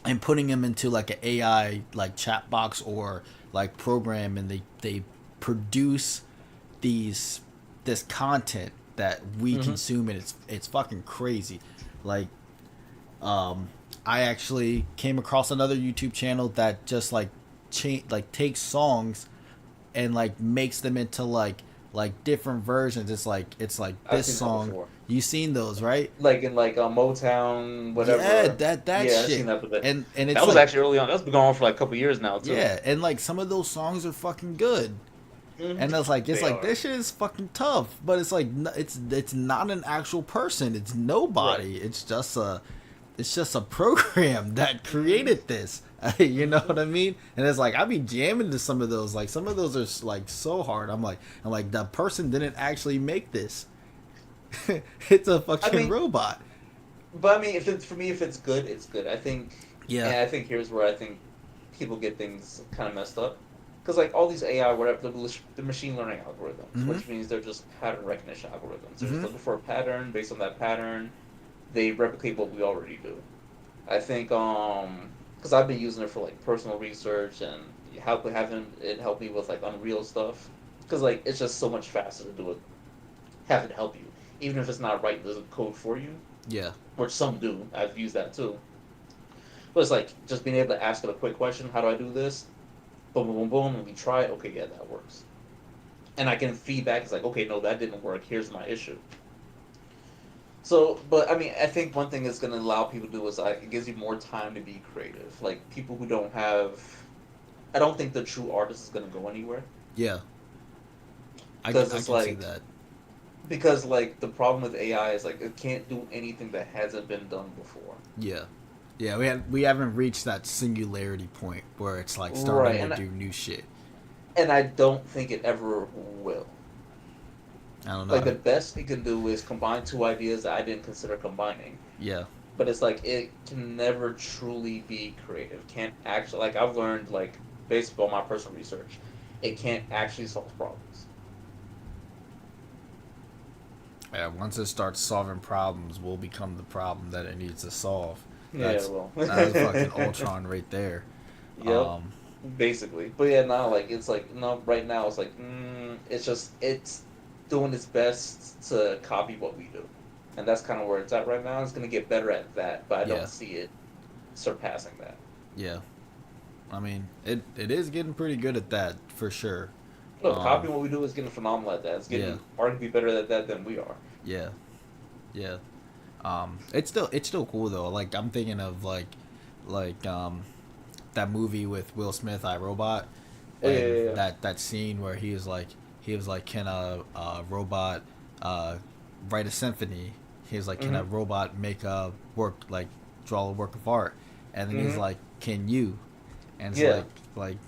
and putting them into like an AI like chat box or like program, and they produce these this content that we Mm-hmm. consume, and it's fucking crazy. Like um I actually came across another YouTube channel that just like like takes songs and like makes them into like different versions. It's like I've this seen that song. before. You seen those, right? Like in like Motown, Yeah, whatever. that Yeah, I've seen shit. that, but And that it's was like, actually early on. That's been going on for like a couple years now too. yeah, and like some of those songs are fucking good. Hmm. And it's They like are this shit is fucking tough, but it's like it's not an actual person. It's right. nobody. It's just a program that Hmm. created this. You know Hmm. what I mean? And it's like I be jamming to some of those. Like some of those are like so hard. I'm like the person didn't actually make this. It's a I fucking mean, robot. but I mean, if it's for me, if it's good, it's good. I think, Yeah. and I think here's where I think people get things kind of messed up. Because like all these AI, whatever, the machine learning algorithms, Mhm. which means they're just pattern recognition algorithms. They're just Mhm. looking for a pattern. Based on that pattern, they replicate what we already do. I think because I've been using it for like personal research and having it help me with like Unreal stuff. Because like it's just so much faster to do it, have it help you, even if it's not writing the code for you, Yeah. which some do. I've used that too. But it's like just being able to ask it a quick question: How do I do this? Boom, boom, boom, boom, and we try it. Okay, yeah, that works. And I can feedback. It's like, okay, no, that didn't work. Here's my issue. So, but I mean, I think one thing it's going to allow people to do is like, it gives you more time to be creative. Like people who don't have, I don't think the true artist is going to go anywhere Yeah. because I it's can see like that. the problem with AI is like it can't do anything that hasn't been done before. Yeah. Yeah, we haven't reached that singularity point where it's like Right, starting to do new shit. and I don't think it ever will. I don't know. Like the best it can do is combine two ideas that I didn't consider combining. Yeah. But it's like it can never truly be creative. Can't actually like I've learned like based on my personal research, it can't actually solve problems. Yeah, once it starts solving problems, we'll become the problem that it needs to solve. Yeah, That's well, that's fucking Ultron right there. yep, Um, basically. But yeah, now like it's like no, right now it's like it's just it's doing its best to copy what we do, and that's kind of where it's at right now. It's gonna get better at that, but I yeah, don't see it surpassing that. yeah. I mean, it is getting pretty good at that for sure. Look, Um, copying what we do is getting phenomenal at that. It's yeah, getting arguably better at that than we are. yeah, yeah. It's still cool though. Like I'm thinking of like that movie with Will Smith, I Robot, Oh yeah, and yeah, yeah. that scene where he was like, can a robot uh, write a symphony? He was like, "Can a Mm-hmm. robot make a work like draw a work of art?" And then he's Mm-hmm. like, "Can you?" And it's Yeah. like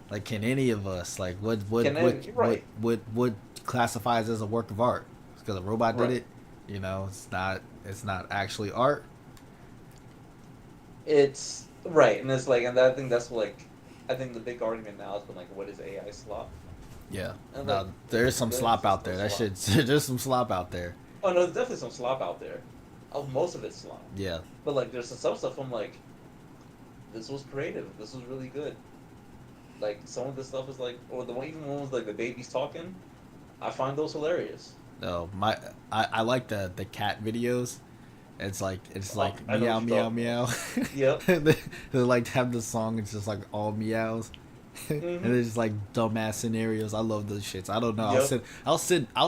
like can any of us like Can I? Right. what classifies as a work of art? Because a robot did Right. it. It's not actually art. It's right, and it's like, and I think that's like, I think the big argument now has been like, what is AI slop? Yeah. And like, Now there's some there's slop just out no there. That slop. shit. There's some slop out there. Oh no, there's definitely some slop out there. Oh, most of it's slop. Yeah. But like, there's some stuff I'm like, this was creative. This was really good. Like some of the stuff is like, or the one even ones like the babies talking. I find those hilarious. No, I like the cat videos. It's like I know what meow you're meow talking about. meow. Yep. They like have the song. It's just like all meows, and Mm-hmm. it's just like dumbass scenarios. I love those shits. I don't know. Yep. I'll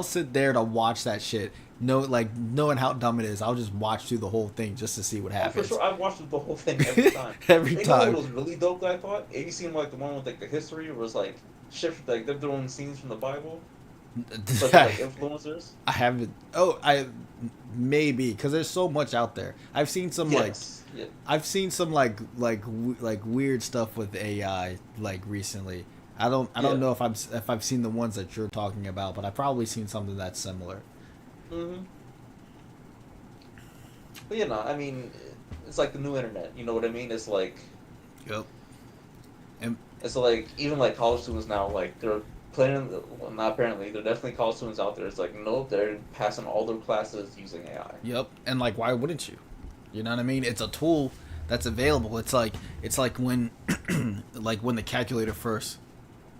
sit there to watch that shit. No, like knowing how dumb it is. I'll just watch through the whole thing just to see what Oh, for happens. sure. I've watched the whole thing every time. Every And you know what time. was really dope that I thought? Have you seen like the one with like the history where it's like shift like they're throwing scenes from the Bible, but they're like influencers? I haven't. Oh, I maybe because there's so much out there. Yes. Yeah. I've seen some like weird stuff with AI like recently. I don't Yeah. know if I've seen the ones that you're talking about, but I've probably seen something that's similar. Mm-hmm. But you know, I mean, it's like the new internet. You know what I mean? Yep. And It's like even like college students now, like they're planning. Well, not apparently, they're definitely college students out there. It's like nope, they're passing all their classes using AI. yep. And like, why wouldn't you? You know what I mean? It's a tool that's available. It's like when like when the calculator first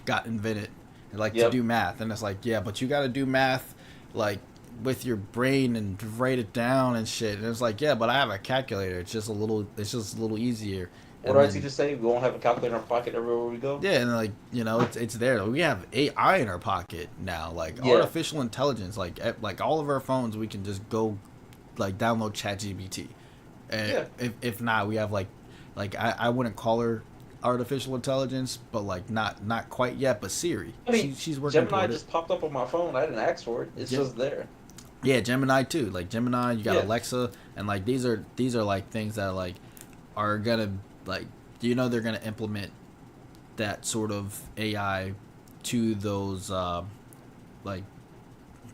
got invented, like to Yep. do math, and it's like yeah, but you got to do math like with your brain and write it down and shit. And it's like yeah, but I have a calculator. It's just a little easier. What do And our then teachers say? We won't have a calculator in our pocket everywhere we go. yeah, and like it's there. We have AI in our pocket now, like Yeah. artificial intelligence. Like all of our phones, we can just go like download ChatGPT. Yeah. If not, we have I wouldn't call her artificial intelligence, but like not quite yet. But Siri, I mean, she's working Gemini toward it. just popped up on my phone. I didn't ask for it. It's Yeah, just there. yeah, Gemini too. Like Gemini, you got Yeah. Alexa, and like these are like things that like are gonna like do you know they're gonna implement that sort of AI to those like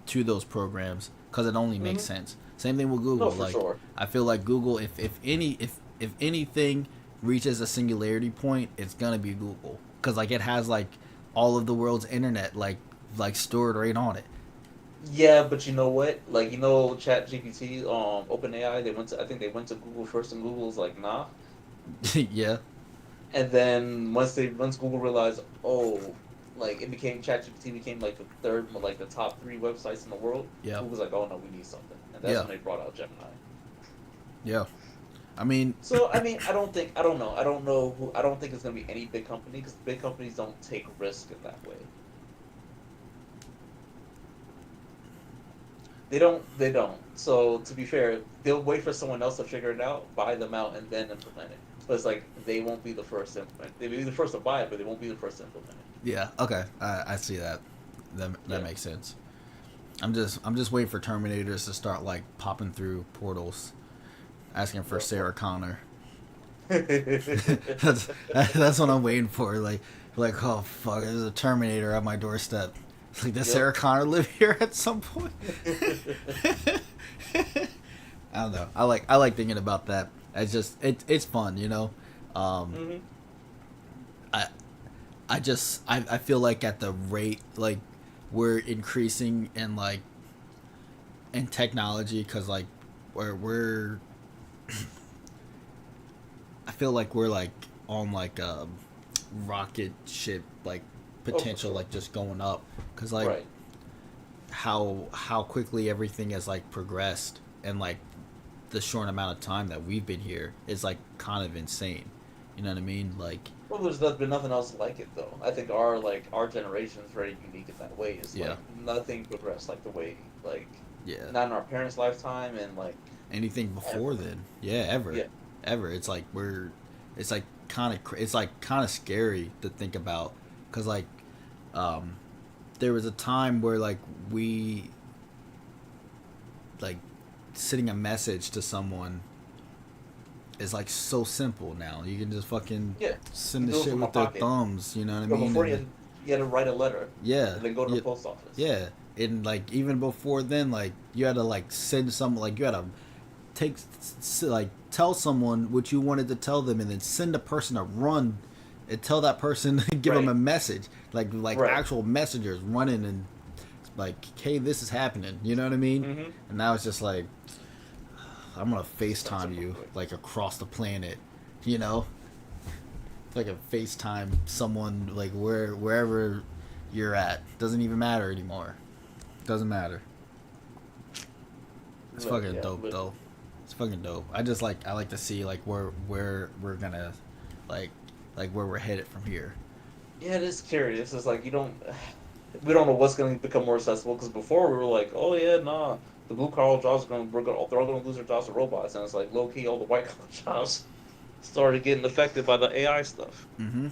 to those programs because it only makes Hmm. sense. Same thing with No, Google. for Like sure. I feel like Google, if anything reaches a singularity point, it's gonna be Google because like it has like all of the world's internet like stored right on it. Yeah, but you know what? Like Chat GPT, OpenAI, they went to I think they went to Google first, and Google's like nah. Yeah, And then once Google realized, oh, like it became ChatGPT became like the third, like the top three websites in the world. yeah, Google's like, oh no, we need something, and that's yeah, when they brought out Gemini. yeah. I mean, So I mean, I don't think it's gonna be any big company because big companies don't take risk in that way. They don't. So to be fair, they'll wait for someone else to figure it out, buy them out, and then implement it. But it's like they won't be the first to implement. They may be the first to buy it, but they won't be the first to implement it. yeah. Okay, I see that. That Yeah. makes sense. I'm just waiting for Terminators to start like popping through portals, asking for Go for Sarah Connor. it. That's what I'm waiting for. Like oh fuck, there's a Terminator at my doorstep. Like does Yep. Sarah Connor live here at some point? I don't know. I like thinking about that. It's fun, you know. Um, Hmm. I I feel like at the rate like we're increasing in like in technology because like we're I feel like we're like on like a rocket ship like Oh, for potential sure. like just going up because like Right. how quickly everything has like progressed and like the short amount of time that we've been here is like kind of insane. You know what I mean? Like Well, there's been nothing else like it though. I think our generation is very unique in that way. It's yeah, like nothing progressed like the way like yeah. not in our parents' lifetime and like Anything before ever. then, yeah, ever, Yeah. ever. It's like it's like kind of scary to think about because like um, there was a time where like like sending a message to someone is like so simple now. You can just fucking Yeah, you send the do it shit from my with their pocket. thumbs. You know what I But mean? before And you had to write a letter yeah, and then go to the yeah, post office. yeah. And like even before then, like you had to like send some like you had to take like tell someone what you wanted to tell them, and then send a person to run and tell that person give them a Right. message like Right. actual messengers running and like hey this is happening, you know what I mean? Mm-hmm. And now it's just like I'm gonna Just send FaceTime it real you quick. like across the planet, you know, like a FaceTime someone like wherever you're at, doesn't even matter anymore, doesn't matter. It's fucking Yeah, dope literally. though. It's fucking dope. I like to see like where we're gonna like where we're headed from here. Yeah, it is curious. It's like you don't, we don't know what's going to become more accessible. Because before we were like, oh yeah, nah, the blue collar jobs are going, they're all going to lose their jobs to robots, and it's like low key, all the white collar jobs started getting affected by the AI stuff. Mm-hmm.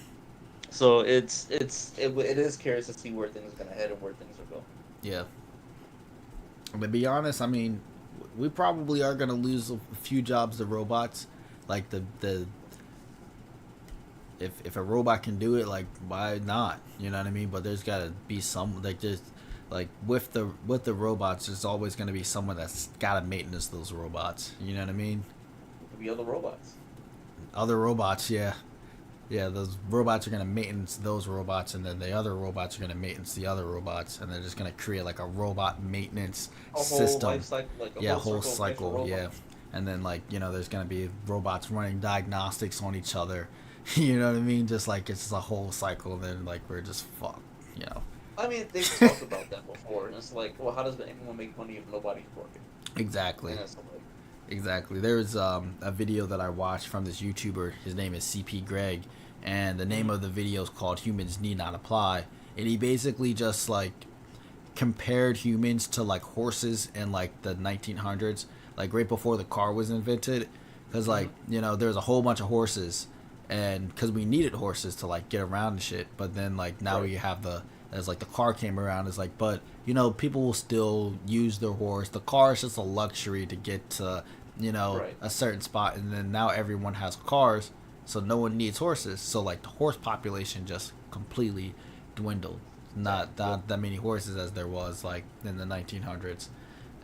So it is curious to see where things are going to head and where things are going. Yeah. But to be honest, I mean, we probably are gonna lose a few jobs to robots. Like the if a robot can do it, like why not? You know what I mean? But there's gotta be some like just like with the robots, there's always gonna be someone that's gotta maintenance those robots. You know what I mean? It could be other robots. Other robots, yeah. Yeah, those robots are gonna maintenance those robots, and then the other robots are gonna maintenance the other robots, and they're just gonna create like a robot maintenance A whole life system. cycle, like a Yeah, whole whole circle of life for cycle. Yeah, robots. and then like there's gonna be robots running diagnostics on each other. You know what I mean? Just like it's just a whole cycle, and then like we're just fucked. You know. I mean, they've talked about that before, and it's like, well, how does anyone make money if nobody's working? Exactly. And it's like, Exactly. There's a video that I watched from this YouTuber. His name is CP Greg, and the name mm-hmm. of the video is called "Humans Need Not Apply." And he basically just like compared humans to like horses in like the 1900s, like right before the car was invented, because like Mm-hmm. there's a whole bunch of horses, and because we needed horses to like get around and shit. But then like now Right. we have the as like the car came around, it's like but people will still use their horse. The car is just a luxury to get to Right. a certain spot, and then now everyone has cars, so no one needs horses. So like the horse population just completely dwindled. Exactly. Yep. Not that many horses as there was like in the 1900s,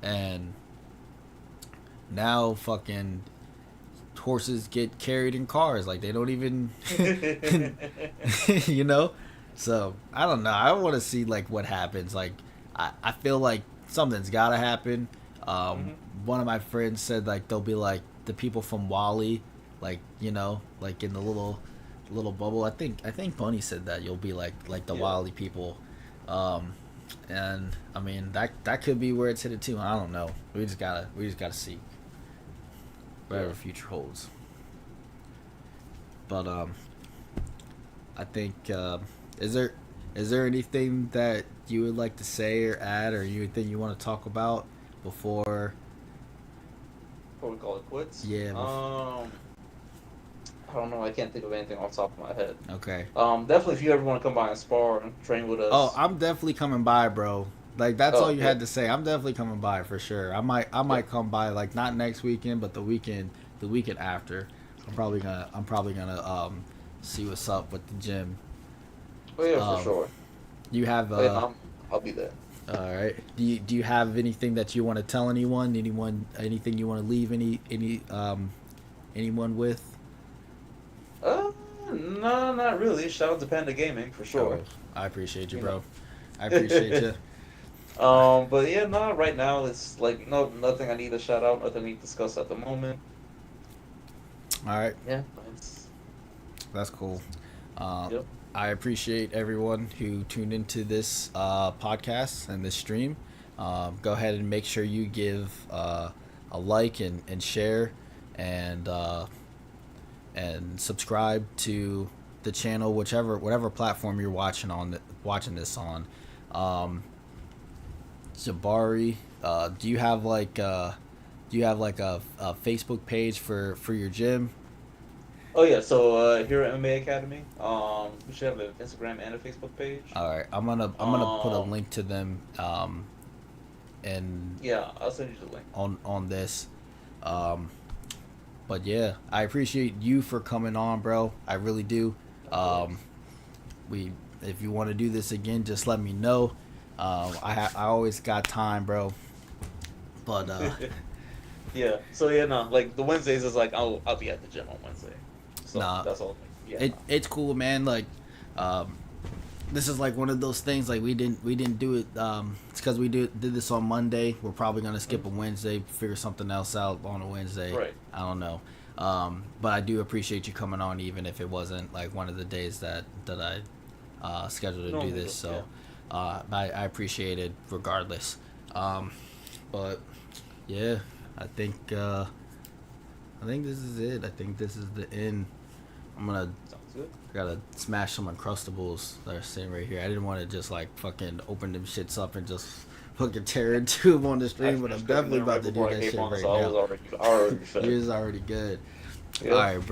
and now fucking horses get carried in cars like they don't even you know. So I don't know, I want to see like what happens. Like I feel like something's gotta happen. um hmm One of my friends said like they'll be like the people from Wally, like like in the little bubble. I think Bunny said that you'll be like the Yeah. Wally people. um and I mean that could be where it's headed too. I don't know, we just gotta see Yeah. whatever future holds. But I think is there anything that you would like to say or add, or anything you want to talk about before? Before we call it quits. Yeah. I don't know. I can't think of anything off the top of my head. Okay. Definitely, if you ever want to come by and spar and train with Oh, us. I'm definitely coming by, bro. Like that's all Oh you yeah, had to say. I'm definitely coming by for sure. I yeah. might come by like not next weekend, but the weekend after. I'm probably gonna see what's up with the gym. Oh yeah, for Um, sure. you have Oh yeah, no, I'll be there. all right. Do you have anything that you want to tell anyone? Anything you want to leave anyone with? No, not really. Shout out to Panda Gaming for Oh, sure. I appreciate you, You bro. know. I appreciate you. But yeah, no. Right now, it's like no, nothing I need to shout out. Nothing I need to discuss at the moment. All right, Yeah, it's that's cool. Uh, yep. I appreciate everyone who tuned into this podcast and this stream. Go ahead and make sure you give a like and share, and subscribe to the channel, whatever platform you're watching this on. Um, Jabari, do you have like a Facebook page for your gym? Oh yeah, so here at MMA Academy, we should have an Instagram and a Facebook page. All right, I'm gonna put a Um, link to them and Yeah, I'll send you the link. on this. Um, but yeah, I appreciate you for coming on, bro. I really do. Of Um, course. we if you want to do this again, just let me know. I always got time, bro. But Yeah. So yeah, no, like the Wednesdays is like I'll be at the gym on Wednesday. So nah, that's all. Yeah, no. it's cool, man. Like, um, this is like one of those things. Like we didn't do it. It's because we did this on Monday. We're probably gonna skip a Mhm. Wednesday, figure something else out on a Wednesday. Right. I don't know. But I do appreciate you coming on, even if it wasn't like one of the days that I scheduled to do Normally this. do. Yeah. So I appreciate it regardless. Um, but yeah, I think uh, I think this is it. I think this is the end. I'm gonna Sounds good. gotta smash some Uncrustables that are sitting right here. I didn't want to just like fucking open them shits up and just fucking tear into them on the I stream, but I'm finished cooking definitely dinner about right to do before I that came shit on, right so I was now. already fed. Yours is already good. All Yeah. right, bro.